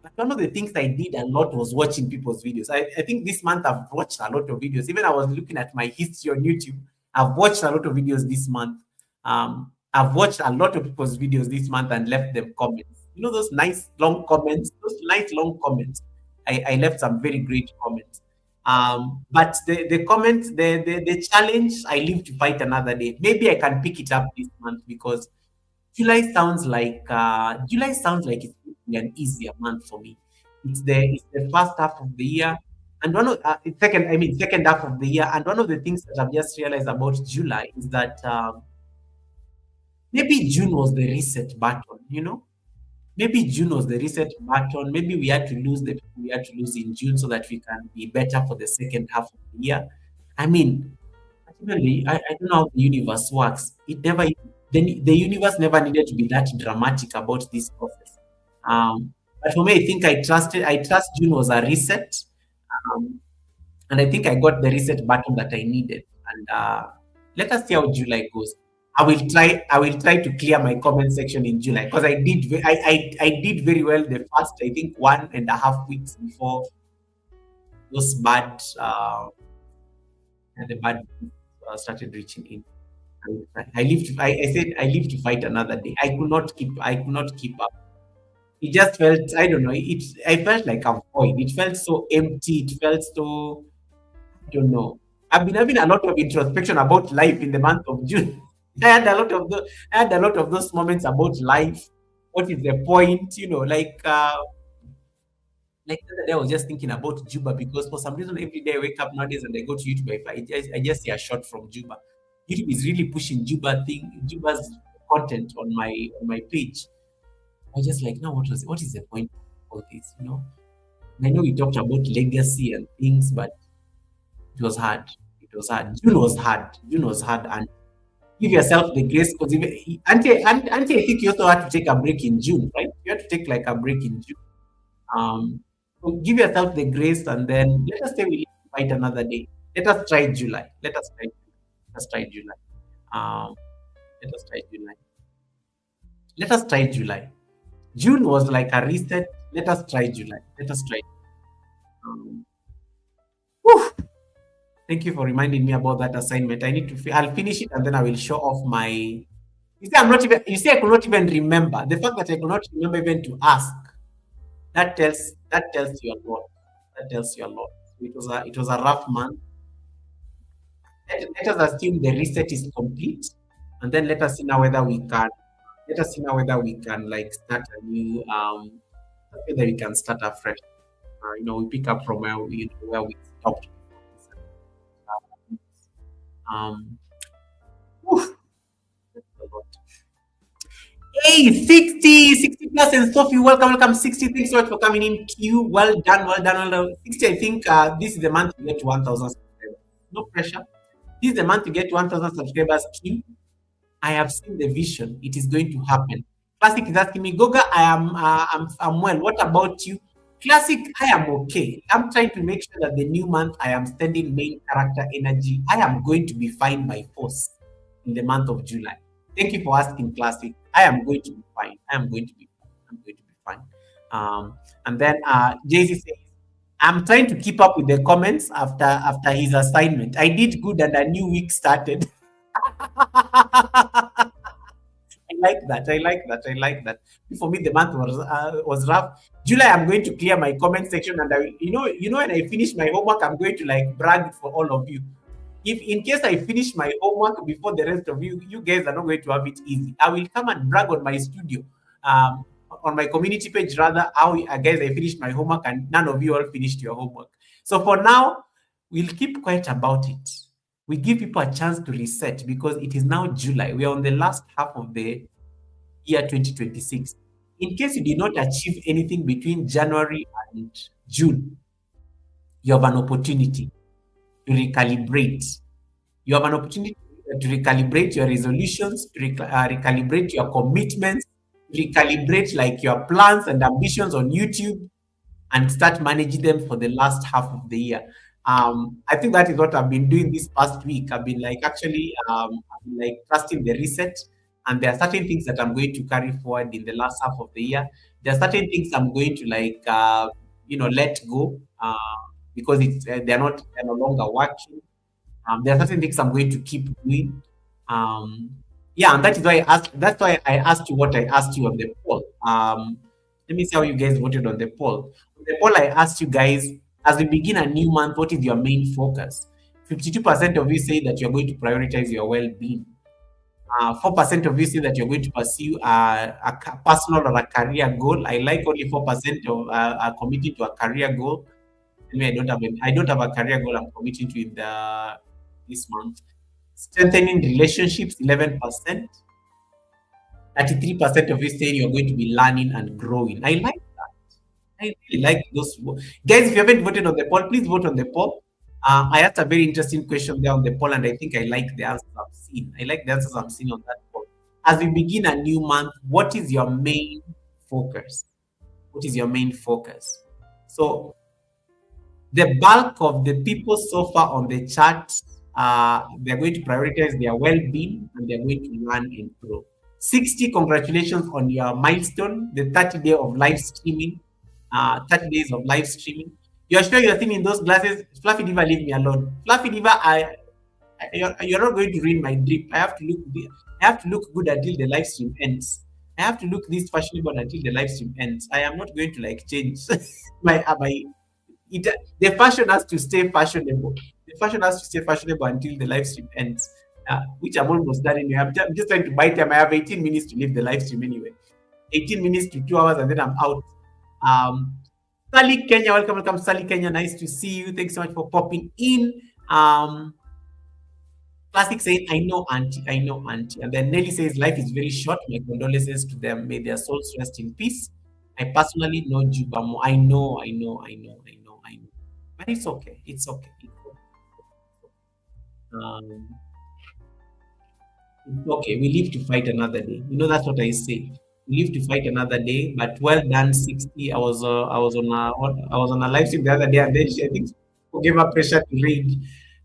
A: But one of the things I did a lot was watching people's videos. I think this month I've watched a lot of videos. Even I was looking at my history on YouTube. I've watched a lot of videos this month. I've watched a lot of people's videos this month and left them comments. You know those nice long comments, those nice long comments. I left some very great comments. But the comments, the challenge, I live to fight another day. Maybe I can pick it up this month because July sounds like it's going to be an easier month for me. It's the first half of the year, and it's second half of the year. And one of the things that I've just realized about July is that maybe June was the reset button. Maybe June was the reset button. Maybe we had to lose the people we had to lose in June so that we can be better for the second half of the year. I mean, ultimately, I don't know how the universe works. The universe never needed to be that dramatic about this process. But for me, I trust June was a reset. Um, and I think I got the reset button that I needed. And let us see how July goes. I will try to clear my comment section in July because I did very well the first, I think, 1.5 weeks before those bad started reaching in. I said I live to fight another day. I could not keep up. It just felt, I don't know, I felt like a void. It felt so empty. It felt so, I don't know. I've been having a lot of introspection about life in the month of June. I had a lot of those moments about life. What is the point? Like the other day, I was just thinking about Juba because for some reason every day I wake up nowadays and I go to YouTube, I just see a shot from Juba. YouTube is really pushing Juba's content on my page. I was just like, no, what is the point of all this? And I know we talked about legacy and things, but it was hard. It was hard. June was hard. June was hard, and give yourself the grace because Auntie, I think you also had to take a break in June, right? You had to take like a break in June. So give yourself the grace, and then let us say we fight another day. Let us try July. Let us try July. Um, let us try July. Let us try July. June was like a reset. Let us try July. Let us try. Um, whew. Thank you for reminding me about that assignment. I'll finish it and then I will show off my. You see, I could not even remember. The fact that I could not remember even to ask, that tells you a lot. That tells you a lot. It was a rough month. Let us assume the reset is complete, and then let us see now whether we can like start a new whether we can start afresh. We pick up from where we stopped. Um, whew, that's a lot. Hey, 60 plus and Sophie, welcome, welcome. 60, thanks so much for coming in. Q, well done, well done, well done. 60, I think this is the month to get to 1,000 subscribers. No pressure. This is the month to get to 1,000 subscribers. Q, I have seen the vision. It is going to happen. Classic is asking me, Goga, I'm well. What about you? Classic, I am okay. I'm trying to make sure that the new month I am standing main character energy. I am going to be fine by force in the month of July. Thank you for asking, Classic. I am going to be fine. I am going to be fine. I'm going to be fine. And then Jay-Z says, I'm trying to keep up with the comments after his assignment. I did good and a new week started. I like that. I like that. I like that. For me, the month was rough. July, I'm going to clear my comment section, and when I finish my homework, I'm going to like brag for all of you. If in case I finish my homework before the rest of you, you guys are not going to have it easy. I will come and brag on my studio, on my community page rather. How guys, I finished my homework, and none of you all finished your homework. So for now, we'll keep quiet about it. We give people a chance to reset because it is now July. We are on the last half of the year 2026. In case you did not achieve anything between January and June, you have an opportunity to recalibrate. You have an opportunity to recalibrate your resolutions, to recalibrate your commitments, recalibrate like your plans and ambitions on YouTube, and start managing them for the last half of the year. I think that is what I've been doing this past week. I've been like actually I've been like trusting the reset, and there are certain things that I'm going to carry forward in the last half of the year. There are certain things I'm going to like let go because they're no longer working. There are certain things I'm going to keep doing. Um, yeah, and that is why I asked. That's why I asked you what I asked you on the poll. Let me see how you guys voted on the poll. On the poll, I asked you guys, as we begin a new month, what is your main focus? 52% of you say that you're going to prioritize your well-being. 4% of you say that you're going to pursue a personal or a career goal. I like only 4% of are committing to a career goal. I mean, I don't have a career goal I'm committing to in this month. Strengthening relationships, 11%. 33% of you saying you're going to be learning and growing. I like that. I really like those. Guys, if you haven't voted on the poll, please vote on the poll. I asked a very interesting question there on the poll, and I think I like the answers I've seen. I like the answers I've seen on that poll. As we begin a new month, what is your main focus? What is your main focus? So the bulk of the people so far on the chart, they're going to prioritize their well-being and they're going to learn and grow. 60, congratulations on your milestone, the 30 day of live streaming, 30 days of live streaming. You're sure you're thinking in those glasses? Fluffy Diva, leave me alone. Fluffy Diva, you're not going to ruin my drip. I have to look good until the live stream ends. I have to look this fashionable until the live stream ends. I am not going to like change my it, the fashion has to stay fashionable. The fashion has to stay fashionable until the live stream ends, which I'm almost done anyway. I'm just trying to buy time. I have 18 minutes to leave the live stream anyway. 18 minutes to 2 hours, and then I'm out. Sally Kenya, welcome, welcome, Sally Kenya. Nice to see you. Thanks so much for popping in. Classic saying, I know, auntie, I know, auntie. And then Nelly says, life is very short. My condolences to them. May their souls rest in peace. I personally know Jubamo. I know. But it's okay. It's okay. Um, it's okay. We live to fight another day. That's what I say. We live to fight another day. But well done, 60. I was on a live stream the other day, and then I think people gave her pressure to raid,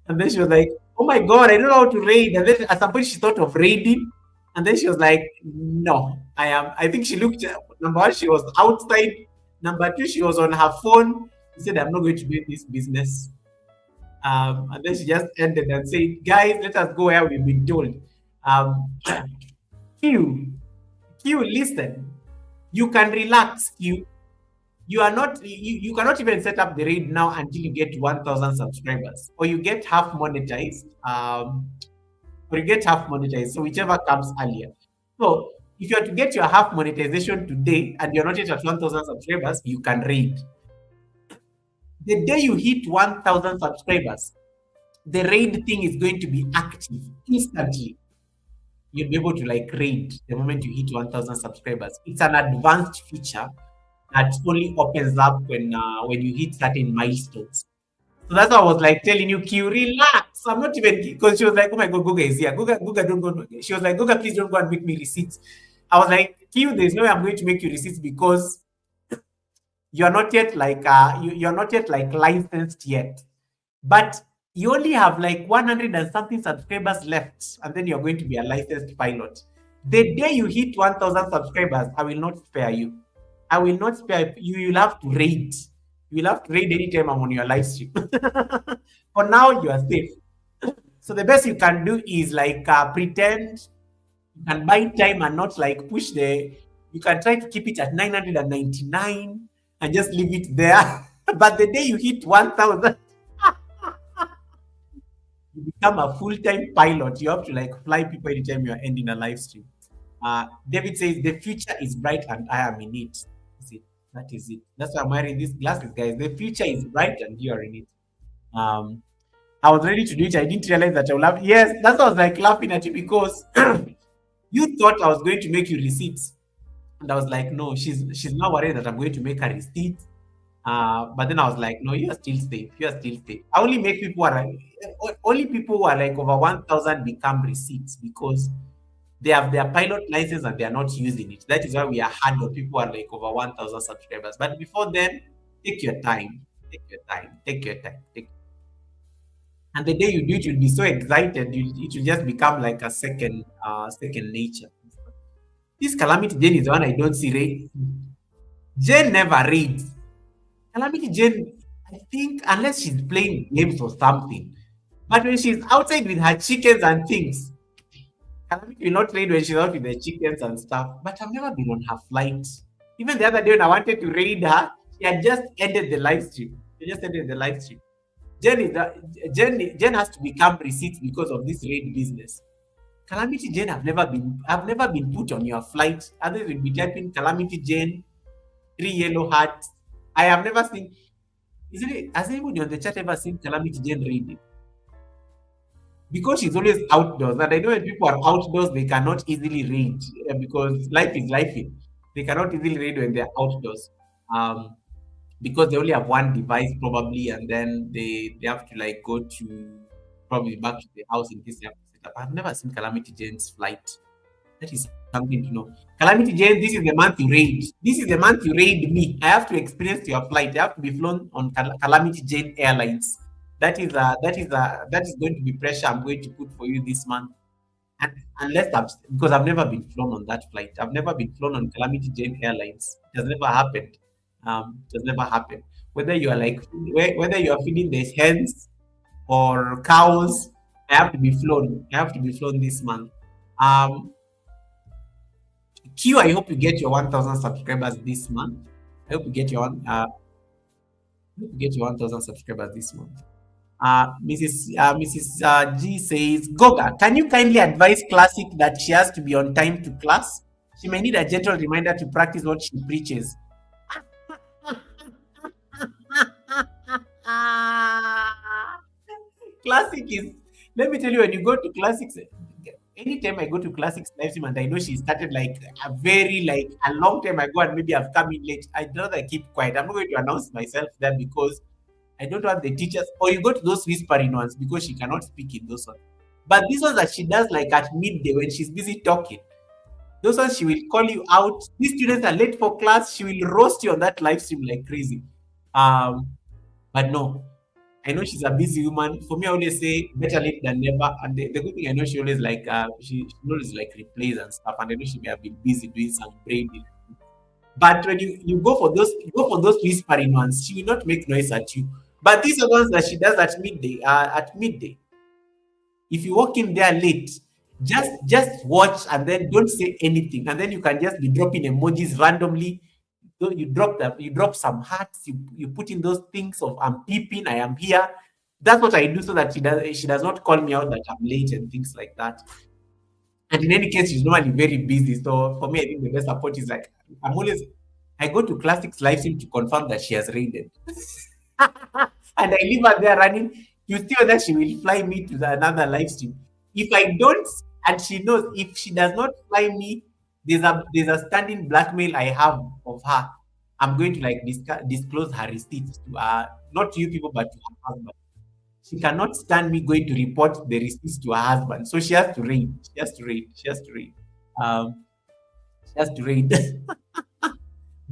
A: and then she was like, "Oh my God, I don't know how to raid." And then at some point she thought of raiding, and then she was like, "No, I am." I think she looked. Number one, she was outside. Number two, she was on her phone. She said, "I'm not going to do this business." And then she just ended and said, "Guys, let us go where we've been told." Um, Q, listen. You can relax, Q. You are not. You cannot even set up the raid now until you get 1,000 subscribers, or you get half monetized. So whichever comes earlier. So if you are to get your half monetization today and you're not yet at 1,000 subscribers, you can raid. The day you hit 1,000 subscribers, the raid thing is going to be active instantly. you'll be able to like raid the moment you hit 1,000 subscribers. It's an advanced feature that only opens up when you hit certain milestones. So that's why I was like telling you, Q, relax. I'm not even because she was like, oh my god, Goga is here. Goga, don't go. She was like, Goga, please don't go and make me receipts. I was like, Q, there's no way I'm going to make you receipts because you're not yet like you're not yet like licensed yet. But you only have like 100 and something subscribers left, and then you're going to be a licensed pilot. The day you hit 1,000 subscribers, I will not spare you. I will not spare you. You'll have to raid. You'll have to raid anytime I'm on your live stream. For now, you are safe. So the best you can do is like pretend you can buy time and not like push the. You can try to keep it at 999 and just leave it there. But the day you hit 1,000, you become a full-time pilot. You have to like fly people anytime you are ending a live stream. David says the future is bright and I am in it. Is it? That is it. That's why I'm wearing these glasses, guys. The future is bright and you are in it. Um, I was ready to do it. I didn't realize that I would laugh. Yes, that's why I was like laughing at you because you thought I was going to make you receipts. And I was like, no, she's not worried that I'm going to make a receipt. But then I was like, no, you are still safe. You are still safe. I only make people who are only people who are like over 1,000 become receipts because they have their pilot license and they are not using it. That is why we are hard on people who are like over 1,000 subscribers. But before then, take your time. Take your time. Take your time. And the day you do it, you'll be so excited. It will just become like a second nature. This Calamity Jane is the one I don't see. Jane never reads. Calamity Jane, I think, unless she's playing games or something. But when she's outside with her chickens and things, Calamity will not raid when she's out with the chickens and stuff. But I've never been on her flight. Even the other day when I wanted to raid her, she had just ended the live stream. She just ended the live stream. Jen has to become receipts because of this raid business. Calamity Jane, I've never been put on your flight. Others will be typing Calamity Jane, 3 yellow hearts. I have never seen. Isn't it? Has anybody on the chat ever seen Calamity Jane reading? Because she's always outdoors, and I know when people are outdoors, they cannot easily read because life is life. They cannot easily read when they're outdoors. Because they only have one device probably, and then they have to like go to probably back to the house in case they have to set up. I've never seen Calamity Jane's flight. That is something to know. Calamity Jane, this is the month you raid. This is the month you raid me. I have to experience your flight. I have to be flown on Calamity Jane Airlines. That is going to be pressure I'm going to put for you this month. And because I've never been flown on that flight. I've never been flown on Calamity Jane Airlines. It has never happened. It has never happened. Whether you are like whether you are feeding the hens or cows, I have to be flown. I have to be flown this month. Um, Q, I hope you get your 1,000 subscribers this month. I hope you get your 1,000 subscribers this month. Mrs. G says, Goga, can you kindly advise Classic that she has to be on time to class? She may need a gentle reminder to practice what she preaches. Classic is, let me tell you, when you go to Classics, anytime I go to Classics live stream and I know she started like a long time ago and maybe I've come in late, I'd rather keep quiet. I'm not going to announce myself there because I don't want the teachers, or you go to those whispering ones because she cannot speak in those ones. But these ones that she does like at midday when she's busy talking, those ones she will call you out. These students are late for class, she will roast you on that live stream like crazy. But no, I know she's a busy woman. For me, I always say better late than never. And the good thing I know she always like she always like replays and stuff. And I know she may have been busy doing some brain. But when you go for those whispering ones, she will not make noise at you. But these are ones that she does at midday. If you walk in there late, just watch and then don't say anything, and then you can just be dropping emojis randomly. So you drop some hearts, you put in those things of I'm peeping, I am here. That's what I do so that she does not call me out that I'm late and things like that. And in any case, she's normally very busy. So for me, I think the best support is like I go to Classics live stream to confirm that she has raided. And I leave her there running to see whether she will fly me to another live stream. If I don't, and she knows if she does not fly me, there's a standing blackmail I have of her. I'm going to like disclose her receipts to not to you people, but to her husband. She cannot stand me going to report the receipts to her husband, so she has to read. She has to read. She has to read. Um, she has to read.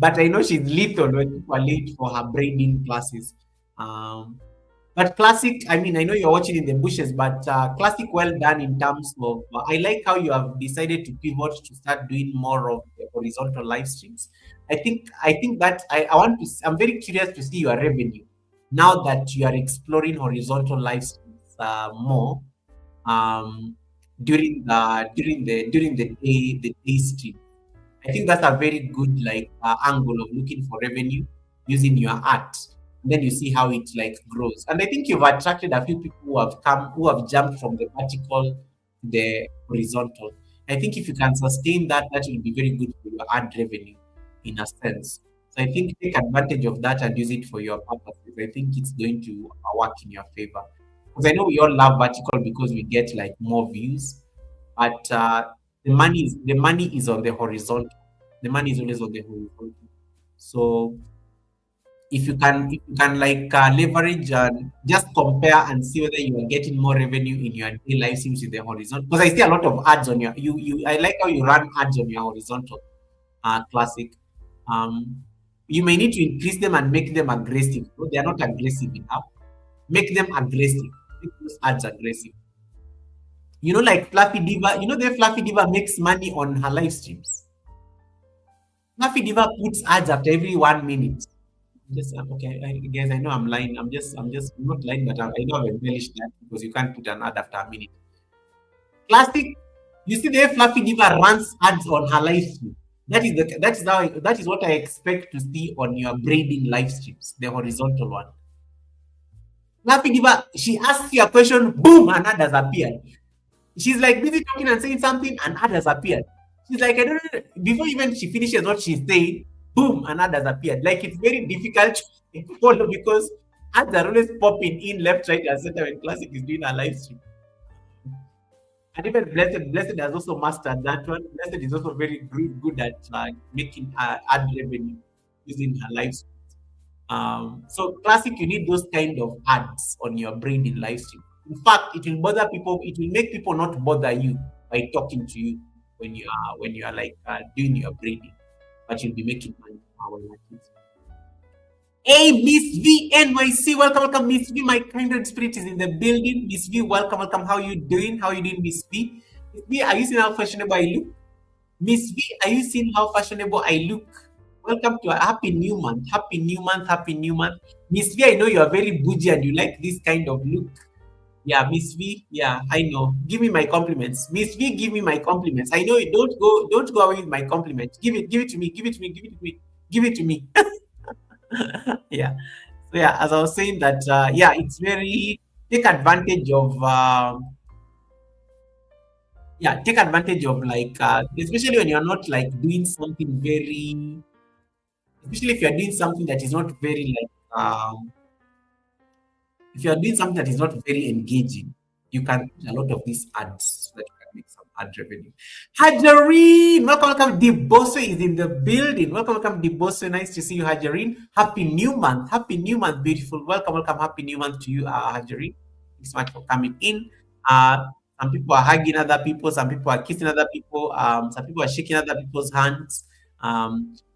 A: But I know she's lethal when people are late for her braiding classes. Um, but classic, I mean, I know you're watching in the bushes, but classic, well done in terms of. I like how you have decided to pivot to start doing more of the horizontal live streams. I think that I want to. I'm very curious to see your revenue now that you are exploring horizontal live streams more during the day stream. I think that's a very good like angle of looking for revenue using your art. And then you see how it like grows. And I think you've attracted a few people who have jumped from the vertical to the horizontal. I think if you can sustain that, that will be very good for your ad revenue in a sense. So I think take advantage of that and use it for your purposes. I think it's going to work in your favor. Because I know we all love vertical because we get like more views, but the money is on the horizontal. The money is always on the horizontal. So if you can like leverage and just compare and see whether you are getting more revenue in your day live streams with the horizontal. Because I see a lot of ads on your you I like how you run ads on your horizontal classic. Um you may need to increase them and make them aggressive. No, they are not aggressive enough. Make them aggressive. Make those ads aggressive. Like Fluffy Diva, the Fluffy Diva makes money on her live streams. Fluffy Diva puts ads after every 1 minute. Just okay, guys. I know I'm lying. I'm not lying, but I know I've embellished that because you can't put an ad after a minute. Classic. You see the way Fluffy Diva runs ads on her live stream. That is what I expect to see on your braiding live streams, the horizontal one. Fluffy Diva, she asks you a question, boom, an ad has appeared. She's like busy talking and saying something, and ad has appeared. She's like, I don't know. Before even she finishes what she's saying, boom, an ad has appeared. Like it's very difficult to follow because ads are always popping in left, right, and center when Classic is doing a live stream. And even Blessed has also mastered that one. Blessed is also very good at making ad revenue using her live stream. So classic, you need those kind of ads on your brain in live stream. In fact, it will bother people. It will make people not bother you by talking to you when you are like doing your braiding, but you'll be making money. Like it. Hey, Miss V NYC, welcome, welcome, Miss V. My kindred spirit is in the building. Miss V, welcome, welcome. How you doing? How you doing, Miss V? Miss V, are you seeing how fashionable I look? Miss V, are you seeing how fashionable I look? Welcome to a happy new month. Happy new month. Happy new month. Miss V, I know you are very bougie and you like this kind of look. Yeah, Miss V. Yeah, I know. Give me my compliments. Miss V, give me my compliments. I know you don't go away with my compliments. Give it to me. Give it to me. Give it to me. Give it to me. Yeah. So yeah, as I was saying that yeah, it's very take advantage of take advantage of like especially when you're not like doing something very especially if you're doing something that is not very like if you are doing something that is not very engaging, you can put a lot of these ads so that you can make some ad revenue. Hajareen, welcome, welcome. Diboso is in the building. Welcome, welcome, Diboso. Nice to see you, Hajareen. Happy new month. Happy new month, beautiful. Welcome, welcome. Happy new month to you, Hajareen. Thanks so much for coming in. Some people are hugging other people. Some people are kissing other people. Some people are shaking other people's hands.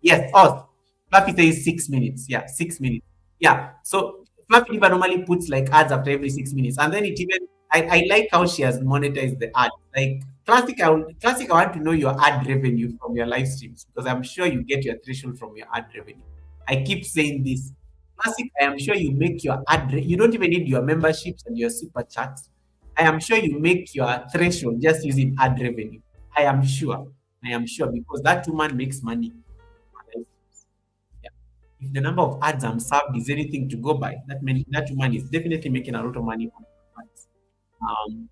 A: Yes. Oh, Fluffy says 6 minutes. Yeah, 6 minutes. Yeah. So Fluffy Diva normally puts like ads after every 6 minutes, and then it even I like how she has monetized the ad. Like classic, I want to know your ad revenue from your live streams because I'm sure you get your threshold from your ad revenue. I keep saying this. Classic, I am sure you make your you don't even need your memberships and your super chats. I am sure you make your threshold just using ad revenue. I am sure. I am sure because that woman makes money. Yeah. If the number of ads I'm served is anything to go by, that woman is definitely making a lot of money on ads. Um,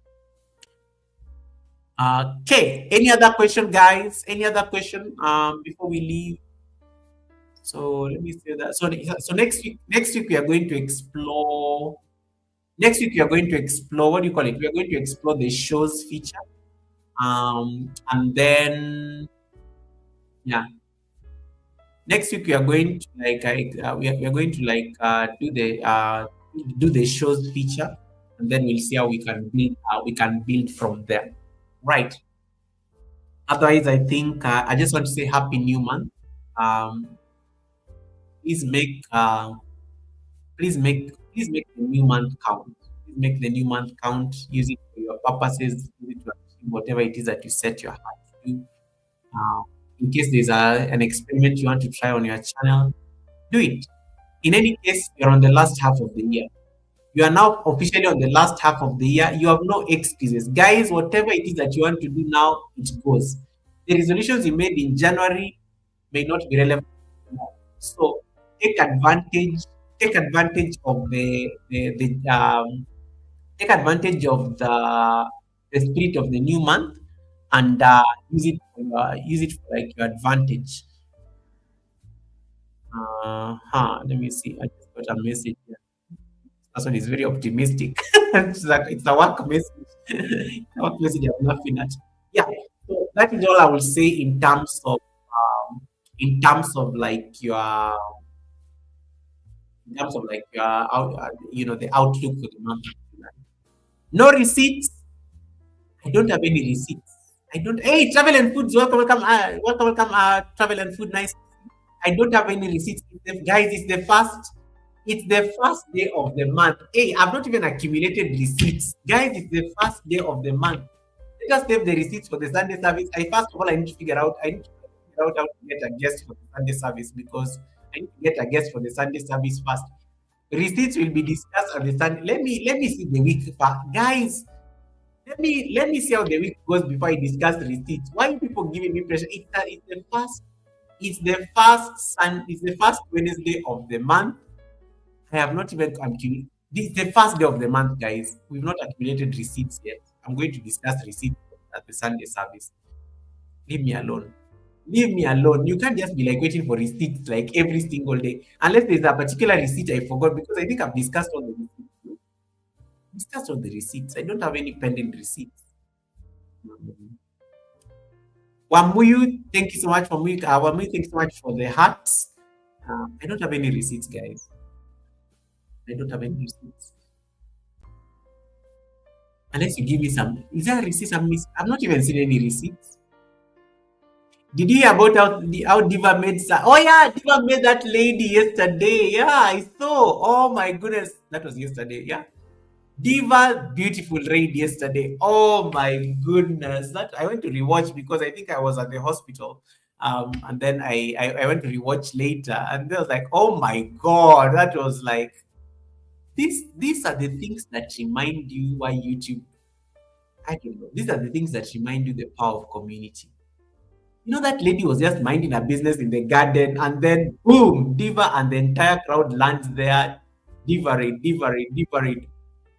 A: okay. Any other question, guys? Any other question before we leave? So let me say that. So next week we are going to explore. Next week we are going to explore what do you call it? We are going to explore the shows feature. And then yeah, next week we are going to we are going to do the shows feature, and then we'll see how we can build from there. Right. Otherwise, I think I just want to say happy new month. Um, please make please make the new month count. Please make the new month count. Use it for your purposes. Use it to achieve whatever it is that you set your heart to do. Uh, in case there's an experiment you want to try on your channel, do it. In any case, you're on the last half of the year. You are now officially on the last half of the year. You have no excuses. Guys, whatever it is that you want to do now, it goes. The resolutions you made in January may not be relevant anymore. So take advantage, take advantage of the take advantage of the spirit of the new month and use it for like your advantage. Let me see. I just got a message here. Person is very optimistic. It's a work message. A work message I'm laughing at. Yeah. So that is all I will say in terms of like your in terms of like your the outlook for the month of July. No receipts. I don't have any receipts. I don't. Hey, travel and foods. Welcome, welcome, welcome, welcome. Travel and food. Nice. I don't have any receipts. Guys, it's the first. It's the first day of the month. Hey, I've not even accumulated receipts. Guys, it's the first day of the month. Let us save the receipts for the Sunday service. First of all, I need to figure out. I need to figure out how to get a guest for the Sunday service because I need to get a guest for the Sunday service first. Receipts will be discussed on the Sunday. Let me see the week first. Guys, let me see how the week goes before I discuss receipts. Why are people giving me pressure? It's the first Wednesday of the month. I have not even accumulated. This is the first day of the month, guys. We've not accumulated receipts yet. I'm going to discuss receipts at the Sunday service. Leave me alone. Leave me alone. You can't just be like waiting for receipts like every single day. Unless there's a particular receipt I forgot because I think I've discussed all the receipts. Discussed all the receipts. I don't have any pending receipts. Wamuyu, thank you so much for me. Wamuyu, thank you so much for the hearts. I don't have any receipts, guys. I don't have any receipts. Unless you give me some. Is there a receipt I'm missing? I've not even seen any receipts. Did you hear about how Diva made Oh yeah, Diva made that lady yesterday. Yeah, I saw. Oh my goodness. That was yesterday. Yeah. Diva beautiful raid yesterday. Oh my goodness. That I went to rewatch because I think I was at the hospital. And then I went to rewatch later and I was like, oh my god, that was like these are the things that remind you why YouTube. I don't know. These are the things that remind you the power of community. You know, that lady was just minding her business in the garden, and then boom, Diva and the entire crowd lands there. Diva raid, Diva raid, Diva raid.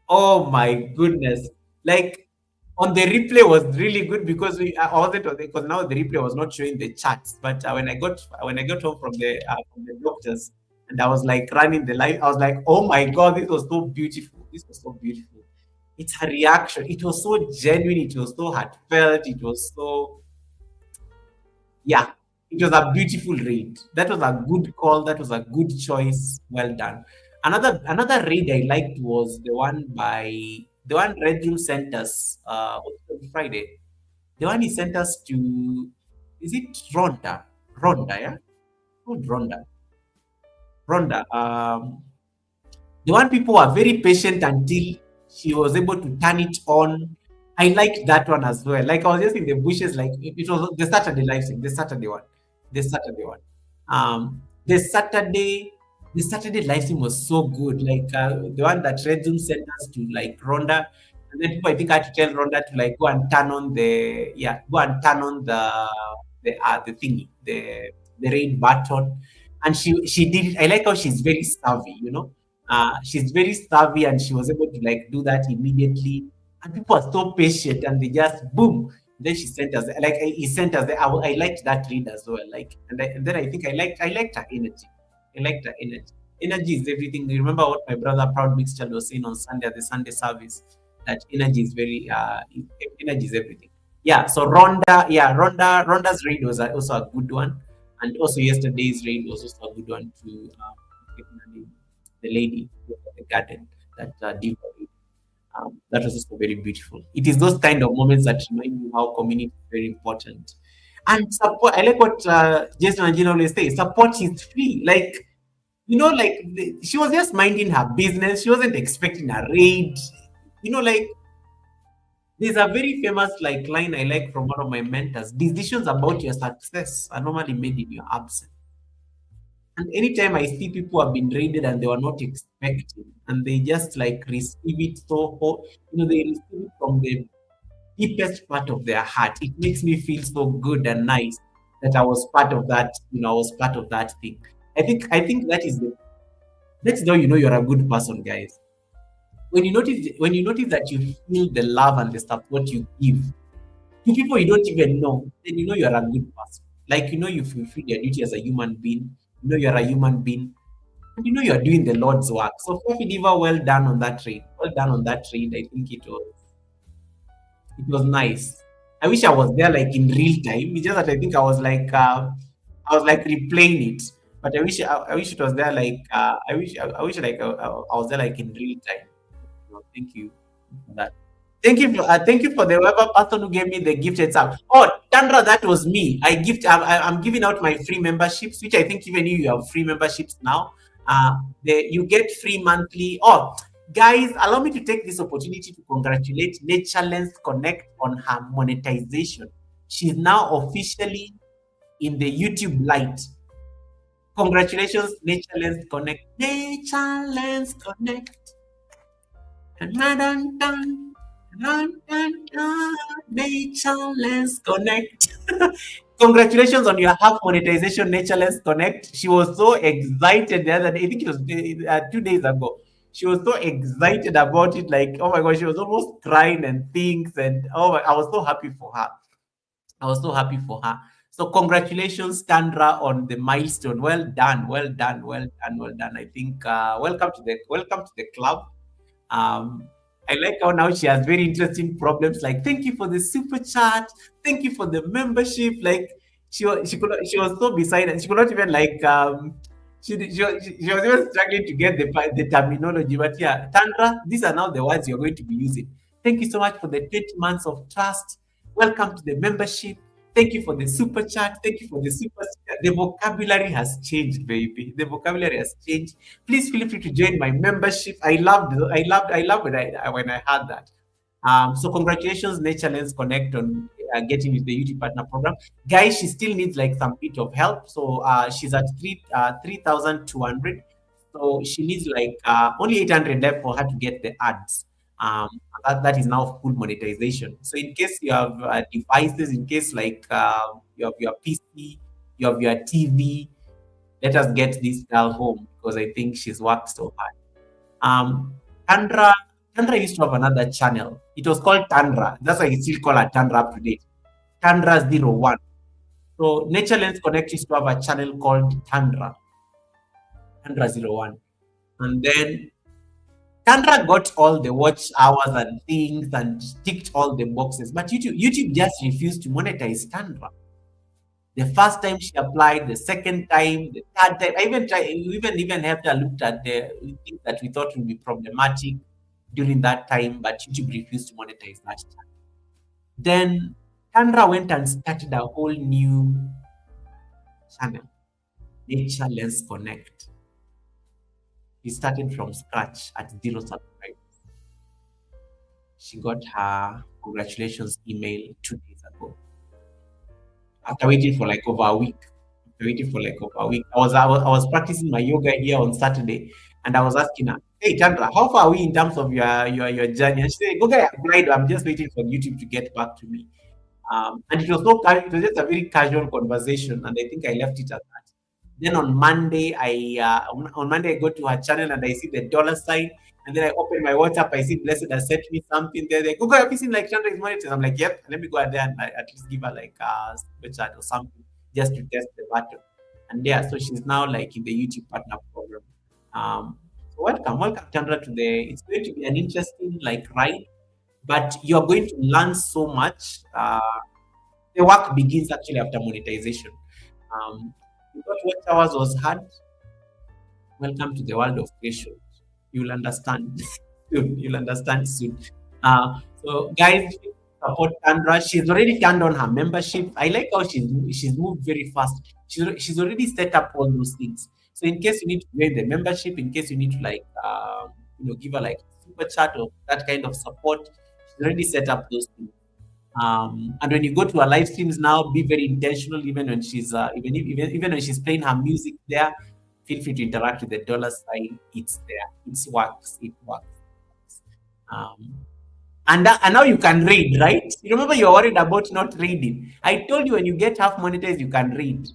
A: Oh my goodness. Like on the replay was really good because I wasn't on because now the replay was not showing the charts. But when I got home from the doctors and I was like running the live, I was like, oh my god, this was so beautiful. This was so beautiful. It's her reaction. It was so genuine. It was so heartfelt. It was so yeah. It was a beautiful raid. That was a good call. That was a good choice. Well done. Another raid I liked was the one Red Room sent us Friday. The one he sent us to is it Ronda? Ronda, yeah? Called Ronda. Ronda. The one people were very patient until she was able to turn it on. I liked that one as well. Like I was just in the bushes, like it was the Saturday live stream, the Saturday one. The Saturday one. The Saturday live stream was so good. Like the one that Red Zoom sent us to like Ronda. And then people I think had to tell Ronda to like go and turn on the thingy, the raid button. And she did it. I like how she's very savvy, you know. She's very savvy and she was able to like do that immediately. And people are so patient and they just boom. Then she sent us like he sent us. I liked that read as well. Like and then I think I liked her energy. I liked her energy. Energy is everything. You remember what my brother Proud Mixed Child was saying on Sunday at the Sunday service that energy is very energy is everything. Yeah, so Ronda's raid was also a good one, and also yesterday's raid was also a good one to the lady who was at the garden, that diva lady. That was also very beautiful. It is those kind of moments that remind you how community is very important. And support, I like what Jason and Gina always say, support is free. Like, she was just minding her business. She wasn't expecting a raid. Like, there's a very famous like line I like from one of my mentors. Decisions about your success are normally made in your absence. And anytime I see people have been raided and they were not expecting, and they just like receive it they receive it from the deepest part of their heart. It makes me feel so good and nice that I was part of that. I was part of that thing. I think that's how you're a good person, guys. When you notice that you feel the love and the support you give to people you don't even know, then you're a good person. Like you fulfill your duty as a human being. You're a human being, and you're doing the Lord's work. So Kofi Diva, well done on that trade. Well done on that trade. I think it was nice. I wish I was there like in real time. It's just that I think I was like replaying it. But I wish it was there like I wish like I was there like in real time. Thank you for that. Thank you for the whoever person who gave me the gifted sub. Oh, Tandra, that was me. I'm giving out my free memberships, which I think even you have free memberships now. You get free monthly. Oh, guys, allow me to take this opportunity to congratulate Nature Lens Connect on her monetization. She's now officially in the YouTube light. Congratulations, Nature Lens Connect. Nature Lens Connect. Dun, dun, dun, dun. Dun, dun, dun. Nature Lens Connect. Congratulations on your half monetization, Nature Lens Connect. She was so excited the other day. I think it was 2 days ago. She was so excited about it. Like, oh my gosh, she was almost crying and things. And I was so happy for her. I was so happy for her. So congratulations, Tandra, on the milestone. Well done, well done, well done, well done. I think welcome to the club. Um, I like how now she has very interesting problems. Like, thank you for the super chat. Thank you for the membership. Like, she was so beside and she could not even like she was even struggling to get the terminology. But yeah, Tandra, these are now the words you're going to be using. Thank you so much for the 20 months of trust. Welcome to the membership. Thank you for the super chat. Thank you for the super. The vocabulary has changed, baby. The vocabulary has changed. Please feel free to join my membership. I loved when I had that. So congratulations, Nature Lens Connect, on getting into the YouTube partner program, guys. She still needs like some bit of help. So she's at 3,200. So she needs like only 800 left for her to get the ads. Um, that is now full monetization. So in case you have devices, in case like you have your PC, you have your TV, let us get this girl home because I think she's worked so hard. Um, Tandra, Tandra used to have another channel. It was called Tandra. That's why I still call her Tandra up to date. Tandra 01. So Nature Lens Connect used to have a channel called Tandra 01. And then Tandra got all the watch hours and things and ticked all the boxes. But YouTube just refused to monetize Tandra. The first time she applied, the second time, the third time. I even try, we even helped her looked at the things that we thought would be problematic during that time, but YouTube refused to monetize that time. Then Tandra went and started a whole new channel, Nature Lens Connect. She started from scratch at zero subscribers. She got her congratulations email 2 days ago. After waiting for like over a week. After waiting for like over a week. I was practicing my yoga here on Saturday, and I was asking her, "Hey Chandra, how far are we in terms of your journey?" And she said, "Goga, I applied. I'm just waiting for YouTube to get back to me." And it was just a very casual conversation, and I think I left it at that. Then on Monday I go to her channel and I see the dollar sign, and then I open my WhatsApp. I see Blessed has sent me something there. They go, have you seen like Chandra is monetized? I'm like, yep. Let me go out there and at least give her like a super chat or something just to test the button. And yeah, so she's now like in the YouTube partner program. So welcome, Chandra to the. It's going to be an interesting like ride. but you are going to learn so much. The work begins actually after monetization. You got what hours was hard. Welcome to the world of creation. You'll understand soon. You'll understand soon. So, guys, support Sandra. She's already turned on her membership. I like how she's moved very fast. She's already set up all those things. So, in case you need to join the membership, in case you need to like give her like super chat or that kind of support, she's already set up those things. And when you go to her live streams now, be very intentional. Even when she's even when she's playing her music there, feel free to interact with the dollar sign. It's there. It works. It works. Um, and now you can read, right? You remember you're worried about not reading. I told you when you get half monetized, you can read.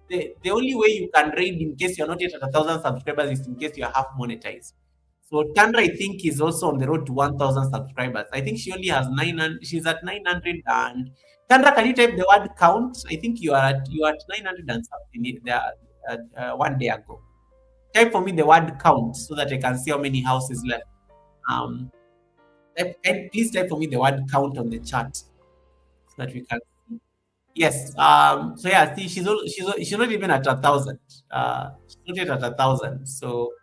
A: The only way you can read in case you're not yet at 1,000 subscribers is in case you're half monetized. So Tandra, I think, is also on the road to 1,000 subscribers. I think she only has 900. She's at 900. And Tandra, can you type the word count? I think you are at 900 and something there one day ago. Type for me the word count so that I can see how many houses left. Um, please type for me the word count on the chat so that we can. Yes. So yeah, see, she's not even at 1,000. She's not yet at 1,000. So,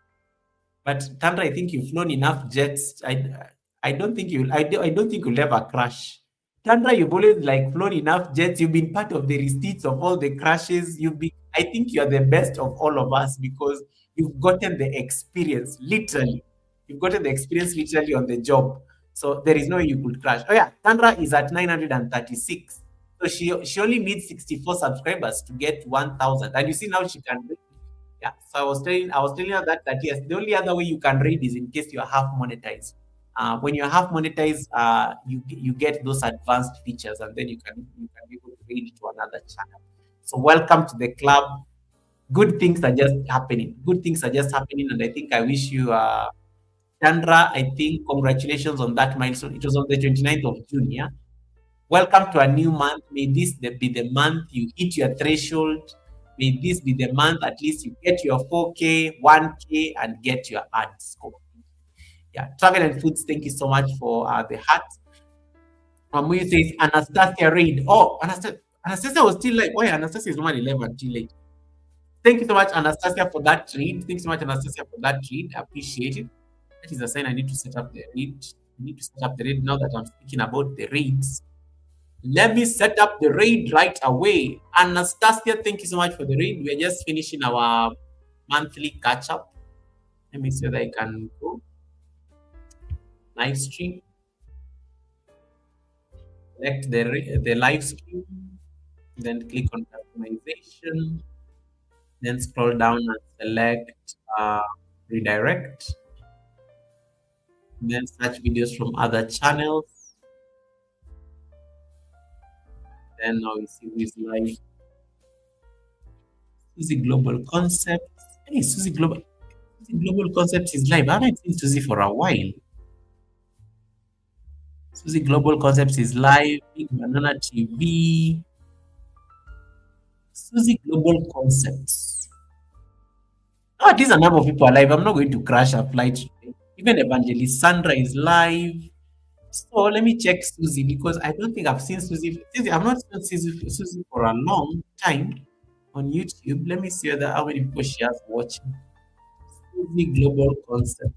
A: but Tandra, I think you've flown enough jets. I don't think you'll. I don't think you'll ever crash. Tandra, you've always like flown enough jets. You've been part of the receipts of all the crashes. You've been. I think you are the best of all of us because you've gotten the experience. Literally, you've gotten the experience literally on the job. So there is no way you could crash. Oh yeah, Tandra is at 936. So she only needs 64 subscribers to get 1,000. And you see now she can. Yeah. So I was telling her that yes, the only other way you can read is in case you're half monetized. When you're half monetized, you get those advanced features, and then you can be able to read to another channel. So welcome to the club. Good things are just happening. Good things are just happening, and I think I wish you, Chandra. I think congratulations on that milestone. It was on the 29th of June. Yeah. Welcome to a new month. May this be the month you hit your threshold. May this be the month at least you get your 4K, 1K, and get your ads. Yeah, Travel and Foods, thank you so much for the hat. Muyu says Anastasia Reid. Oh, Anastasia was still like, oh yeah, Anastasia is normally 11 too late. Thank you so much, Anastasia, for that read. Thanks so much, Anastasia, for that read. I appreciate it. That is a sign I need to set up the read. I need to set up the read now that I'm speaking about the reads. Let me set up the raid right away. Anastasia, thank you so much for the raid. We are just finishing our monthly catch up. Let me see whether I can go live stream. Select the live stream, then click on customization, then scroll down and select redirect, then search videos from other channels. Then now we see who is live. Suzy Global Concepts. Hey, Suzy Global Concepts is live. I haven't seen Suzy for a while. Suzy Global Concepts is live. Big Banana TV. Suzy Global Concepts. Oh, these are a number of people are live. I'm not going to crash a flight today. Even Evangelist Sandra is live. So let me check Suzy because I don't think I've seen Suzy. I've not seen Suzy for a long time on YouTube. Let me see how many people she has watching. Suzy Global Concept.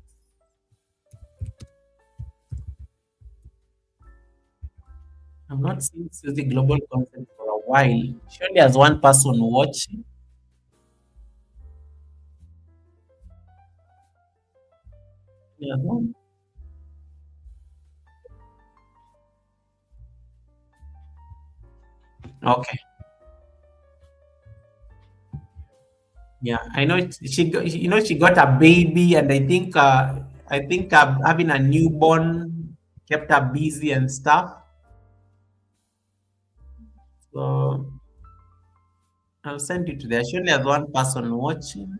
A: I've not seen Suzy Global Concept for a while. She only has one person watching. Yeah. Okay. Yeah, I know she got a baby, and I think having a newborn kept her busy and stuff. So I'll send it to there. She only has one person watching,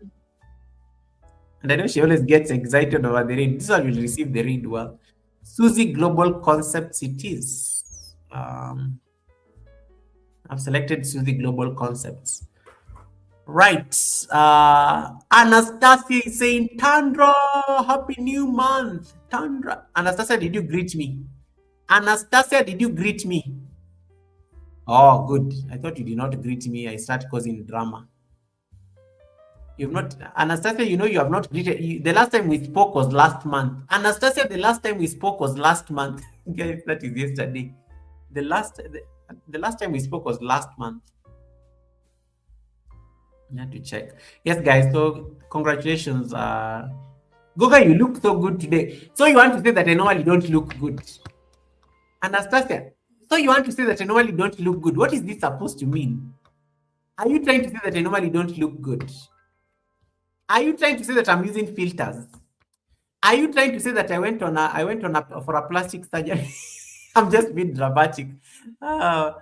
A: and I know she always gets excited over the read. This one will receive the read well. Suzy Global Concepts it is. I've selected Suzy Global Concepts. Right. Anastasia is saying, Tandra, happy new month. Tandra. Anastasia, did you greet me? Anastasia, did you greet me? Oh, good. I thought you did not greet me. I start causing drama. You've not, Anastasia, you have not greeted. The last time we spoke was last month. Anastasia, the last time we spoke was last month. Guys, that is yesterday. The last time we spoke was last month. I have to check. Yes, guys. So congratulations. Goga, you look so good today. So you want to say that I normally don't look good, Anastasia? So you want to say that I normally don't look good? What is this supposed to mean? Are you trying to say that I normally don't look good? Are you trying to say that I'm using filters? Are you trying to say that I went on a for a plastic surgery? I'm just being dramatic. Uh,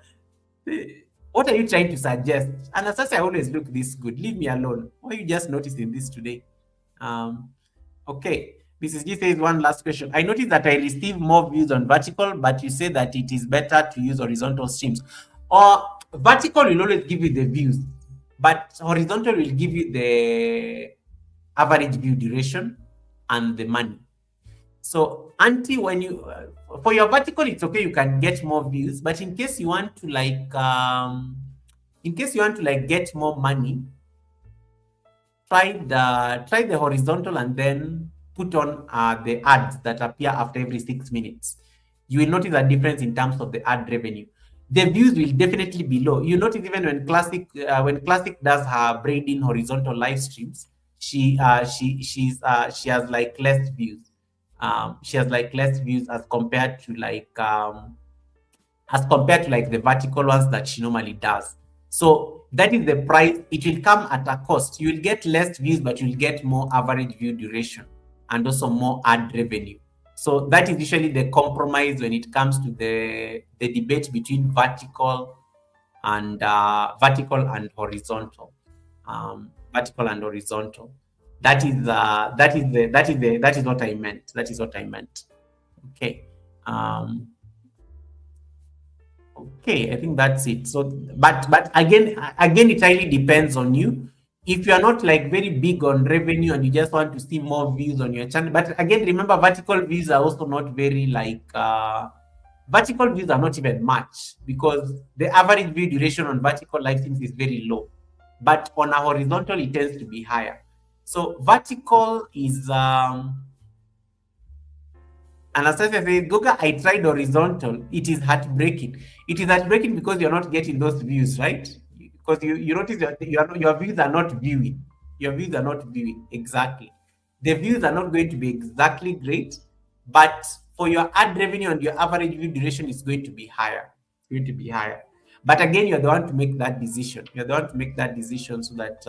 A: what are you trying to suggest? Anastasia, I always look this good. Leave me alone. Why are you just noticing this today? Um, okay. Mrs. G says one last question. I noticed that I receive more views on vertical, but you say that it is better to use horizontal streams. Or vertical will always give you the views, but horizontal will give you the average view duration and the money. So, Auntie, when you for your vertical, it's okay, you can get more views, but in case you want to get more money, try the horizontal and then put on the ads that appear after every 6 minutes. You will notice a difference in terms of the ad revenue. The views will definitely be low. You notice even when Classic does her braiding horizontal live streams, she has like less views. She has like less views as compared to like the vertical ones that she normally does. So that is the price. It will come at a cost. You will get less views, but you will get more average view duration and also more ad revenue. So that is usually the compromise when it comes to the debate between vertical and horizontal. Vertical and horizontal. That is what I meant. That is what I meant. Okay. Okay, I think that's it. So, but again, it really depends on you. If you are not like very big on revenue and you just want to see more views on your channel, but again, remember vertical views are also not very vertical views are not even much because the average view duration on vertical live streams is very low, but on a horizontal it tends to be higher. So vertical is Anastasia says, Goga, I tried horizontal. It is heartbreaking. It is heartbreaking because you're not getting those views, right? Because you notice your views are not viewing. Your views are not viewing. Exactly. The views are not going to be exactly great, but for your ad revenue and your average view duration is going to be higher. It's going to be higher. But again, you're the one to make that decision. You're the one to make that decision so that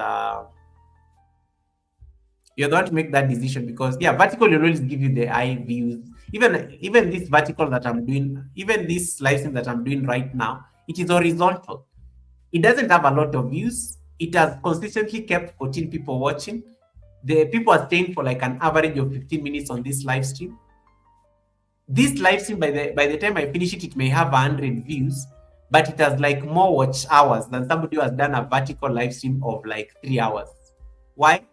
A: you're the one to make that decision because vertical will always give you the high views. Even this vertical that I'm doing, even this slicing that I'm doing right now, it is horizontal. It doesn't have a lot of views. It has consistently kept 14 people watching. The people are staying for like an average of 15 minutes on this live stream. This live stream, by the time I finish it, it may have 100 views, but it has like more watch hours than somebody who has done a vertical live stream of like 3 hours. Why?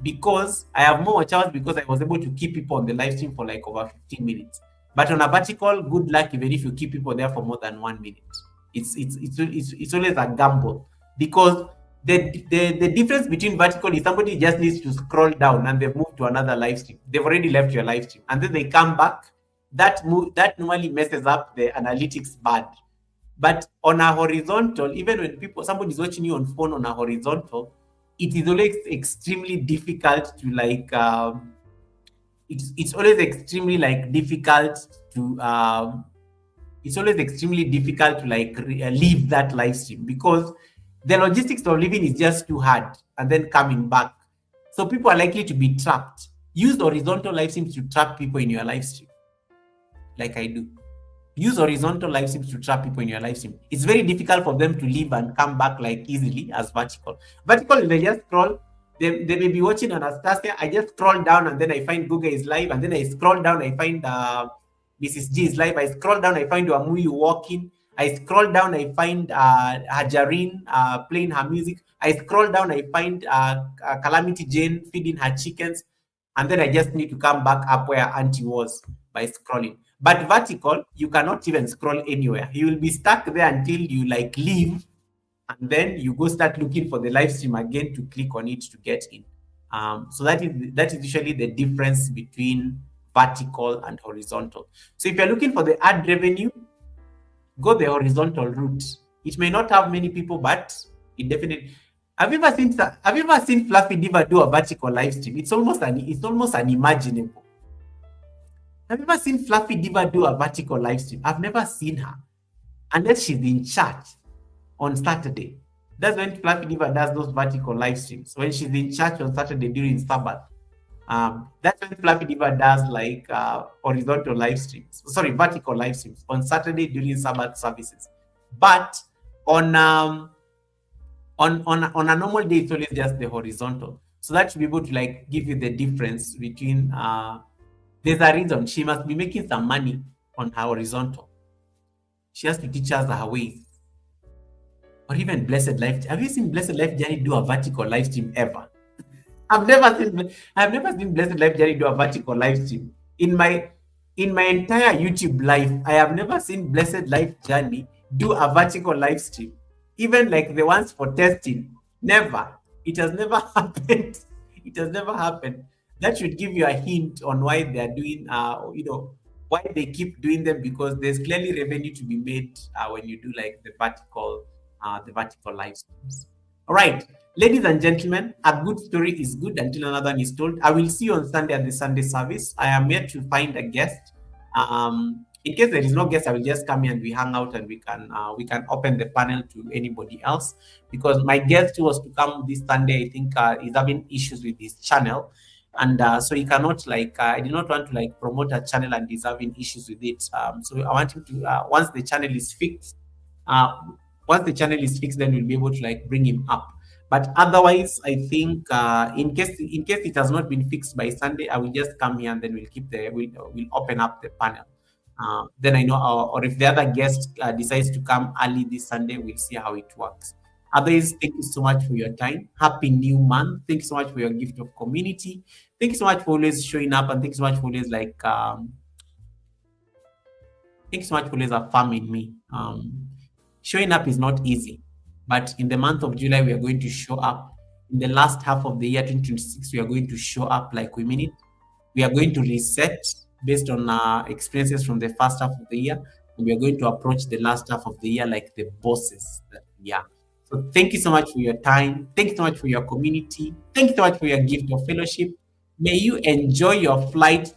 A: Because I have more watch hours because I was able to keep people on the live stream for like over 15 minutes. But on a vertical, good luck even if you keep people there for more than 1 minute. It's always a gamble because the difference between vertical is somebody just needs to scroll down and they've moved to another live stream. They've already left your live stream and then they come back. That normally messes up the analytics bad. But on a horizontal, even when somebody's watching you on phone on a horizontal, it is always extremely difficult to it's always extremely like difficult to it's always extremely difficult to leave that live stream because the logistics of leaving is just too hard and then coming back. So people are likely to be trapped. Use horizontal live streams to trap people in your live stream, like I do. Use horizontal live streams to trap people in your live stream. It's very difficult for them to leave and come back like easily as vertical. Vertical, they just scroll. They may be watching Anastasia. I just scroll down and then I find Goga is live. And then I scroll down, I find Mrs. G is live. I scroll down, I find Wamuyu walking. I scroll down, I find Hajarine playing her music. I scroll down, I find Calamity Jane feeding her chickens. And then I just need to come back up where Auntie was by scrolling. But vertical, you cannot even scroll anywhere. You will be stuck there until you like leave, and then you go start looking for the live stream again to click on it to get in. So that is usually the difference between vertical and horizontal. So if you're looking for the ad revenue, go the horizontal route. It may not have many people, but it definitely. Have you ever seen Fluffy Diva do a vertical live stream? It's almost unimaginable. Have you ever seen Fluffy Diva do a vertical live stream? I've never seen her unless she's in church on Saturday. That's when Fluffy Diva does those vertical live streams. When she's in church on Saturday during Sabbath. That's when Fluffy Diva does like horizontal live streams. Sorry, vertical live streams on Saturday during Sabbath services. But on on a normal day, it's always just the horizontal. So that should be able to like give you the difference between there's a reason she must be making some money on her horizontal. She has to teach us her ways. Or even Blessed Life. Have you seen Blessed Life Journey do a vertical live stream ever? I've never seen Blessed Life Journey do a vertical live stream. In my entire YouTube life, I have never seen Blessed Life Journey do a vertical live stream. Even like the ones for testing. Never. It has never happened. It has never happened. That should give you a hint on why they are doing why they keep doing them, because there's clearly revenue to be made when you do like the vertical live streams. All right, ladies and gentlemen, a good story is good until another one is told. I will see you on Sunday at the Sunday service. I am here to find a guest. In case there is no guest, I will just come here and we hang out and we can open the panel to anybody else, because my guest who was to come this Sunday, I think, is having issues with his channel, and so he cannot I did not want to like promote a channel and he's having issues with it. So I want him to once the channel is fixed. Uh, Once the channel is fixed, then we'll be able to like bring him up. But otherwise, I think in case it has not been fixed by Sunday, I will just come here and then we'll open up the panel. Then I know, or if the other guest decides to come early this Sunday, we'll see how it works. Otherwise, thank you so much for your time. Happy new month. Thank you so much for your gift of community. Thank you so much for always showing up, and thank you so much for always thank you so much for always affirming me. Showing up is not easy, but in the month of July, we are going to show up. In the last half of the year 2026, we are going to show up like we mean it. We are going to reset based on experiences from the first half of the year, and we are going to approach the last half of the year like the bosses that we are. So thank you so much for your time. Thank you so much for your community. Thank you so much for your gift of fellowship. May you enjoy your flight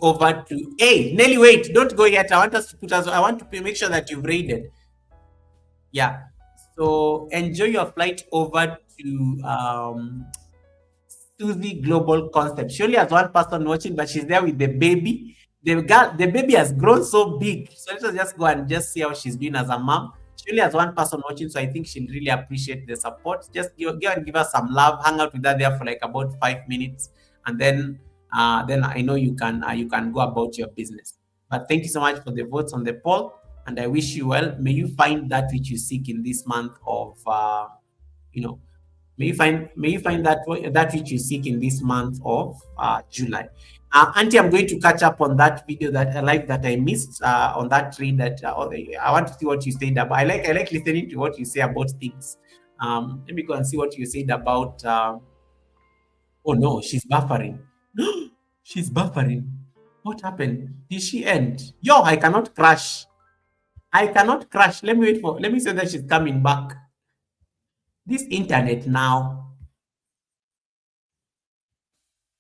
A: over to. Hey, Nelly, wait, don't go yet. I want to make sure that you've raided. Yeah. So enjoy your flight over to Suzy Global Concept. She only has one person watching, but she's there with the baby. The baby has grown so big. So let us just go and just see how she's doing as a mom. She only has one person watching, so I think she'll really appreciate the support. Just go and give her some love. Hang out with her there for like about 5 minutes, and then I know you can go about your business. But thank you so much for the votes on the poll, and I wish you well. May you find that which you seek in this month of you know may you find that which you seek in this month of July. Auntie, I'm going to catch up on that video that I missed on that tree. I want to see what you said about. I like listening to what you say about things. Let me go and see what you said about. Oh no, she's buffering. She's buffering. What happened? Did she end? Yo, I cannot crash. I cannot crash. Let me say that she's coming back. This internet now.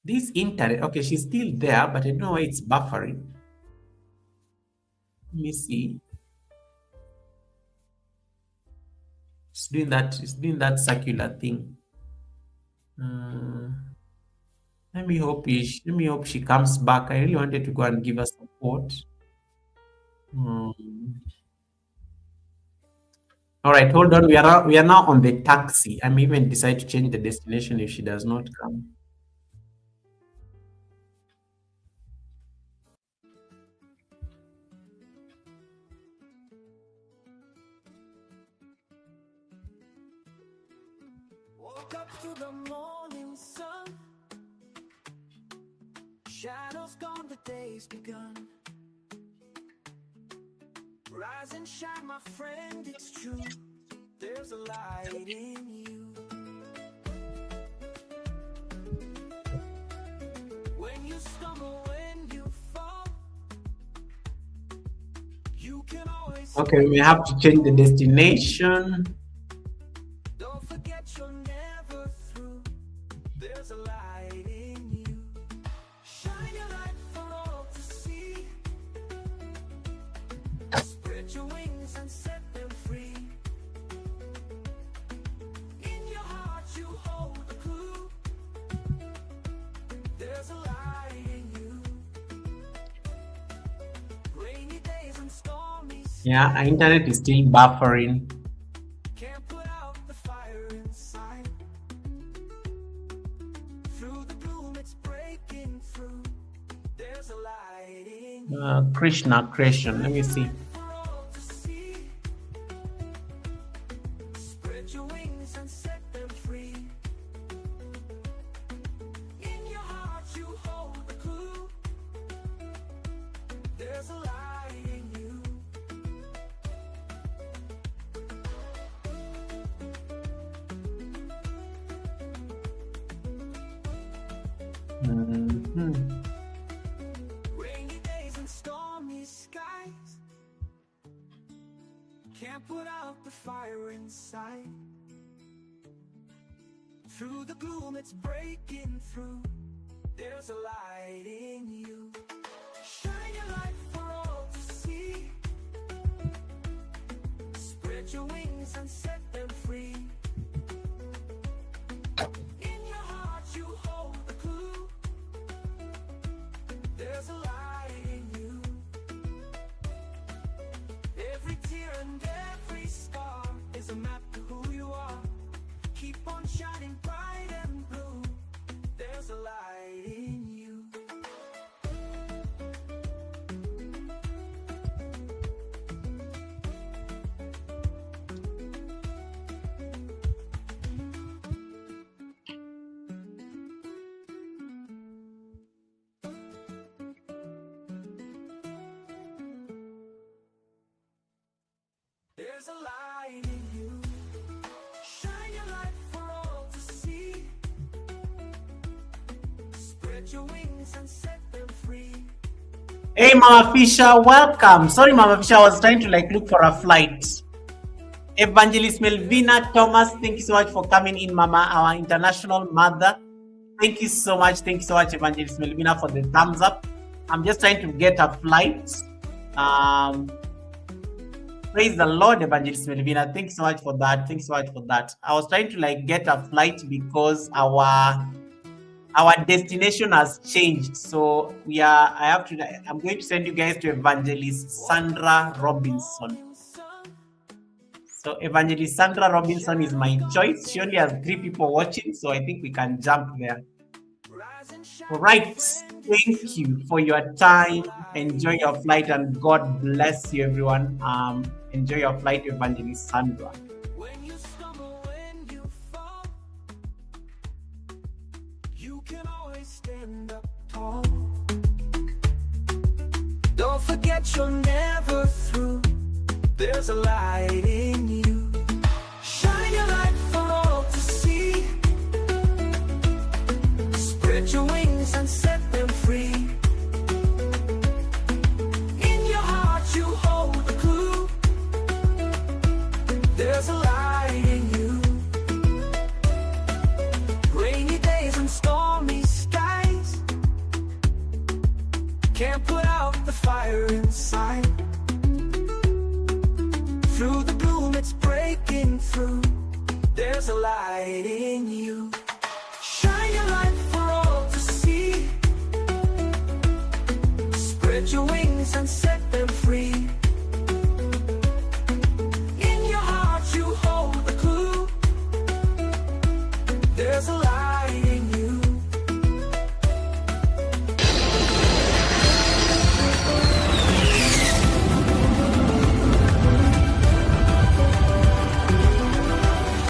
A: This internet. Okay, she's still there, but I don't know why it's buffering. Let me see. It's doing that circular thing. Let me hope she comes back. I really wanted to go and give her support. All right, hold on. We are now on the taxi. I may even decide to change the destination if she does not come.
B: Wake up to the morning sun. Shadows gone, the day's begun. Rise and shine, my friend, it's true. There's a light in you. When you stumble, when you fall, you can always.
A: Okay, we have to change the destination.
B: Don't forget you're never through. There's a light in you. Shine your light for all to see. Spread your wings and set them free. In your heart you hold a clue. There's a light in you. Rainy days and stormy skies.
A: Yeah, our internet is still buffering.
B: Can't put out the fire inside. Through the gloom it's breaking through. There's a light in you.
A: Krishna creation. Let me see.
B: For all to see. Spread your wings and set them free. In your heart you hold the clue. There's a light in you.
A: Mhm.
B: Rainy days and stormy skies. Can't put out the fire inside. Through the gloom it's breaking through. There's a light in you. Shine your light for all to see. Spread your wings and set them free. In your heart you hold the clue. There's a light in you. Every tear and every scar is a map to who you are. Keep on shining bright and blue. There's a light in you. There's a light in you. Shine your light for all to see. Spread your wings and set them free.
A: Hey, Mama Fisher, welcome. Sorry, Mama Fisher, I was trying to look for a flight. Evangelist Melvina Thomas, thank you so much for coming in, Mama, our international mother. Thank you so much. Thank you so much, Evangelist Melvina, for the thumbs up. I'm just trying to get a flight. Praise the Lord, Evangelist Melvina. Thank you so much for that. Thank you so much for that. I was trying to get a flight because our destination has changed. So I'm going to send you guys to Evangelist Sandra Robinson. So Evangelist Sandra Robinson is my choice. She only has 3 people watching, so I think we can jump there. All right. Thank you for your time. Enjoy your flight and God bless you, everyone. Enjoy your flight, Evangelist Sandra.
B: When you stumble, when you fall, you can always stand up tall. Don't forget you're never through. There's a light in you. Shine your light for all to see. Spread your wings and set them free. In your heart you hold the clue. There's a light in you. Rainy days and stormy skies can't put out the fire inside. Through the gloom it's breaking through. There's a light in you. Shine your light for all to see. Spread your wings and set them free.